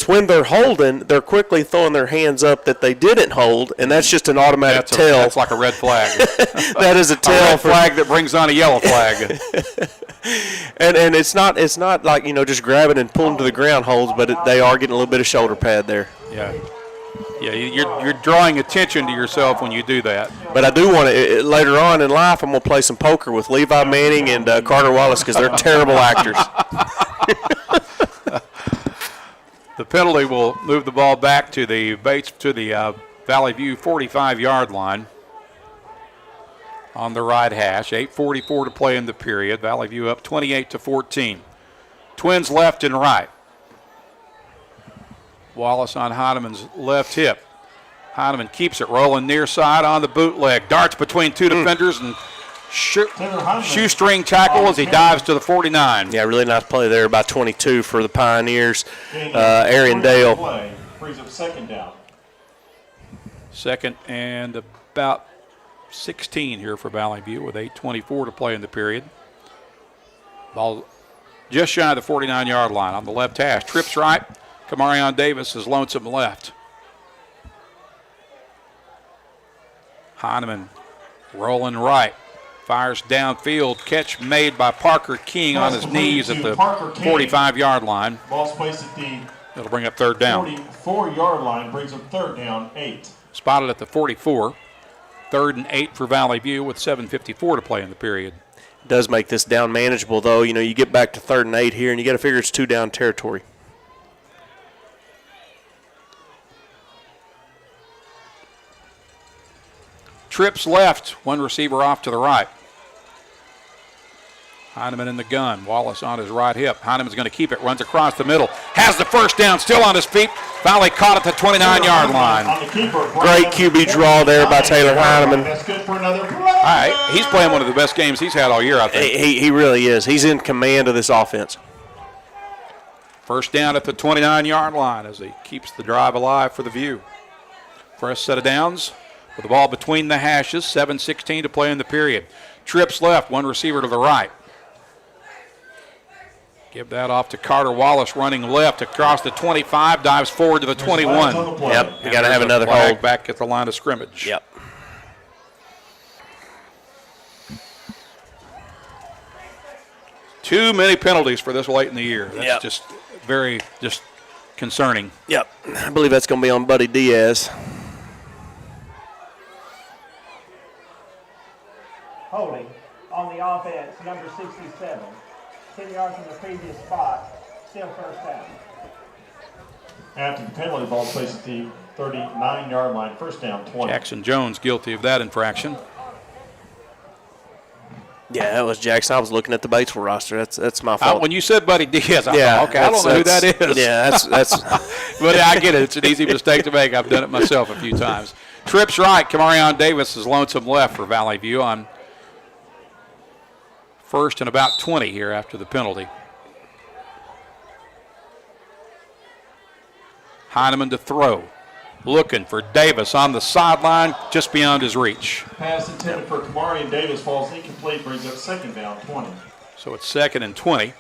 when they're holding, they're quickly throwing their hands up that they didn't hold, and that's just an automatic tell. That's like a red flag. That is a tell. A red flag that brings on a yellow flag. and it's not like just grabbing and pulling to the ground holds, but they are getting a little bit of shoulder pad there. Yeah. Yeah, you're drawing attention to yourself when you do that. But I do want to, later on in life, I'm going to play some poker with Levi Manning and Carter Wallace because they're terrible actors. The penalty will move the ball back to the Valley View 45-yard line on the right hash. 8:44 to play in the period. Valley View up 28-14. Twins left and right. Wallace on Heineman's left hip. Heineman keeps it rolling near side on the bootleg. Darts between 2 defenders and shoestring tackle as he dives to the 49. Yeah, really nice play there by 22 for the Pioneers. Arian Dale. Brings up 2nd down. 2nd and about 16 here for Valley View with 8:24 to play in the period. Ball just shy of the 49-yard line on the left hash. Trips right. Kamarion Davis is lonesome left. Heineman rolling right. Fires downfield. Catch made by Parker King on his knees at the 45-yard line. Ball's placed at the It'll bring up 3rd down. 44-yard line, brings up 3rd down, 8. Spotted at the 44. 3rd and 8 for Valley View with 7:54 to play in the period. It does make this down manageable, though. You get back to 3rd and 8 here, and you got to figure it's 2 down territory. Trips left, 1 receiver off to the right. Heineman in the gun. Wallace on his right hip. Heineman's going to keep it. Runs across the middle. Has the 1st down. Still on his feet. Valley caught at the 29-yard line. Great QB draw there by Taylor Heineman. That's good for another play. All right. He's playing one of the best games he's had all year, I think. He really is. He's in command of this offense. 1st down at the 29-yard line as he keeps the drive alive for the View. First set of downs with the ball between the hashes. 7:16 to play in the period. Trips left. 1 receiver to the right. Give that off to Carter Wallace running left across the 25, dives forward to the 21. Yep, you got to have another flag hold. Back at the line of scrimmage. Yep. Too many penalties for this late in the year. That's just very concerning. Yep, I believe that's going to be on Buddy Diaz. Holding on the offense, number 67. 10 yards from the previous spot, still 1st down. After the penalty, ball placed at the 39-yard line, first down, 20. Jackson Jones guilty of that infraction. Yeah, that was Jackson. I was looking at the Batesville roster. That's my fault. When you said Buddy Diaz, I thought, okay, I don't know who that is. Yeah, that's but I get it. It's an easy mistake to make. I've done it myself a few times. Trips right. Kamarion Davis is lonesome left for Valley View on first and about 20 here after the penalty. Heineman to throw. Looking for Davis on the sideline, just beyond his reach. Pass intended for Kamarion Davis falls incomplete, brings up second down, 20. So it's second and 20.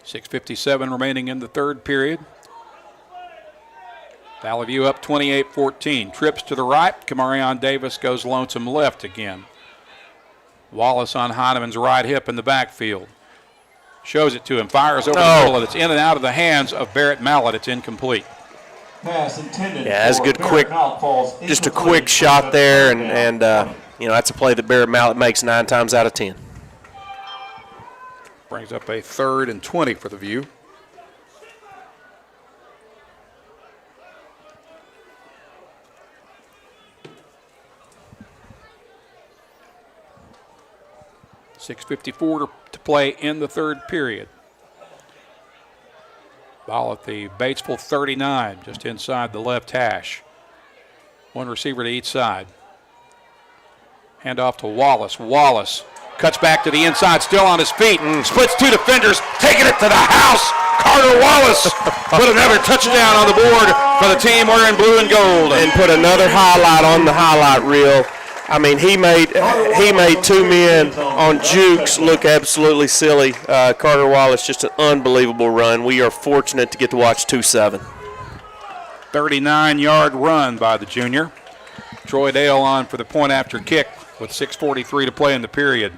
.6:57 remaining in the third period. Valley View up 28-14. Trips to the right. Kamarion Davis goes lonesome left again. Wallace on Heineman's right hip in the backfield. Shows it to him, fires over the middle, and it's in and out of the hands of Barrett Mallett. It's incomplete. Pass intended. Yeah, that's a good quick, just a quick shot there, and that's a play that Barrett Mallett makes 9 times out of 10. Brings up a third and 20 for the View. .6:54 to play in the third period. Ball at the Batesville 39, just inside the left hash. One receiver to each side. Hand off to Wallace. Wallace cuts back to the inside, still on his feet. Splits 2 defenders, taking it to the house. Carter Wallace put another touchdown on the board for the team wearing blue and gold. And put another highlight on the highlight reel. I mean, he made 2 men on jukes look absolutely silly. Carter Wallace, just an unbelievable run. We are fortunate to get to watch 2-7. 39-yard run by the junior. Troy Dale on for the point after kick with 6:43 to play in the period.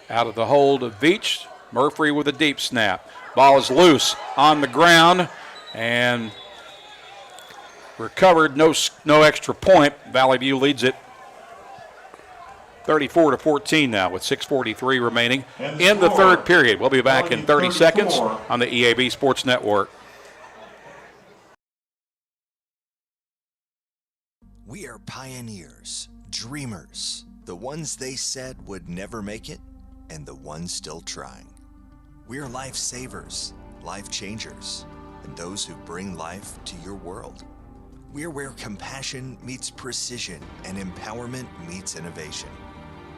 Out of the hold of Veach. Murphy with a deep snap. Ball is loose on the ground and recovered, no extra point. Valley View leads it 34-14 now with 6:43 remaining in the third period. We'll be back in 30 seconds on the EAB Sports Network. We are pioneers, dreamers, the ones they said would never make it, and the ones still trying. We are life savers, life changers, and those who bring life to your world. We're where compassion meets precision and empowerment meets innovation.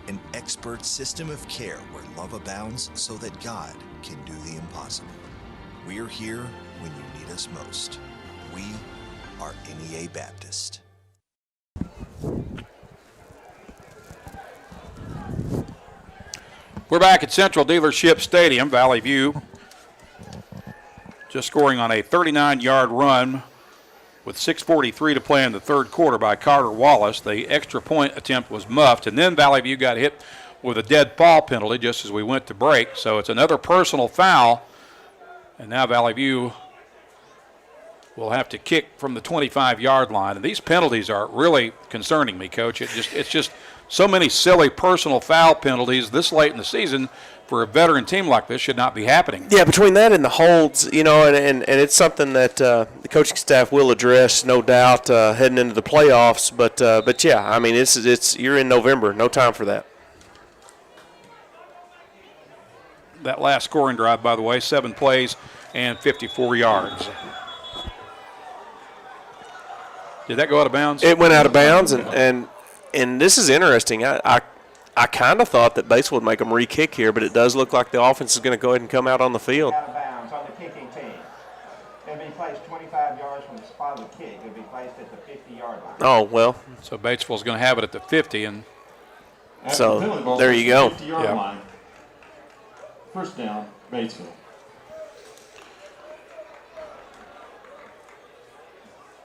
An expert system of care where love abounds so that God can do the impossible. We're here when you need us most. We are NEA Baptist. We're back at Central Dealership Stadium. Valley View just scoring on a 39-yard run with 6:43 to play in the third quarter by Carter Wallace. The extra point attempt was muffed, and then Valley View got hit with a dead ball penalty just as we went to break. So it's another personal foul, and now Valley View will have to kick from the 25-yard line. And these penalties are really concerning me, Coach. It's just so many silly personal foul penalties this late in the season for a veteran team like this should not be happening. Yeah, between that and the holds, and it's something that the coaching staff will address, no doubt, heading into the playoffs. But yeah, I mean, it's you're in November, no time for that. That last scoring drive, by the way, 7 plays and 54 yards. Did that go out of bounds? It went out of bounds, and this is interesting. I kind of thought that Batesville would make them re-kick here, but it does look like the offense is going to go ahead and come out on the field. Out of bounds on the kicking team. It'll be placed 25 yards from the spot of the kick. It'll be placed at the 50-yard line. Oh, well. So Batesville's going to have it at the 50, and so there you go. 50-yard line. First down, Batesville.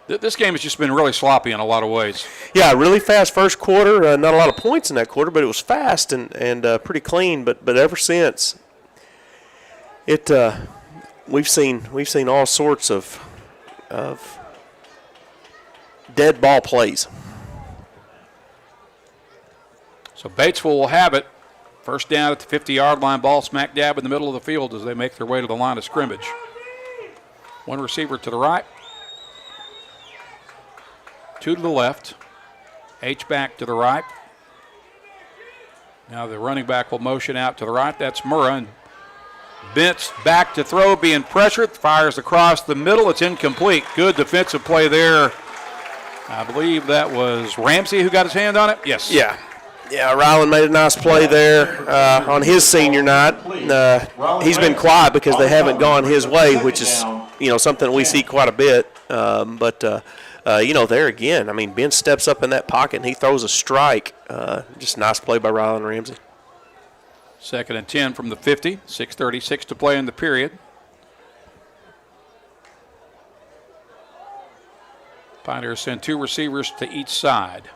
This game has just been really sloppy in a lot of ways. Yeah, really fast first quarter. Not a lot of points in that quarter, but it was fast and pretty clean. But ever since, we've seen all sorts of dead ball plays. So Batesville will have it. First down at the 50-yard line, ball smack dab in the middle of the field as they make their way to the line of scrimmage. One receiver to the right, two to the left, H-back to the right. Now the running back will motion out to the right. That's Murrah. And Bentz back to throw, being pressured, fires across the middle. It's incomplete. Good defensive play there. I believe that was Ramsey who got his hand on it. Yes. Yeah, Ryland made a nice play there on his senior night. He's been quiet because they haven't gone his way, which is, something we see quite a bit. But there again, I mean, Ben steps up in that pocket and he throws a strike. Just a nice play by Ryland Ramsey. 2nd and 10 from the 50. 6:36 to play in the period. Pioneers send two receivers to each side.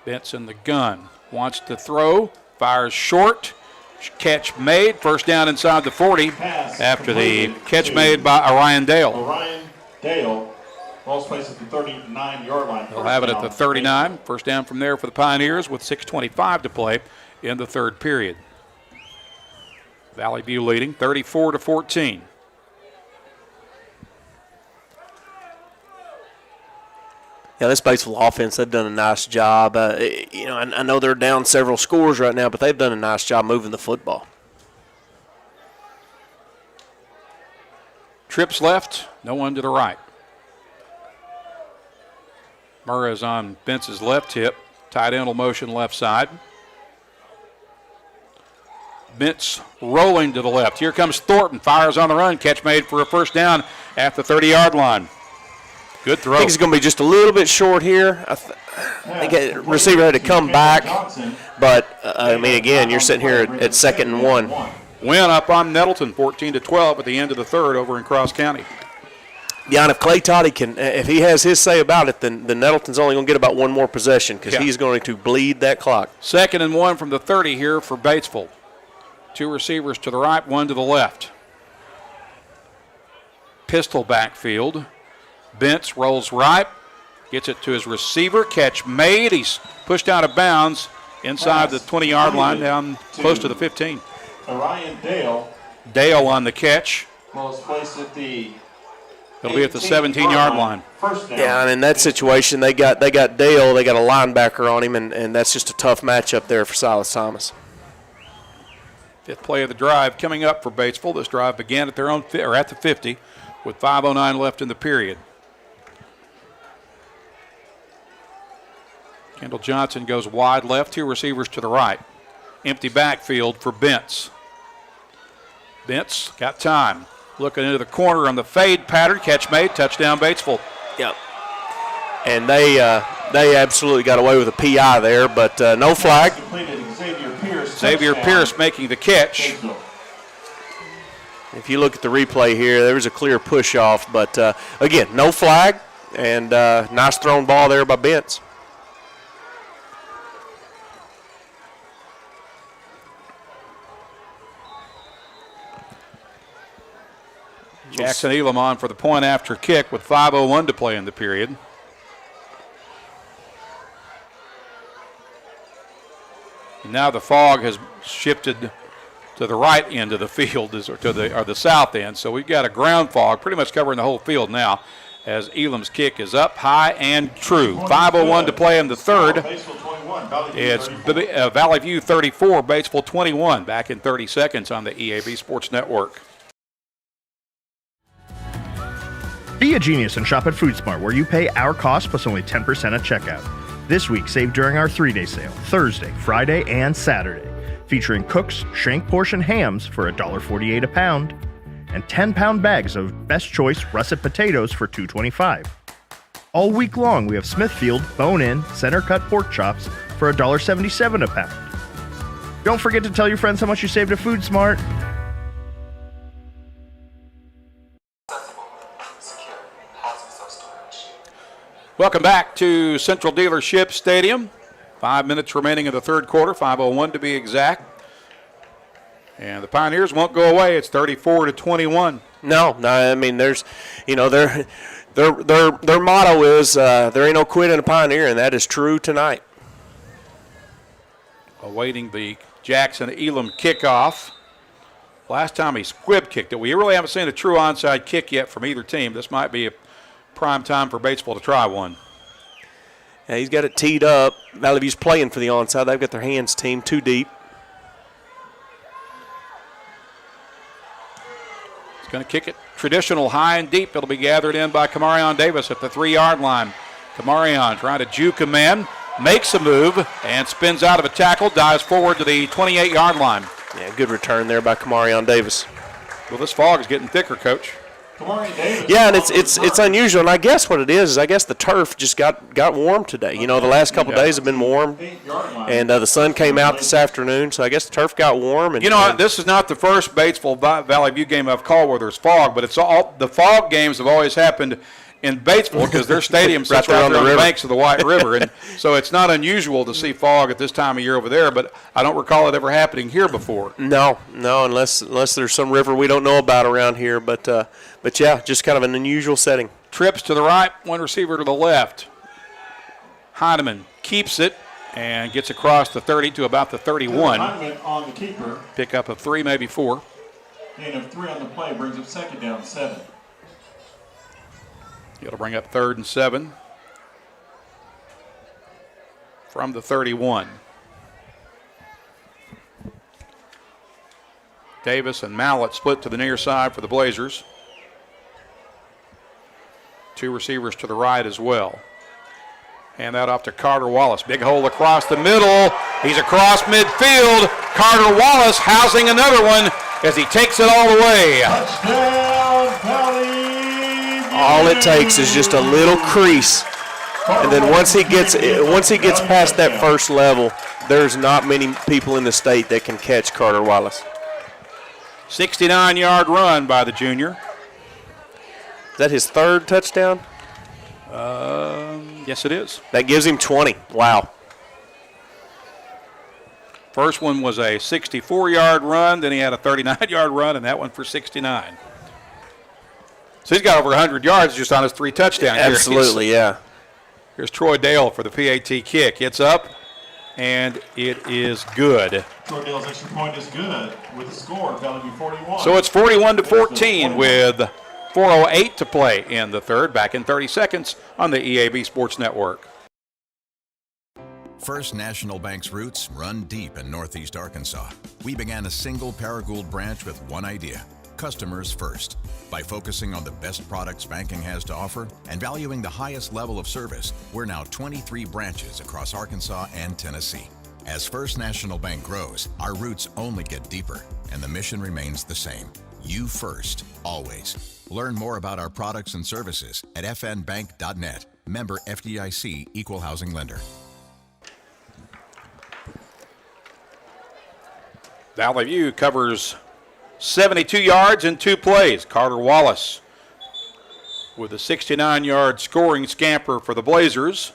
Bentz in the gun. Wants to throw. Fires short. Catch made. First down inside the 40 after the catch made by Orion Dale. Orion Dale. Ball's placed at the 39-yard line. They'll have it at the 39. First down from there for the Pioneers with 6:25 to play in the third period. Valley View leading 34-14. Yeah, this Batesville offense, they've done a nice job. I know they're down several scores right now, but they've done a nice job moving the football. Trips left, no one to the right. Murrah is on Bentz's left hip. Tight end will motion left side. Bentz rolling to the left. Here comes Thornton. Fires on the run. Catch made for a first down at the 30-yard line. Good throw. I think he's going to be just a little bit short here. I think the receiver had to come back. But, again, you're sitting here at 2nd and 1. Win up on Nettleton, 14-12 at the end of the third over in Cross County. Yeah, and if Clay Toddy if he has his say about it, then Nettleton's only going to get about one more possession because he's going to bleed that clock. 2nd and 1 from the 30 here for Batesville. Two receivers to the right, one to the left. Pistol backfield. Bentz rolls right, gets it to his receiver. Catch made. He's pushed out of bounds inside the 20-yard line, down close to the 15. Orion Dale. Dale on the catch. Ball is placed at the It'll be at the 17-yard line. Yeah, and in that situation, they got Dale. They got a linebacker on him, and that's just a tough matchup there for Silas Thomas. Fifth play of the drive coming up for Batesville. This drive began at their own at the 50 with 5:09 left in the period. Kendall Johnson goes wide left, two receivers to the right. Empty backfield for Bentz. Bentz got time. Looking into the corner on the fade pattern. Catch made. Touchdown Batesville. Yep. And they absolutely got away with a PI there, but no flag. Xavier Pierce making the catch. If you look at the replay here, there was a clear push off, but again, no flag, and nice thrown ball there by Bentz. Jackson Elam on for the point after kick with 5:01 to play in the period. Now the fog has shifted to the right end of the field, or the south end. So we've got a ground fog pretty much covering the whole field now as Elam's kick is up high and true. 5:01 to play in the third. It's Valley View 34, Batesville 21. Back in 30 seconds on the EAB Sports Network. Be a genius and shop at FoodSmart, where you pay our cost plus only 10% at checkout. This week, save during our 3-day sale, Thursday, Friday, and Saturday, featuring Cook's shank portion hams for $1.48 a pound and 10-pound bags of Best Choice russet potatoes for $2.25. All week long, we have Smithfield bone-in center-cut pork chops for $1.77 a pound. Don't forget to tell your friends how much you saved at FoodSmart. Welcome back to Central Dealership Stadium. 5 minutes remaining in the third quarter, 5:01 to be exact. And the Pioneers won't go away. It's 34-21. No, I mean their motto is there ain't no quit in a Pioneer, and that is true tonight. awaiting the Jackson-Elam kickoff. Last time he squib kicked it. We really haven't seen a true onside kick yet from either team. This might be a prime time for Batesville to try one. Yeah, he's got it teed up. Valley View's playing for the onside. They've got their hands teamed too deep. He's going to kick it traditional high and deep. It'll be gathered in by Kamarion Davis at the 3-yard line. Kamarion trying to juke a man, makes a move, and spins out of a tackle, dives forward to the 28-yard line. Yeah, good return there by Kamarion Davis. Well, this fog is getting thicker, Coach. Yeah, and it's unusual, and I guess what it is I guess the turf just got warm today. You know, the last couple of days have been warm, and the sun came out this afternoon, so I guess the turf got warm. And, you know, this is not the first Batesville Valley View game I've called where there's fog, but it's all the fog games have always happened in Batesville because their stadium sits right there on the banks of the White River, and so it's not unusual to see fog at this time of year over there, but I don't recall it ever happening here before. No, unless there's some river we don't know about around here, but yeah, just kind of an unusual setting. Trips to the right, one receiver to the left. Heineman keeps it and gets across the 30 to about the 31. Heineman on the keeper. Pick up of 3, maybe 4. Gain of 3 on the play brings up 2nd down, 7. It'll bring up 3rd and 7 from the 31. Davis and Mallett split to the near side for the Blazers. 2 receivers to the right as well. Hand that off to Carter Wallace. Big hole across the middle. He's across midfield. Carter Wallace housing another one as he takes it all the way. Touchdown, Valley. All it takes is just a little crease, and then once he gets past that first level, there's not many people in the state that can catch Carter Wallace. 69-yard run by the junior. Is that his 3rd touchdown? Yes, it is. That gives him 20. Wow. First one was a 64-yard run, then he had a 39-yard run, and that one for 69. So he's got over 100 yards just on his 3 touchdowns. Absolutely, yeah. Here's Troy Dale for the PAT kick. It's up, and it is good. Troy Dale's extra point is good with the score, Valley View 41. So it's 41-14 with 4:08 to play in the 3rd. Back in 30 seconds on the EAB Sports Network. First National Bank's roots run deep in Northeast Arkansas. We began a single Paragould branch with one idea: customers first. By focusing on the best products banking has to offer and valuing the highest level of service, we're now 23 branches across Arkansas and Tennessee. As First National Bank grows, our roots only get deeper, and the mission remains the same: you first, always. Learn more about our products and services at fnbank.net. Member FDIC, Equal Housing Lender. Valley View covers 72 yards in 2 plays. Carter Wallace with a 69-yard scoring scamper for the Blazers.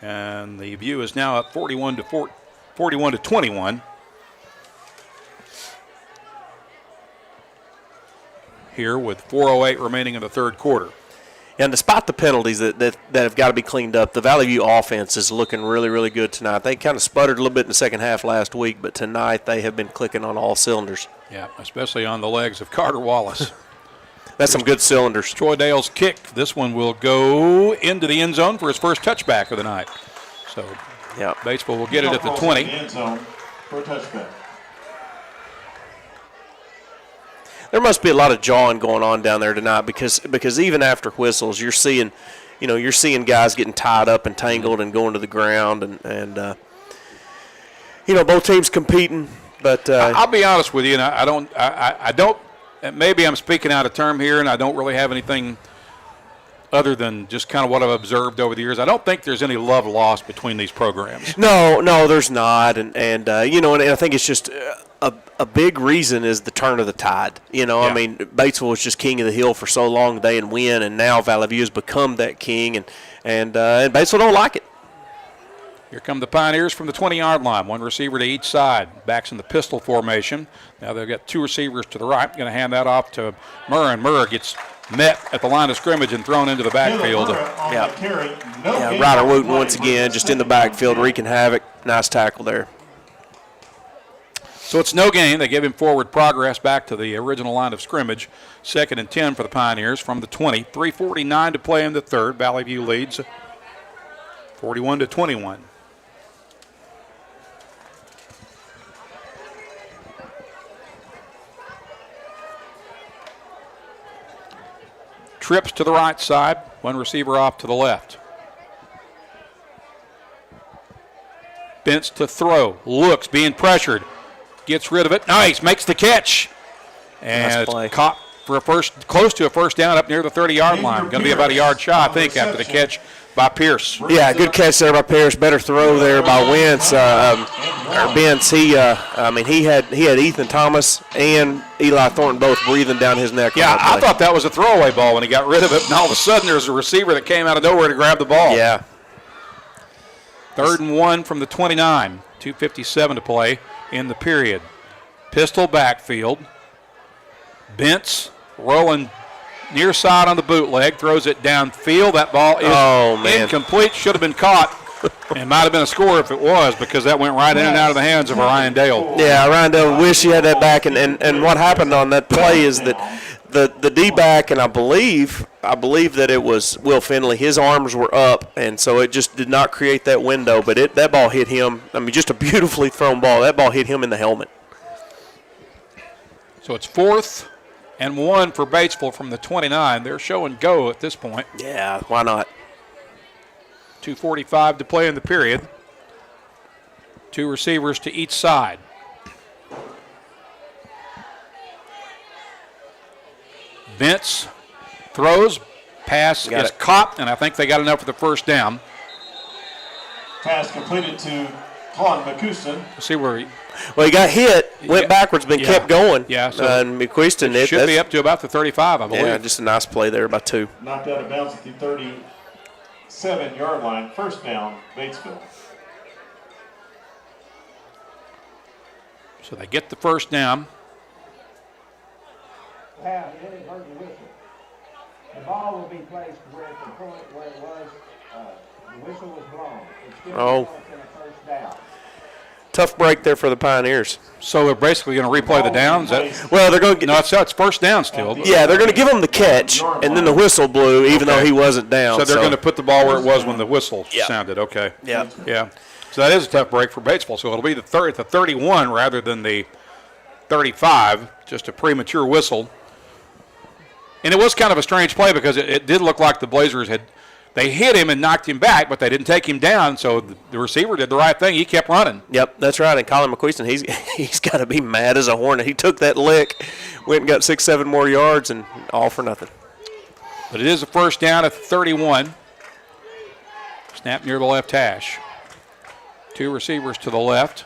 And the View is now up 41 to 21. Here with 4:08 remaining in the 3rd quarter. And despite the penalties that have got to be cleaned up, the Valley View offense is looking really, really good tonight. They kind of sputtered a little bit in the second half last week, but tonight they have been clicking on all cylinders. Yeah, especially on the legs of Carter Wallace. That's some good cylinders. Troy Dale's kick. This one will go into the end zone for his first touchback of the night. So yeah, Batesville will get it at the 20. End zone for a touchback. There must be a lot of jawing going on down there tonight because even after whistles, you're seeing guys getting tied up and tangled and going to the ground and both teams competing. But I'll be honest with you, and I don't. Maybe I'm speaking out of term here, and I don't really have anything other than just kind of what I've observed over the years. I don't think there's any love lost between these programs. No, there's not, and I think it's just a big reason is the turn of the tide. Yeah. I mean, Batesville was just king of the hill for so long today and win, and now Valley View has become that king, and Batesville don't like it. Here come the Pioneers from the 20-yard line. One receiver to each side. Backs in the pistol formation. Now they've got 2 receivers to the right. Going to hand that off to Murr, and Murr gets met at the line of scrimmage and thrown into the backfield. Ryder Wooten once again just in the backfield wreaking havoc. Nice tackle there. So it's no gain. They give him forward progress back to the original line of scrimmage. 2nd and 10 for the Pioneers from the 20. 3:49 to play in the third. Valley View leads 41-21. Trips to the right side, one receiver off to the left. Bents to throw, looks, being pressured, gets rid of it. Nice, makes the catch. And it's caught for close to a first down up near the 30-yard line. Going to be about a yard shy, I think, after the catch by Pierce. Yeah, good catch there by Pierce. Better throw there by Wentz. Bentz, he had Ethan Thomas and Eli Thornton both breathing down his neck. Yeah, I thought that was a throwaway ball when he got rid of it, and all of a sudden there's a receiver that came out of nowhere to grab the ball. Yeah. 3rd and 1 from the 29. 2:57 to play in the period. Pistol backfield. Bentz rolling near side on the bootleg, throws it downfield. That ball is incomplete. Should have been caught. It might have been a score if it was, because that went right in and out of the hands of Ryan Dale. Yeah, Ryan Dale wish he had that back. And what happened on that play is that the D-back, and I believe that it was Will Finley, his arms were up, and so it just did not create that window. But that ball hit him. I mean, just a beautifully thrown ball. That ball hit him in the helmet. So it's 4th and 1 for Batesville from the 29. They're showing go at this point. Yeah, why not? 2:45 to play in the period. 2 receivers to each side. Bentz throws, pass is caught, and I think they got enough for the first down. Pass completed to Colin McCuiston. See where he got hit, went backwards, but kept going. Yeah, so and McQuiston it should be up to about the 35, I believe. Yeah, just a nice play there by 2. Knocked out of bounds at the 37-yard line. First down, Batesville. So they get the first down. The ball will be placed where the point where it was, the whistle was blown. It's still a first down. Tough break there for the Pioneers. So they're basically going to replay the downs? Well, they're going to get... No, it's first down still. Yeah, they're going to give him the catch, and then the whistle blew, even though he wasn't down. So they're going to put the ball where it was when the whistle sounded. Okay. Yeah. Yeah. So that is a tough break for Batesville. So it'll be the 31 rather than the 35, just a premature whistle. And it was kind of a strange play because it did look like the Blazers they hit him and knocked him back, but they didn't take him down, so the receiver did the right thing. He kept running. Yep, that's right. And Colin McQuiston, he's got to be mad as a hornet. He took that lick, went and got 6-7 more yards, and all for nothing. But it is a first down at the 31. Snap near the left hash. 2 receivers to the left.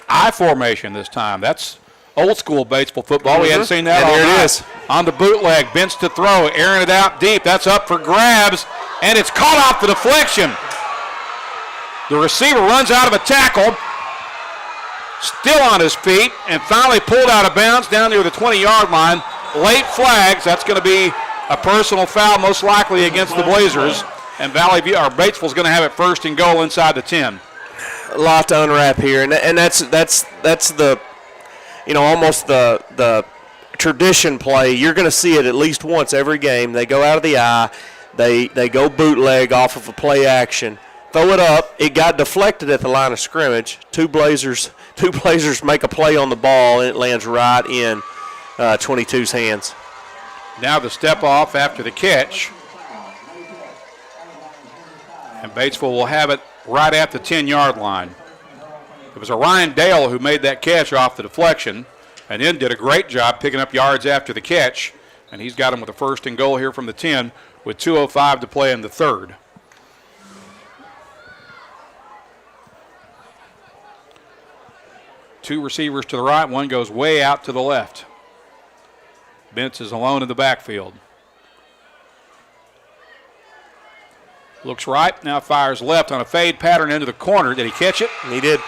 I formation this time. That's old school Batesville football. We hadn't seen that all night. There it is. On the bootleg, Bentz to throw, airing it out deep. That's up for grabs, and it's caught off the deflection. The receiver runs out of a tackle, still on his feet, and finally pulled out of bounds down near the 20-yard line. Late flags. That's going to be a personal foul, most likely against the Blazers. And Batesville's going to have it first and goal inside the 10. A lot to unwrap here, and that's the, almost the tradition play. You're going to see it at least once every game. They go out of the eye. They go bootleg off of a play action. Throw it up. It got deflected at the line of scrimmage. Two Blazers make a play on the ball, and it lands right in 22's hands. Now the step off after the catch. And Batesville will have it right at the 10-yard line. It was Ryan Dale who made that catch off the deflection and then did a great job picking up yards after the catch. And he's got him with a first and goal here from the 10 with 2:05 to play in the third. Two receivers to the right, one goes way out to the left. Bentz is alone in the backfield. Looks right, now fires left on a fade pattern into the corner. Did he catch it? He did.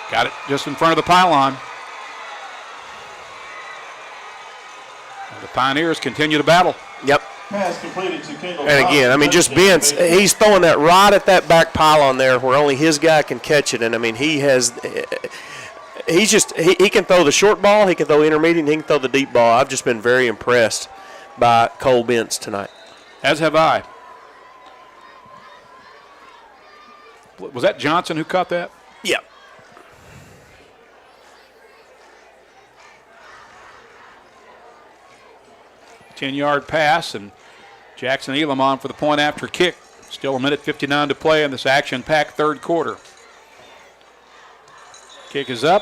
Got it just in front of the pylon. And the Pioneers continue to battle. Yep. Pass completed to Kendall. And again, just Bentz, he's throwing that right at that back pylon there where only his guy can catch it. And, he has He can throw the short ball, he can throw intermediate, and he can throw the deep ball. I've just been very impressed by Cole Bentz tonight. As have I. Was that Johnson who caught that? Yeah. Ten-yard pass, and Jackson Elam on for the point after kick. Still a minute 59 to play in this action-packed third quarter. Kick is up,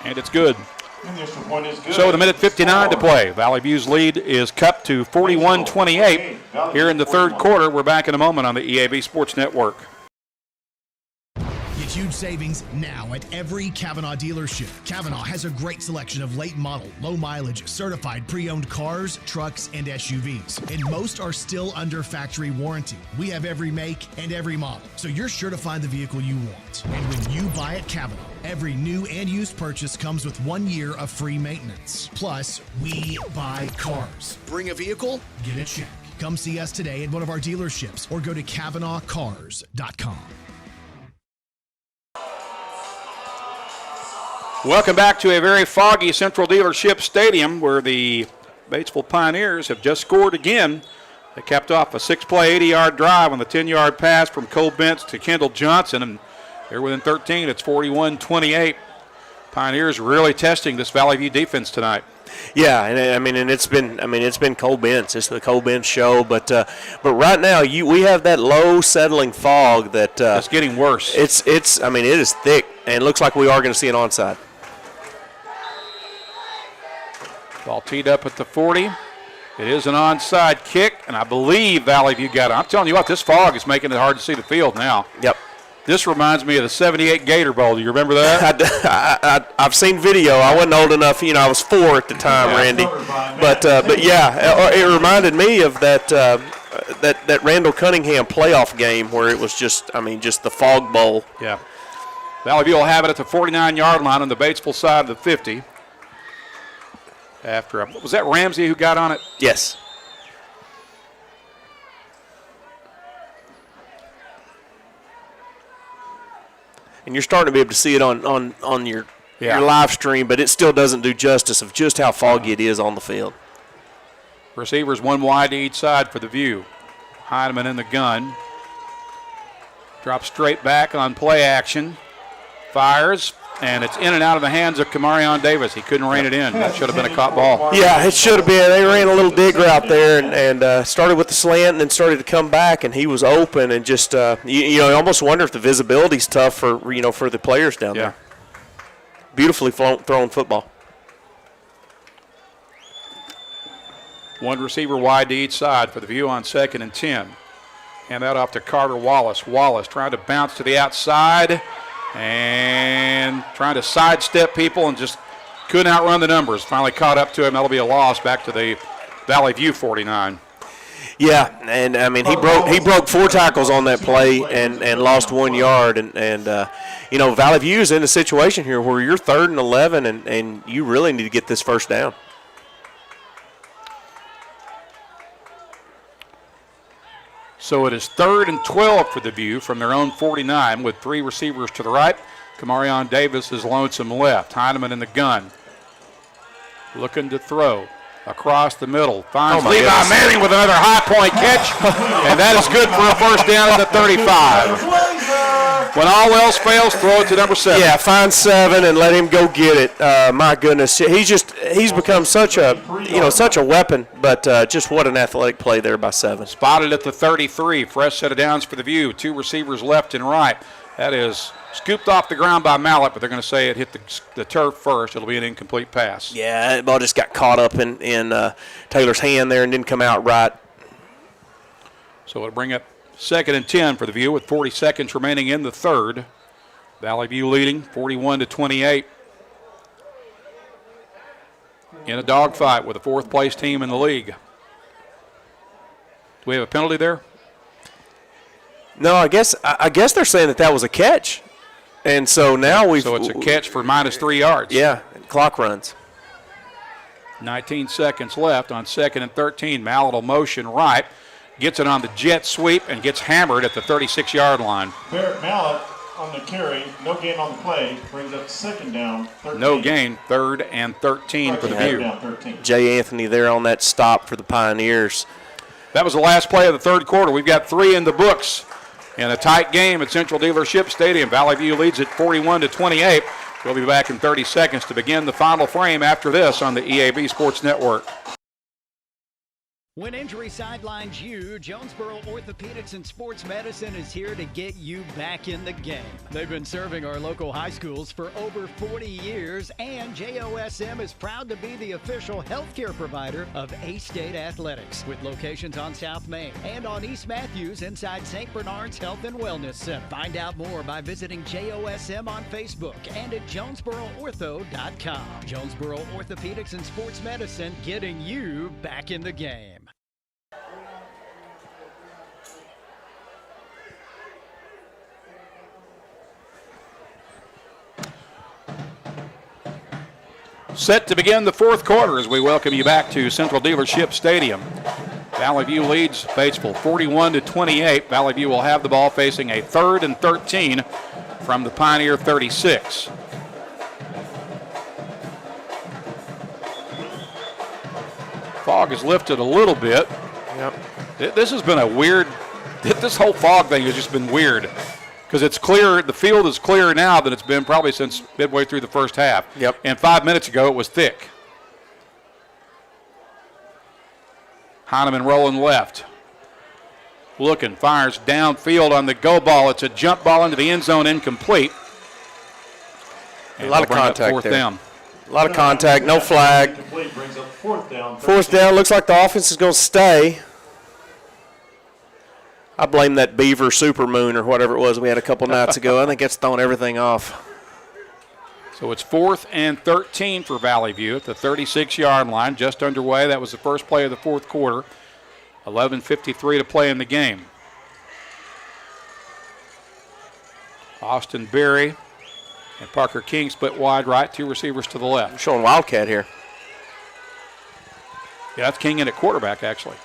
and it's good. Initial point is good. So with a minute 59 to play, Valley View's lead is cut to 41-28 here in the third quarter. We're back in a moment on the EAB Sports Network. Get huge savings now at every Kavanaugh dealership. Kavanaugh has a great selection of late model, low mileage, certified pre-owned cars, trucks, and SUVs. And most are still under factory warranty. We have every make and every model, so you're sure to find the vehicle you want. And when you buy at Kavanaugh, every new and used purchase comes with 1 year of free maintenance. Plus, we buy cars. Bring a vehicle, get a check. Come see us today at one of our dealerships or go to KavanaughCars.com. Welcome back to a very foggy Central Dealership Stadium where the Batesville Pioneers have just scored again. They capped off a 6-play, 80-yard drive on the 10-yard pass from Cole Bentz to Kendall Johnson, and they're within 13. It's 41-28. Pioneers really testing this Valley View defense tonight. Yeah, and it's been Cole Bentz. It's the Cole Bentz show, but right now we have that low settling fog that it's getting worse. It is thick, and it looks like we are going to see an onside. Ball teed up at the 40. It is an onside kick, and I believe Valley View got it. I'm telling you what, this fog is making it hard to see the field now. Yep. This reminds me of the 78 Gator Bowl. Do you remember that? I've seen video. I wasn't old enough. I was 4 at the time, Randy. But yeah, it reminded me of that Randall Cunningham playoff game where it was just the fog bowl. Yeah. Valley View will have it at the 49-yard line on the Batesville side of the 50. Was that Ramsey who got on it? Yes. And you're starting to be able to see it on your live stream, but it still doesn't do justice of just how foggy it is on the field. Receivers one wide to each side for the View. Heineman in the gun. Drops straight back on play action. Fires, and it's in and out of the hands of Kamarion Davis. He couldn't rein it in. That should have been a caught ball. Yeah, it should have been. They ran a little dig route there and started with the slant and then started to come back, and he was open and just you almost wonder if the visibility's tough for the players down there. Beautifully thrown football. One receiver wide to each side for the View on 2nd and 10. Hand that off to Carter Wallace. Wallace trying to bounce to the outside and trying to sidestep people and just couldn't outrun the numbers. Finally caught up to him. That'll be a loss back to the Valley View 49. Yeah, and he broke 4 tackles on that play and lost 1 yard. And Valley View is in a situation here where you're 3rd and 11 and you really need to get this first down. So it is 3rd and 12 for the View from their own 49 with 3 receivers to the right. Kamarion Davis is lonesome left. Heineman in the gun. Looking to throw. Across the middle. Finds Levi Manning with another high point catch. And that is good for a first down at the 35. When all else fails, throw it to number 7. Yeah, find 7 and let him go get it. My goodness, he's become such a weapon. But just what an athletic play there by 7. Spotted at the 33. Fresh set of downs for the View. 2 receivers left and right. That is scooped off the ground by Mallett, but they're going to say it hit the turf first. It'll be an incomplete pass. Yeah, the ball just got caught up in Taylor's hand there and didn't come out right. So it'll bring up 2nd and 10 for the View with 40 seconds remaining in the third. Valley View leading 41-28. In a dogfight with the 4th place team in the league. Do we have a penalty there? No, I guess they're saying that was a catch. And so now So it's a catch for -3 yards. Yeah, clock runs. 19 seconds left on 2nd and 13. Mallett will motion right. Gets it on the jet sweep and gets hammered at the 36-yard line. Barrett Mallett on the carry, no gain on the play, brings up second down, 13. No gain, 3rd and 13 for the View. Down 13. Jay Anthony there on that stop for the Pioneers. That was the last play of the third quarter. We've got 3 in the books in a tight game at Central Dealership Stadium. Valley View leads at 41-28. We'll be back in 30 seconds to begin the final frame after this on the EAB Sports Network. When injury sidelines you, Jonesboro Orthopedics and Sports Medicine is here to get you back in the game. They've been serving our local high schools for over 40 years, and JOSM is proud to be the official healthcare provider of A-State Athletics, with locations on South Main and on East Matthews inside St. Bernard's Health and Wellness Center. Find out more by visiting JOSM on Facebook and at JonesboroOrtho.com. Jonesboro Orthopedics and Sports Medicine, getting you back in the game. Set to begin the fourth quarter as we welcome you back to Central Dealership Stadium. Valley View leads Batesville 41-28. Valley View will have the ball facing a 3rd and 13 from the Pioneer 36. Fog is lifted a little bit. Yep. This has been a weird, this whole fog thing has just been weird. Because it's clear, the field is clearer now than it's been probably since midway through the first half. Yep. And 5 minutes ago, it was thick. Heineman rolling left. Looking, fires downfield on the go ball. It's a jump ball into the end zone, incomplete. A lot of contact fourth there. Down. A lot of contact, no flag. Brings up fourth down. Fourth down, looks like the offense is going to stay. I blame that Beaver Supermoon or whatever it was we had a couple nights ago. I think that's throwing everything off. So it's 4th and 13 for Valley View at the 36-yard line, just underway. That was the first play of the fourth quarter. 11:53 to play in the game. Austin Berry and Parker King split wide right, 2 receivers to the left. I'm showing Wildcat here. Yeah, that's King in at quarterback, actually.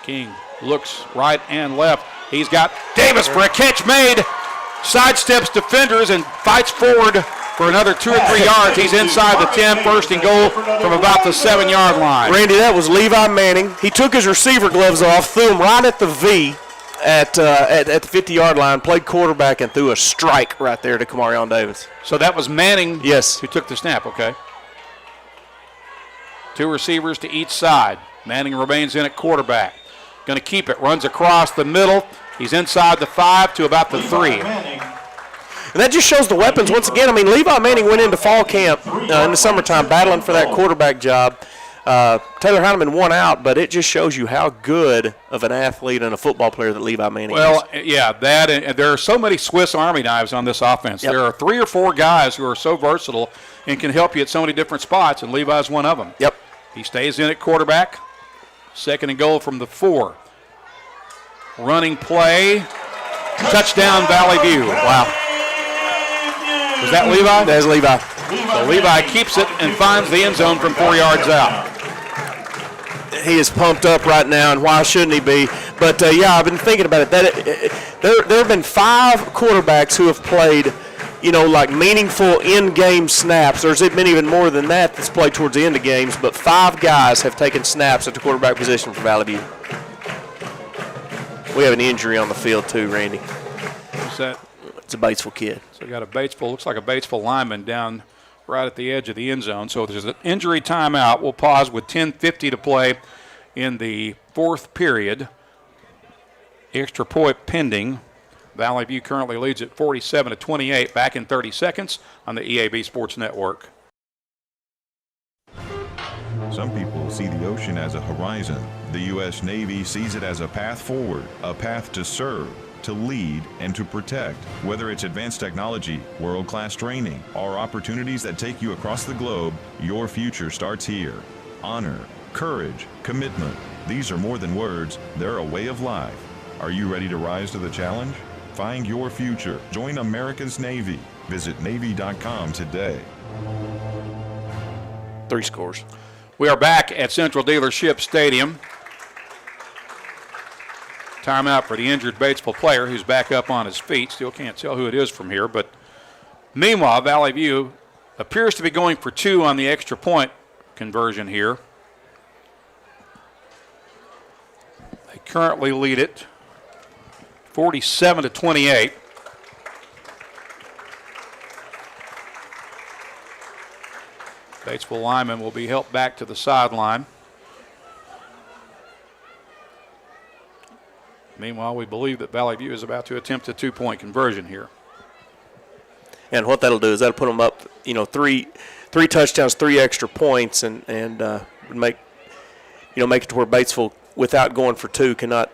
King looks right and left. He's got Davis for a catch made. Sidesteps defenders and fights forward for another 2 or 3 yards. He's inside the 10, 1st and goal from about the 7-yard line. Randy, that was Levi Manning. He took his receiver gloves off, threw them right at the V at the 50-yard line, played quarterback, and threw a strike right there to Kamarion Davis. So that was Manning, yes, who took the snap, okay. 2 receivers to each side. Manning remains in at quarterback. Going to keep it, runs across the middle. He's inside the 5 to about the 3. And that just shows the weapons once again. I mean, Levi Manning went into fall camp in the summertime battling for that quarterback job. Taylor Heineman won out, but it just shows you how good of an athlete and a football player that Levi Manning is. Well, yeah, that, and there are so many Swiss Army knives on this offense. Yep. There are 3 or 4 guys who are so versatile and can help you at so many different spots, and Levi's one of them. Yep. He stays in at quarterback. 2nd and goal from the 4. Running play. Touchdown, Valley View. Wow. Was that Levi? That is Levi. So Levi keeps it and finds the end zone from 4 yards out. He is pumped up right now, and why shouldn't he be? But, yeah, I've been thinking about it. There have been 5 quarterbacks who have played, like meaningful in-game snaps. There's been even more than that that's played towards the end of games, but 5 guys have taken snaps at the quarterback position for Valley View. We have an injury on the field too, Randy. Who's that? It's a Batesville kid. So we got a Batesville, looks like a Batesville lineman down right at the edge of the end zone. So there's an injury timeout. We'll pause with 10:50 to play in the 4th period. Extra point pending. Valley View currently leads at 47-28. Back in 30 seconds on the EAB Sports Network. Some people see the ocean as a horizon. The U.S. Navy sees it as a path forward, a path to serve, to lead, and to protect. Whether it's advanced technology, world-class training, or opportunities that take you across the globe, your future starts here. Honor, courage, commitment. These are more than words, they're a way of life. Are you ready to rise to the challenge? Find your future. Join America's Navy. Visit Navy.com today. 3 scores. We are back at Central Dealership Stadium. Timeout for the injured Batesville player who's back up on his feet. Still can't tell who it is from here. But meanwhile, Valley View appears to be going for 2 on the extra point conversion here. They currently lead it 47-28. Batesville lineman will be helped back to the sideline. Meanwhile, we believe that Valley View is about to attempt a 2-point conversion here. And what that'll do is that'll put them up, three touchdowns, 3 extra points, and make it to where Batesville, without going for 2, cannot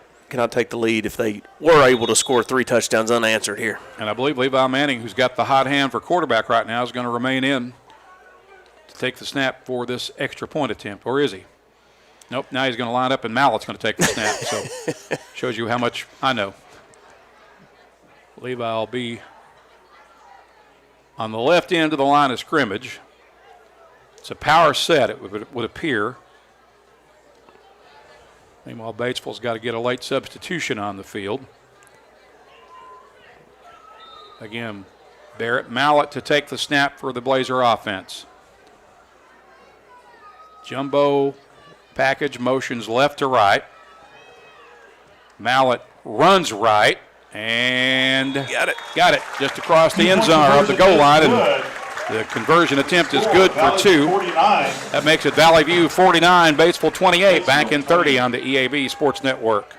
take the lead if they were able to score 3 touchdowns unanswered here. And I believe Levi Manning, who's got the hot hand for quarterback right now, is going to remain in to take the snap for this extra point attempt, or is he? Nope, now he's going to line up and Mallett's going to take the snap, so shows you how much I know. Levi will be on the left end of the line of scrimmage. It's a power set, it would appear. Meanwhile, Batesville's got to get a late substitution on the field. Again, Barrett Mallett to take the snap for the Blazer offense. Jumbo package motions left to right. Mallett runs right and got it just across the end zone of the goal line, and the conversion attempt is good for 2. That makes it Valley View 49, Batesville 28, back in 30 on the EAB Sports Network.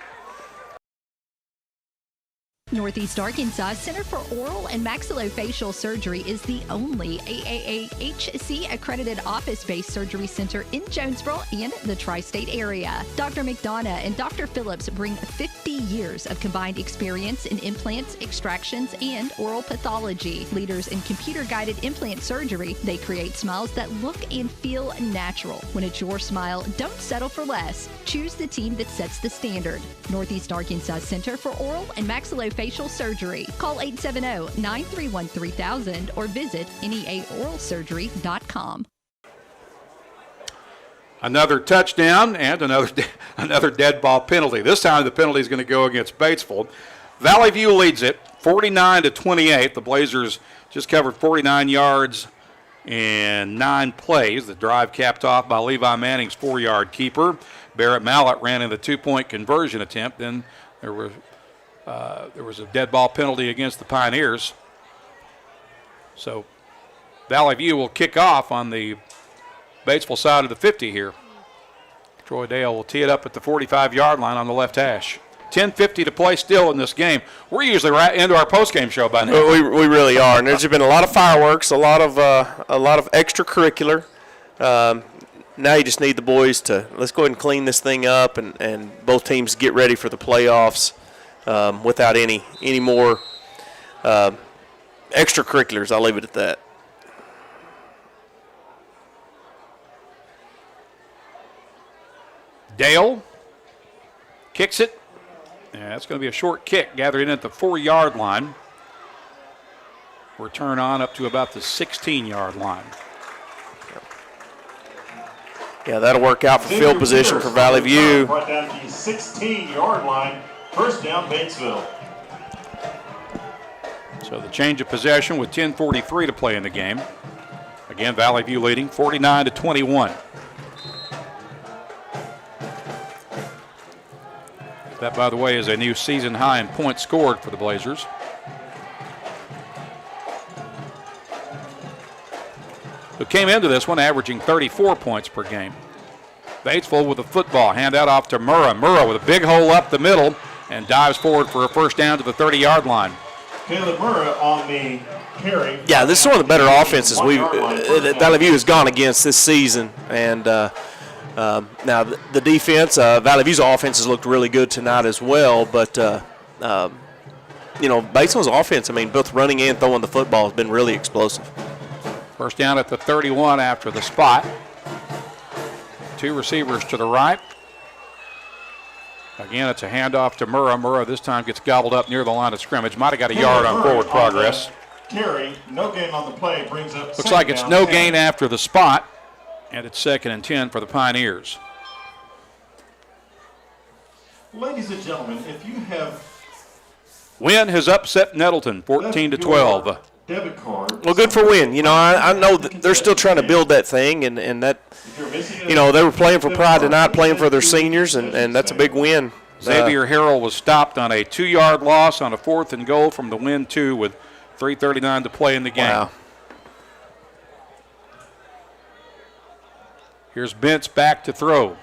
Northeast Arkansas Center for Oral and Maxillofacial Surgery is the only AAAHC accredited office-based surgery center in Jonesboro and the tri-state area. Dr. McDonough and Dr. Phillips bring 50 years of combined experience in implants, extractions, and oral pathology. Leaders in computer-guided implant surgery, they create smiles that look and feel natural. When it's your smile, don't settle for less. Choose the team that sets the standard. Northeast Arkansas Center for Oral and Maxillofacial Surgery. Call 870-931-3000 or visit neaoralsurgery.com. Another touchdown and another dead ball penalty. This time the penalty is going to go against Batesville. Valley View leads it 49-28. The Blazers just covered 49 yards in 9 plays. The drive capped off by Levi Manning's 4-yard keeper. Barrett Mallett ran in the 2-point conversion attempt. Then there was a dead ball penalty against the Pioneers. So Valley View will kick off on the Batesville side of the 50 here. Troy Dale will tee it up at the 45-yard line on the left hash. 10:50 to play still in this game. We're usually right into our postgame show by now. We really are, and there's been a lot of fireworks, a lot of extracurricular. Now you just need the boys to let's go ahead and clean this thing up, and both teams get ready for the playoffs without any more extracurriculars. I'll leave it at that. Dale kicks it. Yeah, that's going to be a short kick, gathered in at the 4-yard line. Return on up to about the 16-yard line. Yeah, that'll work out for field position for Valley View. Right down to the 16-yard line. First down, Batesville. So the change of possession with 10:43 to play in the game. Again, Valley View leading 49-21. That, by the way, is a new season high in points scored for the Blazers. Who came into this one averaging 34 points per game. Batesville with the football, handout off to Murrah. Murrah with a big hole up the middle and dives forward for a first down to the 30-yard line. Caleb Murrah on the carry. Yeah, this is one of the better offenses Valley View has gone against this season. And now the defense, Valley View's offense has looked really good tonight as well. But, Batesville's offense, both running and throwing the football has been really explosive. First down at the 31 after the spot. 2 receivers to the right. Again, it's a handoff to Murrah. Murrah this time gets gobbled up near the line of scrimmage. Might have got a yard on forward progress. Carry, no gain on the play, brings up. Looks like it's no gain after the spot, and it's 2nd and 10 for the Pioneers. Ladies and gentlemen, if you have Wynn has upset Nettleton 14-12. debit card. Well, good for Wynn. You know, I know that they're still trying to build that thing, and that, you know, they were playing for pride tonight, playing for their seniors, and that's a big win. Xavier Harrell was stopped on a 2-yard loss on a 4th and goal from the Wynn 2 with 3:39 to play in the game. Wow. Here's Bentz back to throw.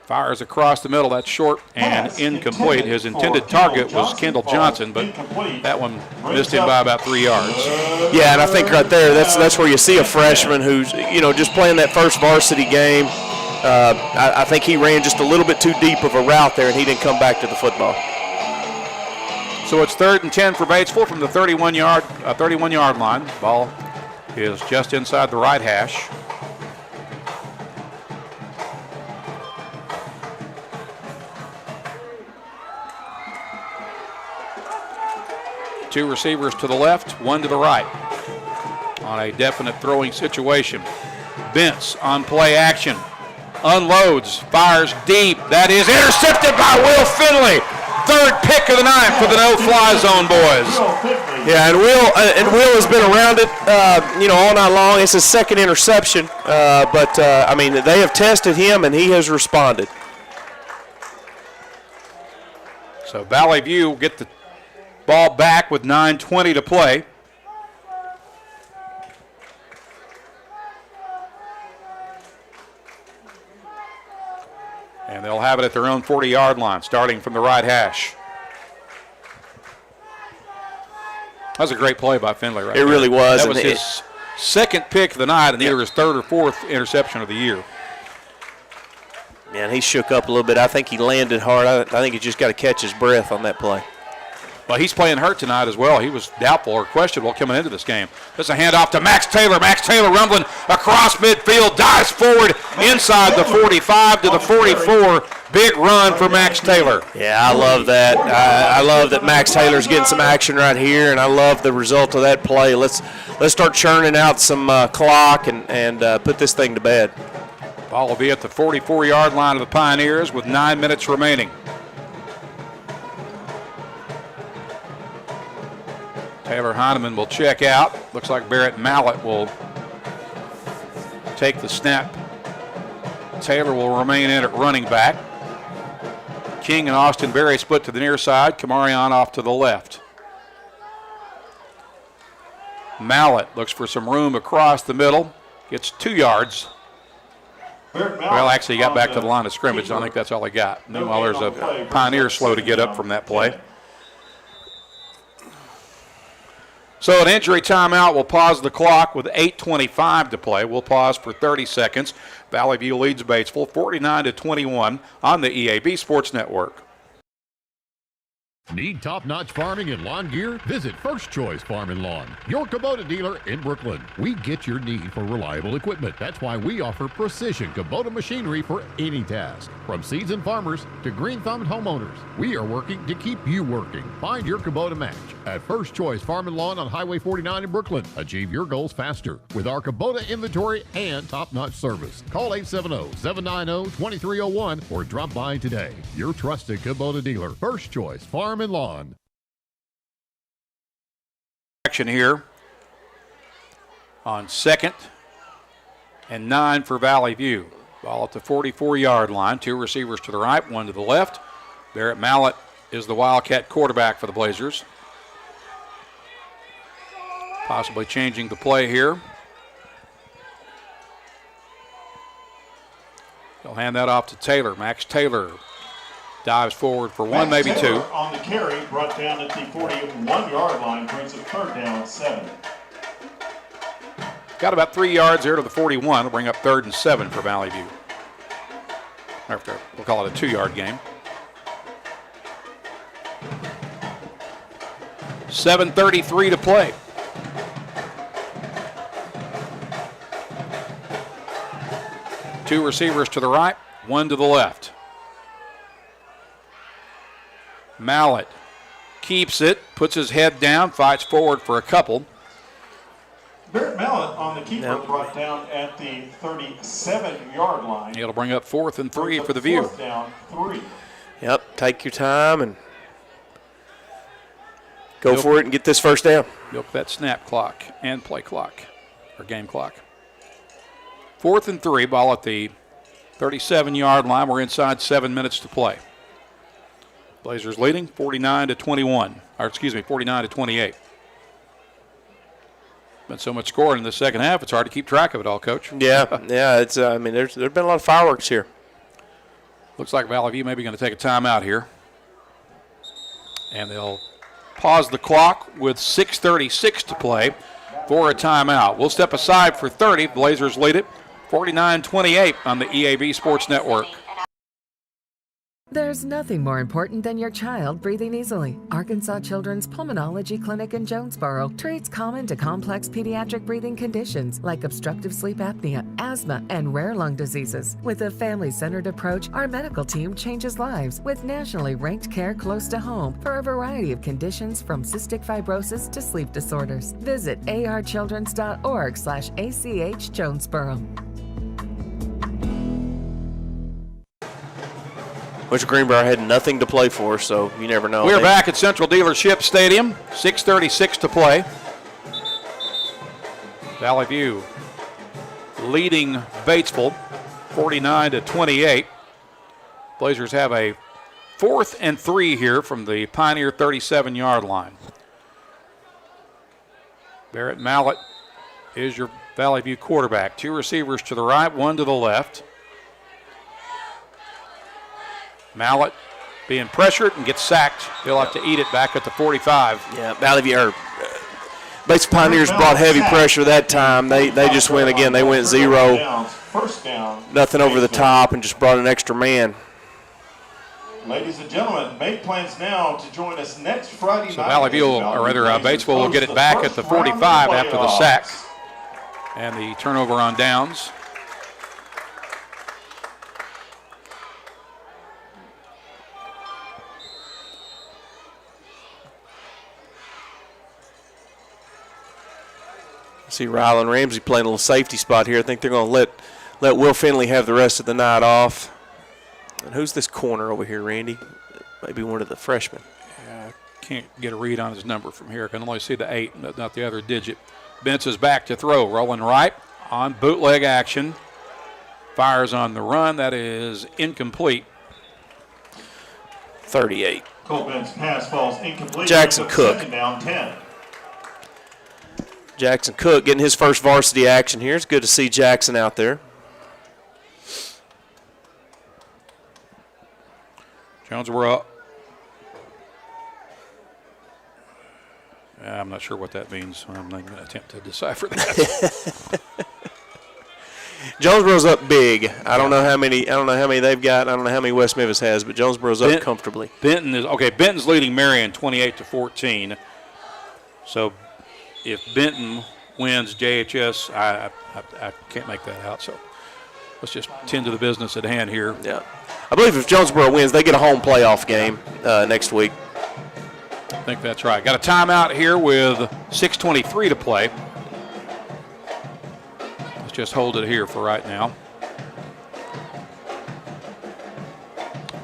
Fires across the middle. That's short and incomplete. His intended target was Kendall Johnson, but that one missed him by about 3 yards. Yeah, and I think right there, that's where you see a freshman who's, you know, just playing that first varsity game. I think he ran just a little bit too deep of a route there, and he didn't come back to the football. So it's 3rd and 10 for Batesville from the 31-yard line. Ball is just inside the right hash. Two receivers to the left, one to the right on a definite throwing situation. Bentz on play action. Unloads, fires deep. That is intercepted by Will Finley. 3rd pick of the night for the no-fly zone boys. Yeah, and Will has been around it, you know, all night long. It's his 2nd interception, but I mean, they have tested him, and he has responded. So Valley View will get the ball back with 9:20 to play. And they'll have it at their own 40-yard line, starting from the right hash. That was a great play by Finley right there. It really was. That was his 2nd pick of the night and either his 3rd or 4th interception of the year. Man, he shook up a little bit. I think he landed hard. I think he just got to catch his breath on that play. Well, he's playing hurt tonight as well. He was doubtful or questionable coming into this game. There's a handoff to Max Taylor. Max Taylor rumbling across midfield, dives forward inside the 45 to the 44. Big run for Max Taylor. Yeah, I love that. I love that Max Taylor's getting some action right here, and I love the result of that play. Let's start churning out some clock and put this thing to bed. Ball will be at the 44-yard line of the Pioneers with 9 minutes remaining. Taylor Heineman will check out. Looks like Barrett Mallett will take the snap. Taylor will remain in at running back. King and Austin Berry split to the near side. Kamarion off to the left. Mallett looks for some room across the middle. Gets 2 yards. Well, actually, he got back to the line of scrimmage. I think that's all he got. Meanwhile, there's a Pioneer slow to get up from that play. So an injury timeout will pause the clock with 8:25 to play. We'll pause for 30 seconds. Valley View leads Batesville 49-21 on the EAB Sports Network. Need top-notch farming and lawn gear? Visit First Choice Farm and Lawn, your Kubota dealer in Brooklyn. We get your need for reliable equipment. That's why we offer precision Kubota machinery for any task. From seasoned farmers to green-thumbed homeowners, we are working to keep you working. Find your Kubota match at First Choice Farm and Lawn on Highway 49 in Brooklyn. Achieve your goals faster with our Kubota inventory and top-notch service. Call 870-790-2301 or drop by today. Your trusted Kubota dealer, First Choice Farm and Lawn. Action here on 2nd and 9 for Valley View. Ball at the 44-yard line. 2 receivers to the right, 1 to the left. Barrett Mallett is the Wildcat quarterback for the Blazers. Possibly changing the play here. They'll hand that off to Taylor. Max Taylor dives forward for 1, maybe 2. On the carry, brought down at the 41-yard line, brings it 3rd down 7. Got about 3 yards there to the 41. It'll bring up 3rd and 7 for Valley View. After, we'll call it a 2-yard game. 7:33 to play. Two receivers to the right, 1 to the left. Mallett keeps it, puts his head down, fights forward for a couple. Barrett Mallett on the keeper brought down at the 37-yard line. It'll bring up 4th and 3 for the View. 4th down 3. Yep, take your time and go for it and get this first down. Milk that snap clock and play clock, or game clock. 4th and 3, ball at the 37-yard line. We're inside 7 minutes to play. Blazers leading 49-28. Been so much scoring in the second half, it's hard to keep track of it all, Coach. Yeah. It's. I mean, there's been a lot of fireworks here. Looks like Valley View may be going to take a timeout here, and they'll pause the clock with 6:36 to play for a timeout. We'll step aside for 30. Blazers lead it 49-28 on the EAB Sports Network. There's nothing more important than your child breathing easily. Arkansas Children's Pulmonology Clinic in Jonesboro treats common to complex pediatric breathing conditions like obstructive sleep apnea, asthma, and rare lung diseases. With a family-centered approach, our medical team changes lives with nationally ranked care close to home for a variety of conditions from cystic fibrosis to sleep disorders. Visit archildrens.org/ACH Jonesboro. Which Greenbrier had nothing to play for, so you never know. We're back at Central Dealership Stadium, 6:36 to play. Valley View leading Batesville 49-28. Blazers have a 4th and 3 here from the Pioneer 37-yard line. Barrett Mallett is your Valley View quarterback. 2 receivers to the right, 1 to the left. Mallett being pressured and gets sacked. He'll have to eat it back at the 45. Yeah, Valley View, Bates Pioneers brought heavy pressure that time. They just went again. They went 0. First down. Nothing over the top and just brought an extra man. Ladies and gentlemen, make plans now to join us next Friday night. So Valley View, or rather Batesville, will get it back at the 45 after the sack and the turnover on downs. See Rylan Ramsey playing a little safety spot here. I think they're going to let Will Finley have the rest of the night off. And who's this corner over here, Randy? Maybe one of the freshmen. Yeah, I can't get a read on his number from here. I can only see the 8, not the other digit. Bentz is back to throw, rolling right on bootleg action. Fires on the run. That is incomplete. 38. Cole Bentz pass falls incomplete. Jackson Cook. Down 10. Jackson Cook getting his first varsity action here. It's good to see Jackson out there. Jonesboro. I'm not sure what that means. I'm not going to attempt to decipher that. Jonesboro's up big. I don't know how many they've got. I don't know how many West Memphis has, but Jonesboro's up comfortably. Benton's leading Marion 28-14. So if Benton wins JHS, I can't make that out. So let's just tend to the business at hand here. Yeah, I believe if Jonesboro wins, they get a home playoff game next week. I think that's right. Got a timeout here with 6:23 to play. Let's just hold it here for right now.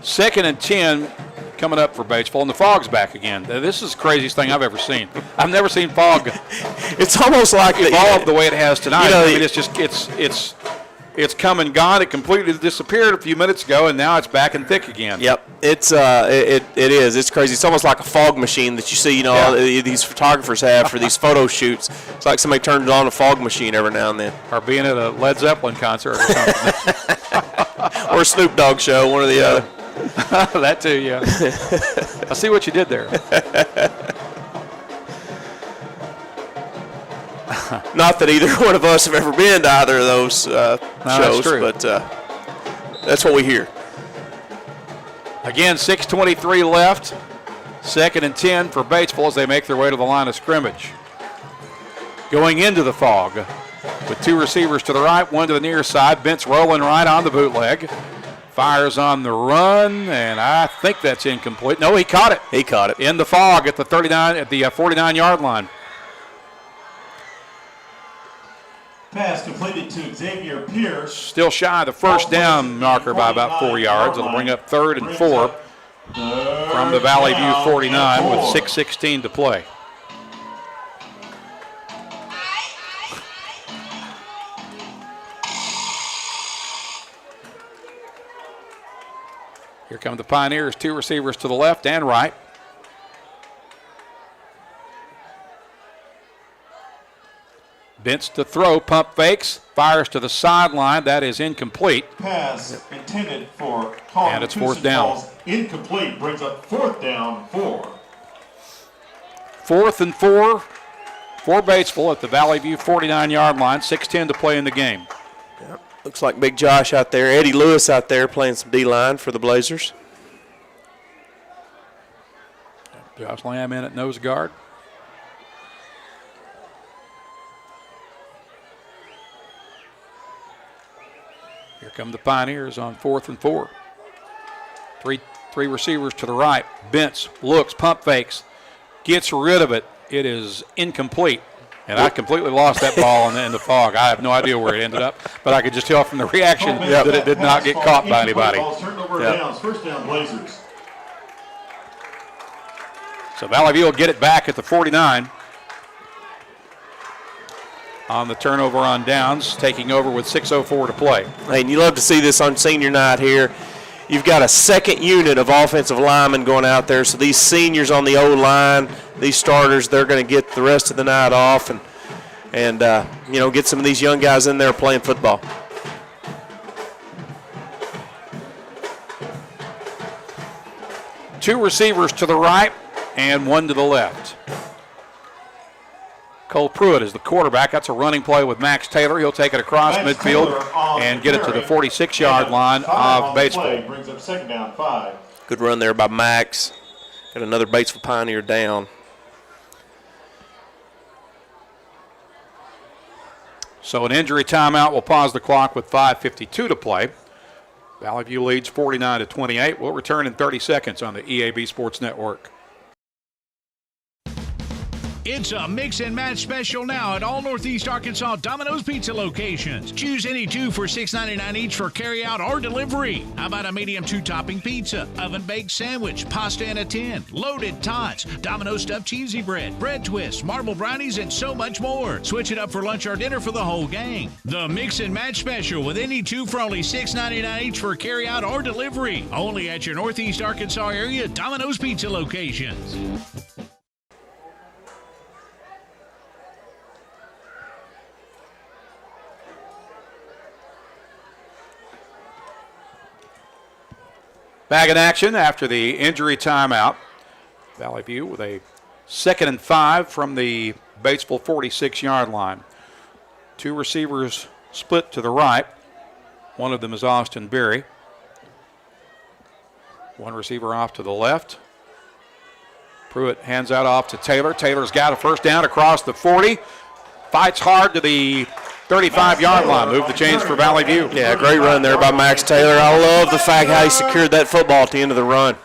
2nd and 10 coming up for Batesville, and the fog's back again. This is the craziest thing I've ever seen. I've never seen fog. It's almost like evolved the way it has tonight. You know, I mean, it's come and gone. It completely disappeared a few minutes ago, and now it's back and thick again. Yep, it is. It's crazy. It's almost like a fog machine that you see. All these photographers have for these photo shoots. It's like somebody turned on a fog machine every now and then. Or being at a Led Zeppelin concert or something. Or a Snoop Dogg show, one or the other. That too, yeah. I see what you did there. Not that either one of us have ever been to either of those shows, but that's what we hear. Again, 6:23 left. 2nd and 10 for Batesville as they make their way to the line of scrimmage. Going into the fog with 2 receivers to the right, 1 to the near side. Bentz rolling right on the bootleg. Fires on the run, and I think that's incomplete. No, he caught it. He caught it. In the fog at the 49-yard line. Pass completed to Xavier Pierce. Still shy of the first down marker by about 4 yards. It'll bring up 3rd and 4 from the Valley View 49 with 6:16 to play. Here come the Pioneers, 2 receivers to the left and right. Bents to throw, pump fakes, fires to the sideline. That is incomplete. Pass intended for And it's 4th down. Incomplete brings up 4th down 4. 4th and 4 for Batesville at the Valley View 49-yard line. 6:10 to play in the game. Yep. Looks like Big Josh out there, Eddie Lewis out there playing some D-line for the Blazers. Josh Lamb in at nose guard. Here come the Pioneers on 4th and 4. Three receivers to the right. Bents looks, pump fakes, gets rid of it. It is incomplete. And I completely lost that ball in the fog. I have no idea where it ended up, but I could just tell from the reaction that it did not get caught by anybody. First down Blazers. So Valley View will get it back at the 49. On the turnover on downs, taking over with 6:04 to play. Hey, and you love to see this on senior night here. You've got a second unit of offensive linemen going out there, so these seniors on the O-line, these starters, they're going to get the rest of the night off and get some of these young guys in there playing football. Two receivers to the right and 1 to the left. Cole Pruitt is the quarterback. That's a running play with Max Taylor. He'll take it across midfield and get it to the 46-yard line of Batesville. Brings up 2nd down 5. Good run there by Max. Got another Batesville Pioneer down. So an injury timeout will pause the clock with 5:52 to play. Valley View leads 49-28. We'll return in 30 seconds on the EAB Sports Network. It's a mix and match special now at all Northeast Arkansas Domino's Pizza locations. Choose any 2 for $6.99 each for carryout or delivery. How about a medium 2-topping pizza, oven-baked sandwich, pasta in a tin, loaded tots, Domino's stuffed cheesy bread, bread twists, marble brownies, and so much more. Switch it up for lunch or dinner for the whole gang. The mix and match special with any 2 for only $6.99 each for carryout or delivery. Only at your Northeast Arkansas area Domino's Pizza locations. Back in action after the injury timeout. Valley View with a 2nd and 5 from the Batesville 46-yard line. 2 receivers split to the right. One of them is Austin Berry. 1 receiver off to the left. Pruitt hands out off to Taylor. Taylor's got a first down across the 40. Fights hard to the 35-yard line. Move the chains for Valley View. Yeah, great run there by Max Taylor. I love the fact how he secured that football at the end of the run.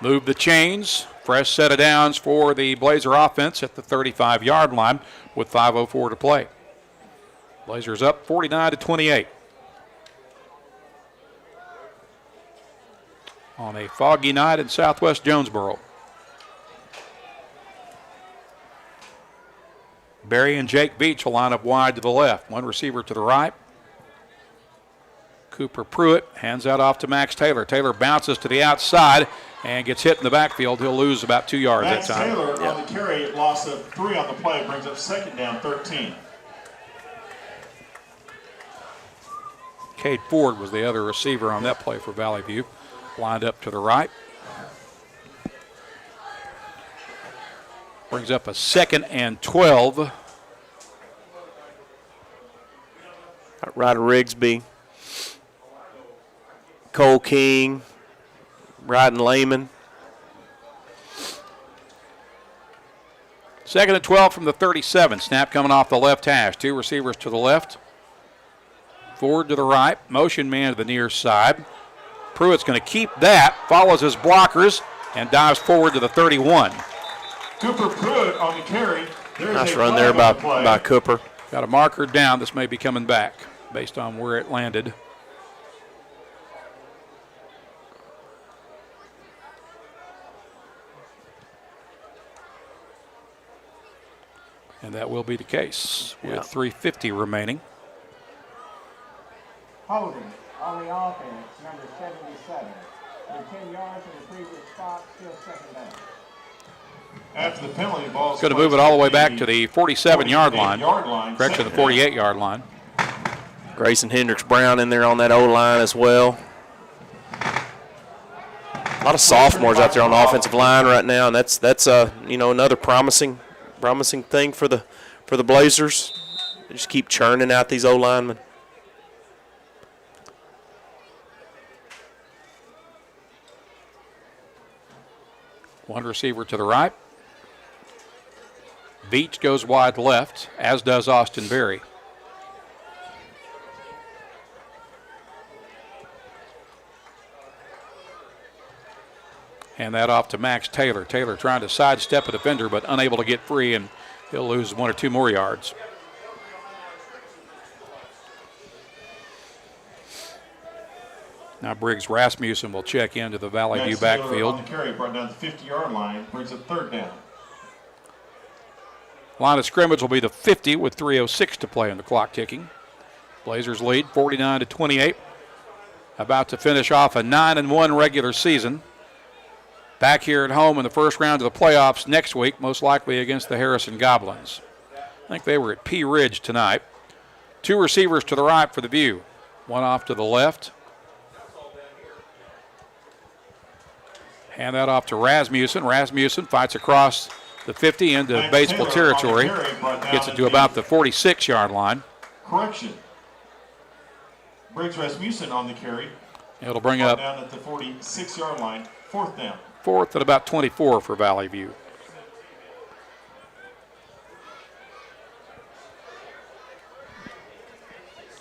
Move the chains. Fresh set of downs for the Blazer offense at the 35-yard line with 5:04 to play. Blazers up 49-28. On a foggy night in southwest Jonesboro. Barry and Jake Beach will line up wide to the left. 1 receiver to the right. Cooper Pruitt hands out off to Max Taylor. Taylor bounces to the outside and gets hit in the backfield. He'll lose about 2 yards Max that time. Taylor on the carry, loss of 3 on the play, brings up 2nd down 13. Cade Ford was the other receiver on that play for Valley View. Lined up to the right. Brings up a 2nd and 12. Ryder Rigsby, Cole King, Ryden Lehman. 2nd and 12 from the 37. Snap coming off the left hash. 2 receivers to the left. Ford to the right. Motion man to the near side. Pruitt's going to keep that. Follows his blockers and dives forward to the 31. Cooper Pruitt on the carry. Nice run there by Cooper. Got a marker down. This may be coming back based on where it landed. And that will be the case with 3:50 remaining. Holding on the offense, number 77. With 10 yards in the previous spot, still second down. After the penalty, ball Going to move it all the way back to the 47-yard line. Correction, the 48-yard line. Grayson Hendricks Brown in there on that O-line as well. A lot of sophomores out there on the offensive line right now, and that's another promising thing for the Blazers. They just keep churning out these O-linemen. One receiver to the right. Beach goes wide left, as does Austin Berry. And that off to Max Taylor. Taylor trying to sidestep a defender, but unable to get free, and he'll lose 1 or 2 more yards. Now Briggs Rasmussen will check into the Valley View backfield. On the carry, brought down the 50-yard line, brings a third down. Line of scrimmage will be the 50 with 3:06 to play on the clock ticking. Blazers lead 49-28. About to finish off a 9-1 regular season. Back here at home in the first round of the playoffs next week, most likely against the Harrison Goblins. I think they were at Pea Ridge tonight. 2 receivers to the right for the View. One off to the left. Hand that off to Rasmussen. Rasmussen fights across the 50 into Batesville territory. Gets it to about the 46-yard line. Correction. Briggs Rasmussen on the carry. It'll bring up down at the 46-yard line, fourth down. 4th at about 24 for Valley View.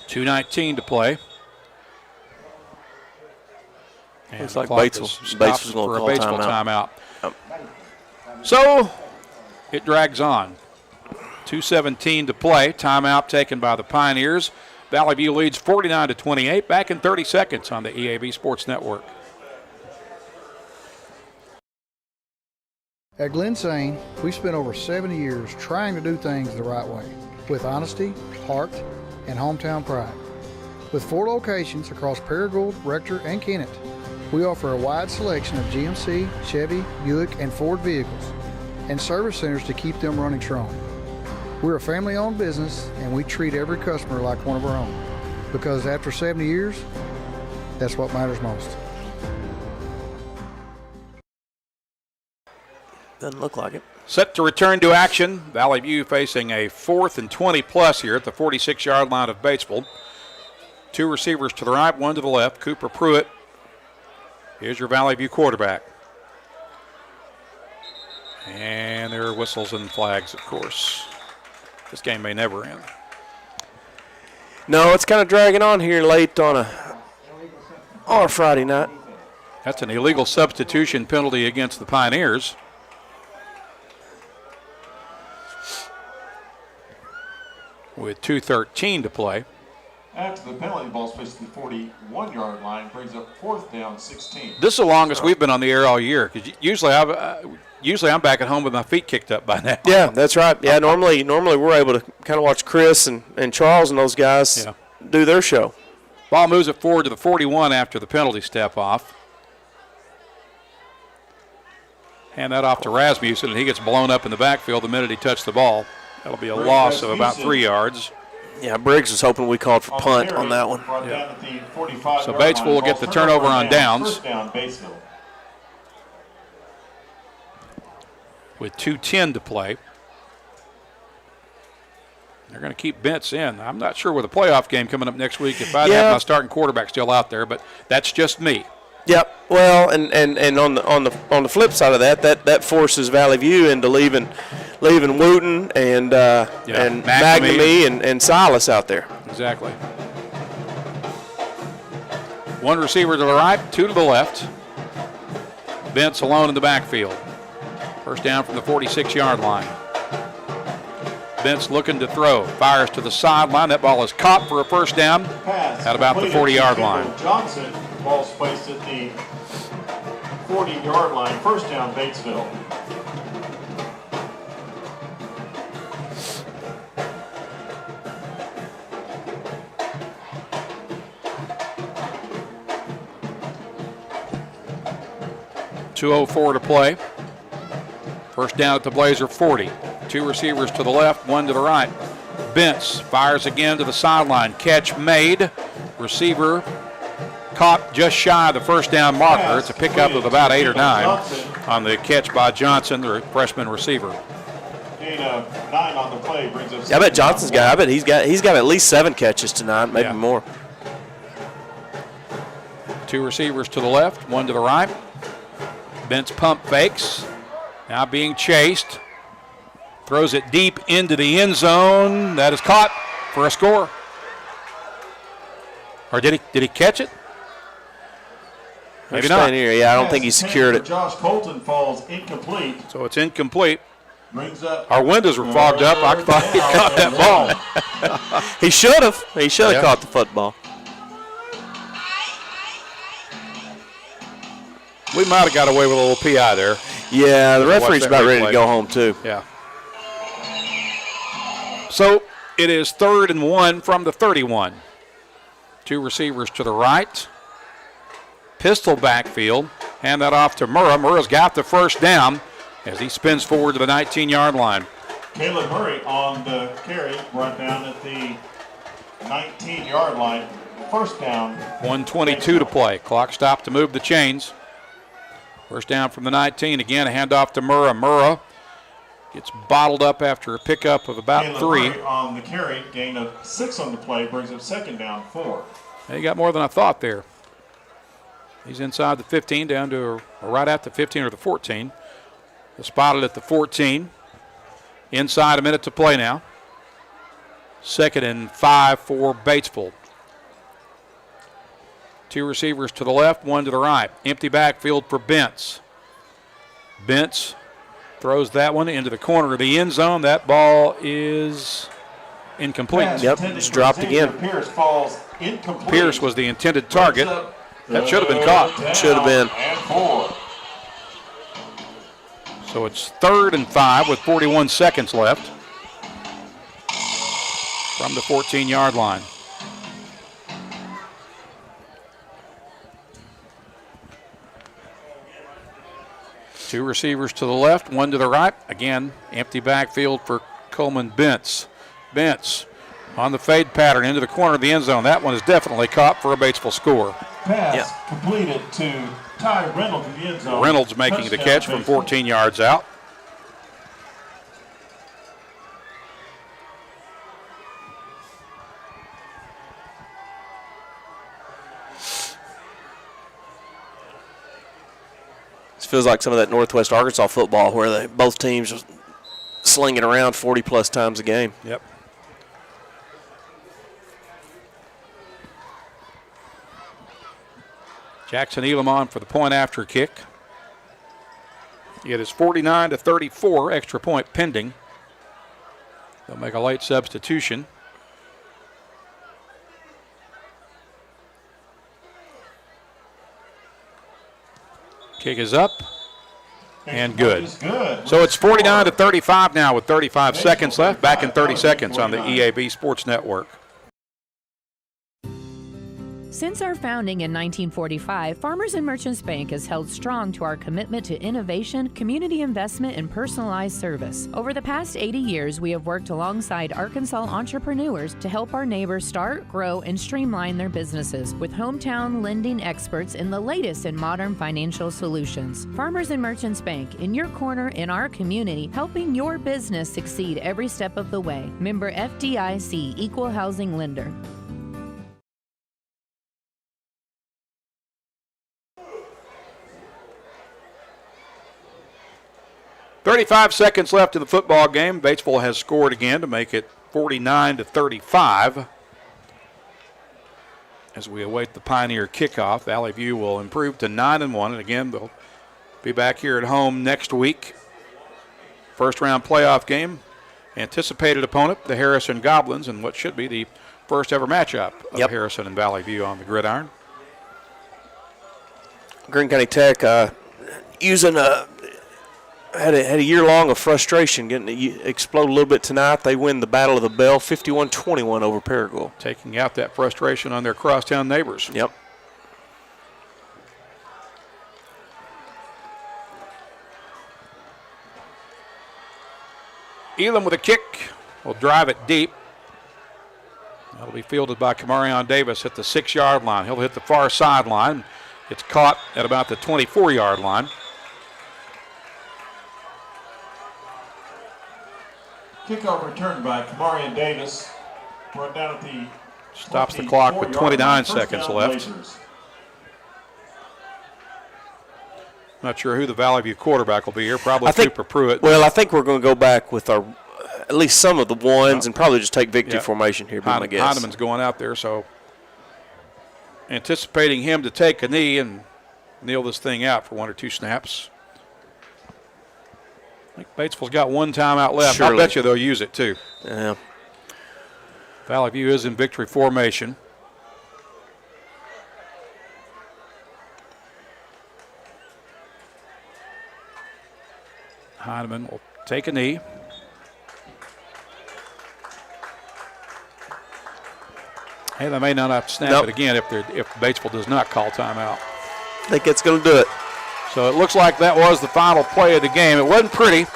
.2:19 to play. And looks like Batesville's going to for a call Batesville timeout. timeout. So it drags on. 2:17 to play. Timeout taken by the Pioneers. Valley View leads 49-28. Back in 30 seconds on the EAB Sports Network. At Glensane, we spent over 70 years trying to do things the right way, with honesty, heart, and hometown pride. With 4 locations across Paragould, Rector, and Kennett, we offer a wide selection of GMC, Chevy, Buick, and Ford vehicles, and service centers to keep them running strong. We're a family-owned business, and we treat every customer like one of our own, because after 70 years, that's what matters most. Doesn't look like it. Set to return to action. Valley View facing a 4th and 20 plus here at the 46-yard line of Batesville. 2 receivers to the right, 1 to the left. Cooper Pruitt. Here's your Valley View quarterback. And there are whistles and flags, of course. This game may never end. No, it's kind of dragging on here late on a Friday night. That's an illegal substitution penalty against the Pioneers. With 2:13 to play. After the penalty, ball space to the 41-yard line, brings up fourth down, 16. This is the longest we've been on the air all year, because usually I'm back at home with my feet kicked up by now. Yeah, that's right. Yeah, normally we're able to kind of watch Chris and Charles and those guys do their show. Ball moves it forward to the 41 after the penalty step off. Hand that off to Rasmussen, and he gets blown up in the backfield the minute he touched the ball. That'll be a loss of about 3 yards. Yeah, Briggs was hoping we called for punt on that one. Yeah. So Batesville will get the turnover on downs. First down, Batesville. With 2:10 to play. They're going to keep Bentz in. I'm not sure with a playoff game coming up next week if I'd have my starting quarterback still out there, but that's just me. Yep. Well, and on the flip side of that forces Valley View into leaving Wooten and McNamee and Silas out there. Exactly. 1 receiver to the right, 2 to the left. Bentz alone in the backfield. First down from the 46-yard line. Bentz looking to throw. Fires to the sideline. That ball is caught for a first down at about the 40-yard line. Johnson, ball's placed at the 40-yard line. First down, Batesville. 2:04 to play. First down at the Blazer 40. 2 receivers to the left, 1 to the right. Bentz fires again to the sideline. Catch made. Receiver caught just shy of the first down marker. It's a pickup of about 8 or 9 on the catch by Johnson, the freshman receiver. Gain of 9 on the play brings us. I bet Johnson's got. I bet he's got at least 7 catches tonight, maybe more. 2 receivers to the left, 1 to the right. Bentz pump fakes. Now being chased. Throws it deep into the end zone. That is caught for a score. Or did he catch it? Maybe not. Here. Yeah, I don't think he secured it. Josh Colton falls incomplete. So it's incomplete. Brings up. Our windows were fogged up. I thought he caught that ball. He should have. He should have caught the football. We might have got away with a little PI there. Yeah, the referee's about ready to go home too. Yeah. So it is 3rd and 1 from the 31. 2 receivers to the right. Pistol backfield. Hand that off to Murrah. Murrah's got the first down as he spins forward to the 19-yard line. Caleb Murray on the carry, run down at the 19-yard line. First down. 1:22 to play. Clock stopped to move the chains. First down from the 19. Again, a handoff to Murrah. Murrah gets bottled up after a pickup of about Caleb 3. Murray on the carry, gain of 6 on the play, brings up second down 4. He got more than I thought there. He's inside the 15 down to or right at the 15 or the 14. Spotted at the 14. Inside a minute to play now. 2nd and 5 for Batesville. 2 receivers to the left, 1 to the right. Empty backfield for Bentz. Bentz throws that one into the corner of the end zone. That ball is incomplete. Yep, it's dropped again. Pierce falls incomplete. Pierce was the intended target. That should have been caught. Should have been. And 4. So it's 3rd and 5 with 41 seconds left from the 14-yard line. Two receivers to the left, 1 to the right. Again, empty backfield for Coleman Bentz. Bentz on the fade pattern into the corner of the end zone. That one is definitely caught for a Batesville score. Pass completed to Ty Reynolds in the end zone. Reynolds making the catch from 14 yards out. Feels like some of that Northwest Arkansas football where both teams are slinging around 40-plus times a game. Yep. Jackson Elam on for the point after kick. It is 49-34, extra point pending. They'll make a late substitution. Kick is up and good. So it's 49-35 now with 35 seconds left. Back in 30 seconds on the EAB Sports Network. Since our founding in 1945, Farmers and Merchants Bank has held strong to our commitment to innovation, community investment, and personalized service. Over the past 80 years, we have worked alongside Arkansas entrepreneurs to help our neighbors start, grow, and streamline their businesses with hometown lending experts in the latest in modern financial solutions. Farmers and Merchants Bank, in your corner in our community, helping your business succeed every step of the way. Member FDIC, Equal Housing Lender. 35 seconds left in the football game. Batesville has scored again to make it 49-35. As we await the Pioneer kickoff, Valley View will improve to 9-1, and again they'll be back here at home next week. First round playoff game. Anticipated opponent, the Harrison Goblins, and what should be the first ever matchup of Harrison and Valley View on the gridiron. Greene County Tech had a year long of frustration, getting to explode a little bit tonight. They win the Battle of the Bell, 51-21 over Paragould. Taking out that frustration on their crosstown neighbors. Yep. Elam with a kick will drive it deep. That'll be fielded by Kamarion Davis at the 6-yard line. He'll hit the far sideline. It's caught at about the 24-yard line. Kickoff returned by Kamarion Davis. Brought down at the Stops the clock with 29 seconds left. Blazers. Not sure who the Valley View quarterback will be here. Probably Cooper Pruitt. Well, I think we're going to go back with our at least some of the ones and probably just take victory formation here, be my guess. Heineman's going out there, so anticipating him to take a knee and kneel this thing out for 1 or 2 snaps. I think Batesville's got 1 timeout left. Surely. I bet you they'll use it too. Yeah. Valley View is in victory formation. Heineman will take a knee. Hey, they may not have to snap it again if Batesville does not call timeout. I think it's going to do it. So it looks like that was the final play of the game. It wasn't pretty,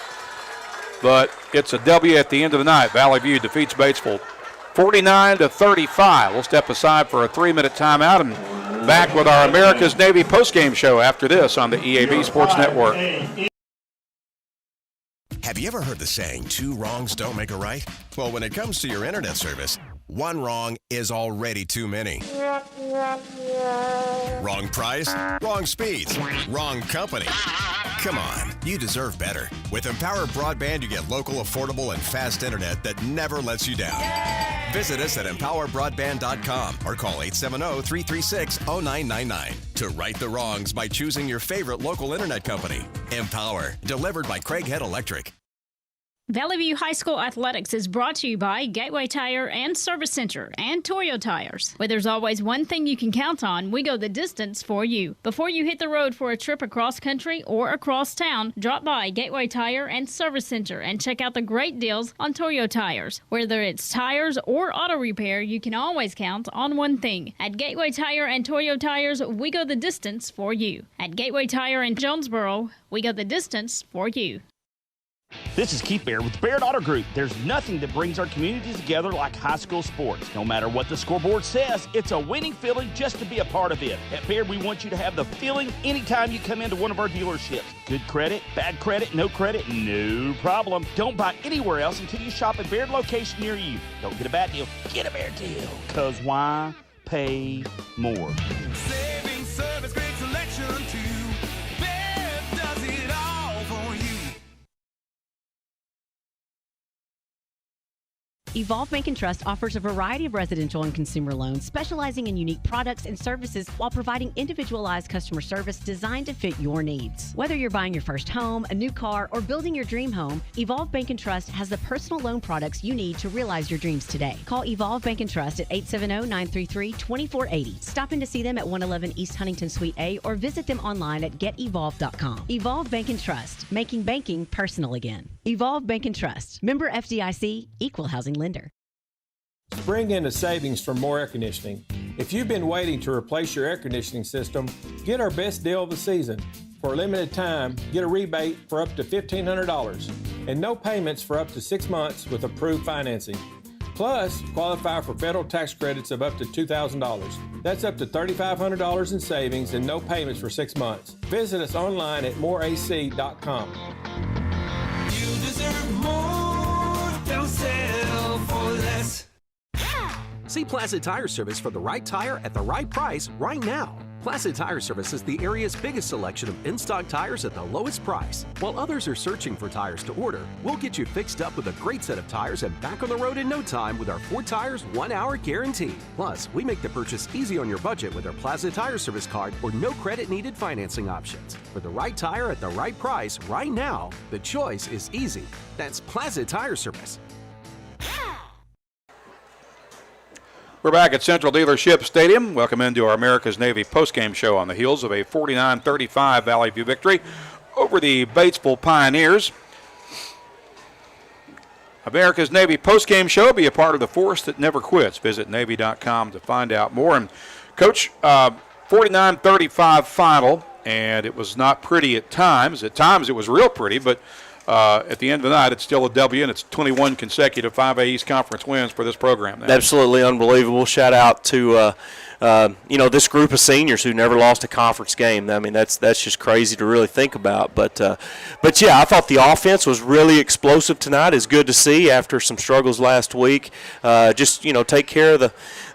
but it's a W at the end of the night. Valley View defeats Batesville 49-35. We'll step aside for a 3-minute timeout and back with our America's Navy postgame show after this on the EAB Sports Network. Have you ever heard the saying, 2 wrongs don't make a right? Well, when it comes to your internet service, 1 wrong is already too many. Wrong price, wrong speeds, wrong company. Come on, you deserve better. With Empower Broadband, you get local, affordable, and fast internet that never lets you down. Visit us at empowerbroadband.com or call 870-336-0999 to right the wrongs by choosing your favorite local internet company. Empower, delivered by Craig Head Electric. Valley View High School Athletics is brought to you by Gateway Tire and Service Center and Toyo Tires. Where there's always one thing you can count on, we go the distance for you. Before you hit the road for a trip across country or across town, drop by Gateway Tire and Service Center and check out the great deals on Toyo Tires. Whether it's tires or auto repair, you can always count on one thing. At Gateway Tire and Toyo Tires, we go the distance for you. At Gateway Tire in Jonesboro, we go the distance for you. This is Keith Baird with Baird Auto Group. There's nothing that brings our communities together like high school sports. No matter what the scoreboard says, it's a winning feeling just to be a part of it. At Baird, we want you to have the feeling anytime you come into one of our dealerships. Good credit, bad credit, no problem. Don't buy anywhere else until you shop at Baird location near you. Don't get a bad deal, get a Baird deal. Because why pay more? Saving service, great selection too. Baird does it all for you. Evolve Bank & Trust offers a variety of residential and consumer loans, specializing in unique products and services while providing individualized customer service designed to fit your needs. Whether you're buying your first home, a new car, or building your dream home, Evolve Bank & Trust has the personal loan products you need to realize your dreams today. Call Evolve Bank & Trust at 870-933-2480. Stop in to see them at 111 East Huntington Suite A or visit them online at getevolve.com. Evolve Bank & Trust, making banking personal again. Evolve Bank & Trust. Member FDIC, Equal Housing Lender. Spring into savings from more air conditioning. If you've been waiting to replace your air conditioning system, get our best deal of the season. For a limited time, get a rebate for up to $1,500 and no payments for up to 6 months with approved financing. Plus, qualify for federal tax credits of up to $2,000. That's up to $3,500 in savings and no payments for 6 months. Visit us online at moreac.com. You deserve more. Don't settle for less. See Placid Tire Service for the right tire at the right price right now. Placid Tire Service is the area's biggest selection of in-stock tires at the lowest price. While others are searching for tires to order, we'll get you fixed up with a great set of tires and back on the road in no time with our 4 tires, 1 hour guarantee. Plus, we make the purchase easy on your budget with our Placid Tire Service card or no credit needed financing options. For the right tire at the right price right now, the choice is easy. That's Placid Tire Service. We're back at Central Dealership Stadium. Welcome into our America's Navy postgame show on the heels of a 49-35 Valley View victory over the Batesville Pioneers. America's Navy postgame show. Be a part of the force that never quits. Visit Navy.com to find out more. And Coach, 49-35 final, and it was not pretty at times. At times it was real pretty, but at the end of the night, it's still a W, and it's 21 consecutive 5A East Conference wins for this program now. Absolutely unbelievable. Shout out to this group of seniors who never lost a conference game. I mean, that's just crazy to really think about. But yeah, I thought the offense was really explosive tonight. It's good to see after some struggles last week. Just take care of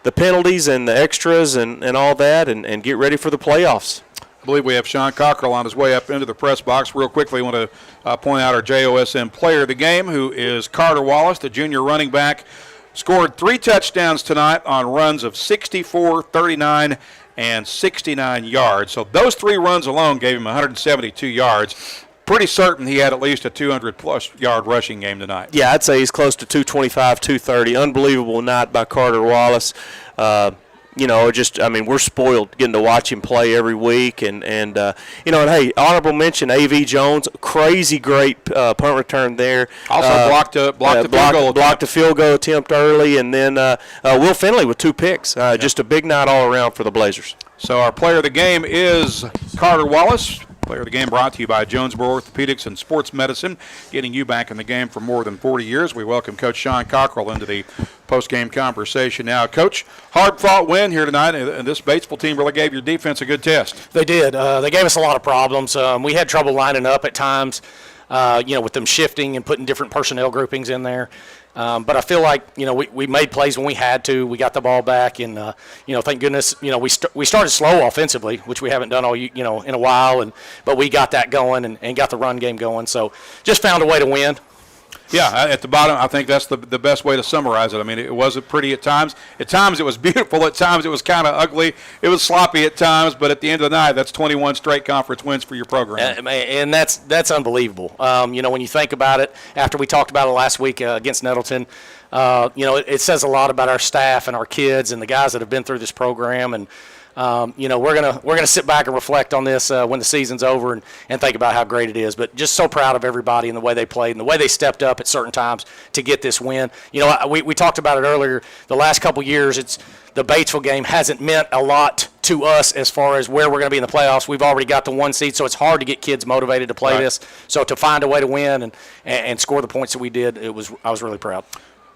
the penalties and the extras and all that, and get ready for the playoffs. I believe we have Sean Cockrell on his way up into the press box. Real quickly, I want to point out our JOSM player of the game, who is Carter Wallace, the junior running back. Scored 3 touchdowns tonight on runs of 64, 39, and 69 yards. So those 3 runs alone gave him 172 yards. Pretty certain he had at least a 200-plus yard rushing game tonight. Yeah, I'd say he's close to 225, 230. Unbelievable night by Carter Wallace. We're spoiled getting to watch him play every week. And hey, honorable mention, A.V. Jones, crazy great punt return there. Also blocked a field goal attempt early. And then Will Finley with 2 picks. Just a big night all around for the Blazers. So our player of the game is Carter Wallace. Player of the game brought to you by Jonesboro Orthopedics and Sports Medicine, getting you back in the game for more than 40 years. We welcome Coach Sean Cockrell into the post-game conversation now. Coach, hard-fought win here tonight, and this Batesville team really gave your defense a good test. They did. They gave us a lot of problems. We had trouble lining up at times, with them shifting and putting different personnel groupings in there. But I feel like, we made plays when we had to. We got the ball back, and, thank goodness, we started slow offensively, which we haven't done in a while, but we got that going and got the run game going. So just found a way to win. Yeah, at the bottom, I think that's the best way to summarize it. I mean, it wasn't pretty at times. At times it was beautiful. At times it was kind of ugly. It was sloppy at times. But at the end of the night, that's 21 straight conference wins for your program. And that's unbelievable. When you think about it, after we talked about it last week against Nettleton, it says a lot about our staff and our kids and the guys that have been through this program. And we're gonna sit back and reflect on this when the season's over and think about how great it is. But just so proud of everybody and the way they played and the way they stepped up at certain times to get this win. We talked about it earlier. The last couple years, the Batesville game hasn't meant a lot to us as far as where we're going to be in the playoffs. We've already got the 1 seed, so it's hard to get kids motivated to play this. So to find a way to win and score the points that we did, I was really proud.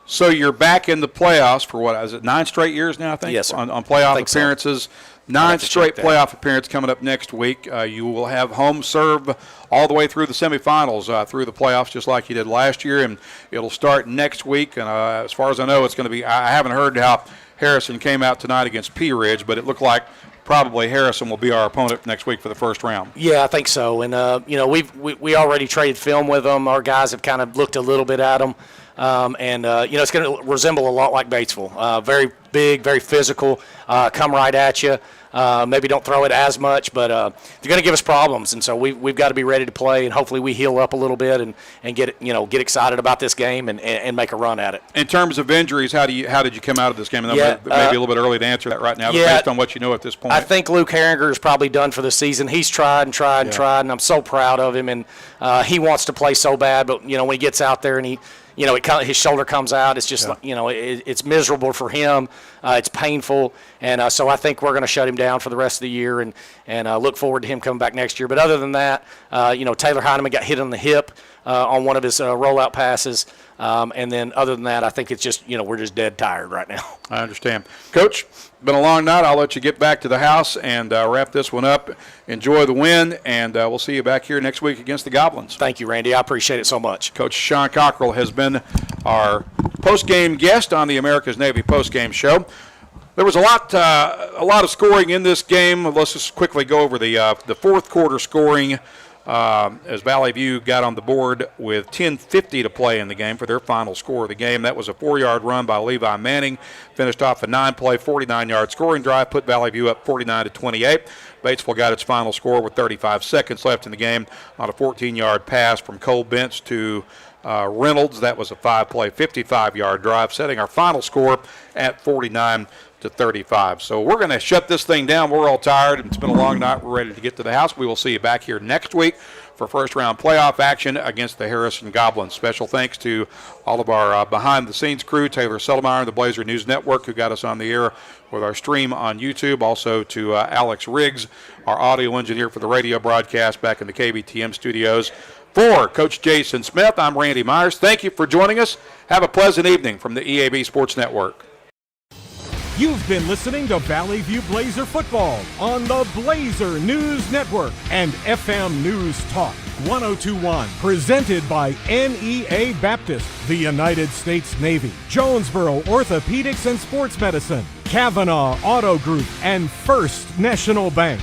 So you're back in the playoffs for what is it, 9 straight years now, I think? Yes, sir. On playoff appearances. So. 9 straight playoff appearances coming up next week. You will have home serve all the way through the semifinals, through the playoffs, just like you did last year, and it'll start next week. And as far as I know, it's going to be – I haven't heard how Harrison came out tonight against Pea Ridge, but it looked like probably Harrison will be our opponent next week for the first round. Yeah, I think so. And, we already traded film with them. Our guys have kind of looked a little bit at them. It's going to resemble a lot like Batesville. Very big, very physical, come right at you. Maybe don't throw it as much, but they're going to give us problems, and so we've got to be ready to play, and hopefully we heal up a little bit and get excited about this game and make a run at it. In terms of injuries, how did you come out of this game? And maybe a little bit early to answer that right now, but based on what you know at this point. I think Luke Herringer is probably done for the season. He's tried and tried and tried, and I'm so proud of him, and he wants to play so bad, but when he gets out there and his shoulder comes out. It's just, it's miserable for him. It's painful. And so I think we're going to shut him down for the rest of the year and look forward to him coming back next year. But other than that, Taylor Heineman got hit on the hip on one of his rollout passes. And then other than that, I think it's just, we're just dead tired right now. I understand. Coach, been a long night. I'll let you get back to the house and wrap this one up. Enjoy the win, and we'll see you back here next week against the Goblins. Thank you, Randy. I appreciate it so much. Coach Sean Cockrell has been our post-game guest on the America's Navy post-game show. There was a lot of scoring in this game. Let's just quickly go over the fourth quarter scoring. As Valley View got on the board with 10:50 to play in the game for their final score of the game. That was a 4-yard run by Levi Manning. Finished off a 9-play, 49-yard scoring drive, put Valley View up 49-28. Batesville got its final score with 35 seconds left in the game on a 14-yard pass from Cole Bentz to Reynolds. That was a 5-play, 55-yard drive, setting our final score at 49-35. So we're going to shut this thing down. We're all tired. It's been a long night. We're ready to get to the house. We will see you back here next week for first-round playoff action against the Harrison Goblins. Special thanks to all of our behind-the-scenes crew, Taylor Settlemeyer and the Blazer News Network, who got us on the air with our stream on YouTube. Also to Alex Riggs, our audio engineer for the radio broadcast back in the KBTM studios. For Coach Jason Smith, I'm Randy Myers. Thank you for joining us. Have a pleasant evening from the EAB Sports Network. You've been listening to Valley View Blazer football on the Blazer News Network and FM News Talk 1021. Presented by NEA Baptist, the United States Navy, Jonesboro Orthopedics and Sports Medicine, Kavanaugh Auto Group, and First National Bank.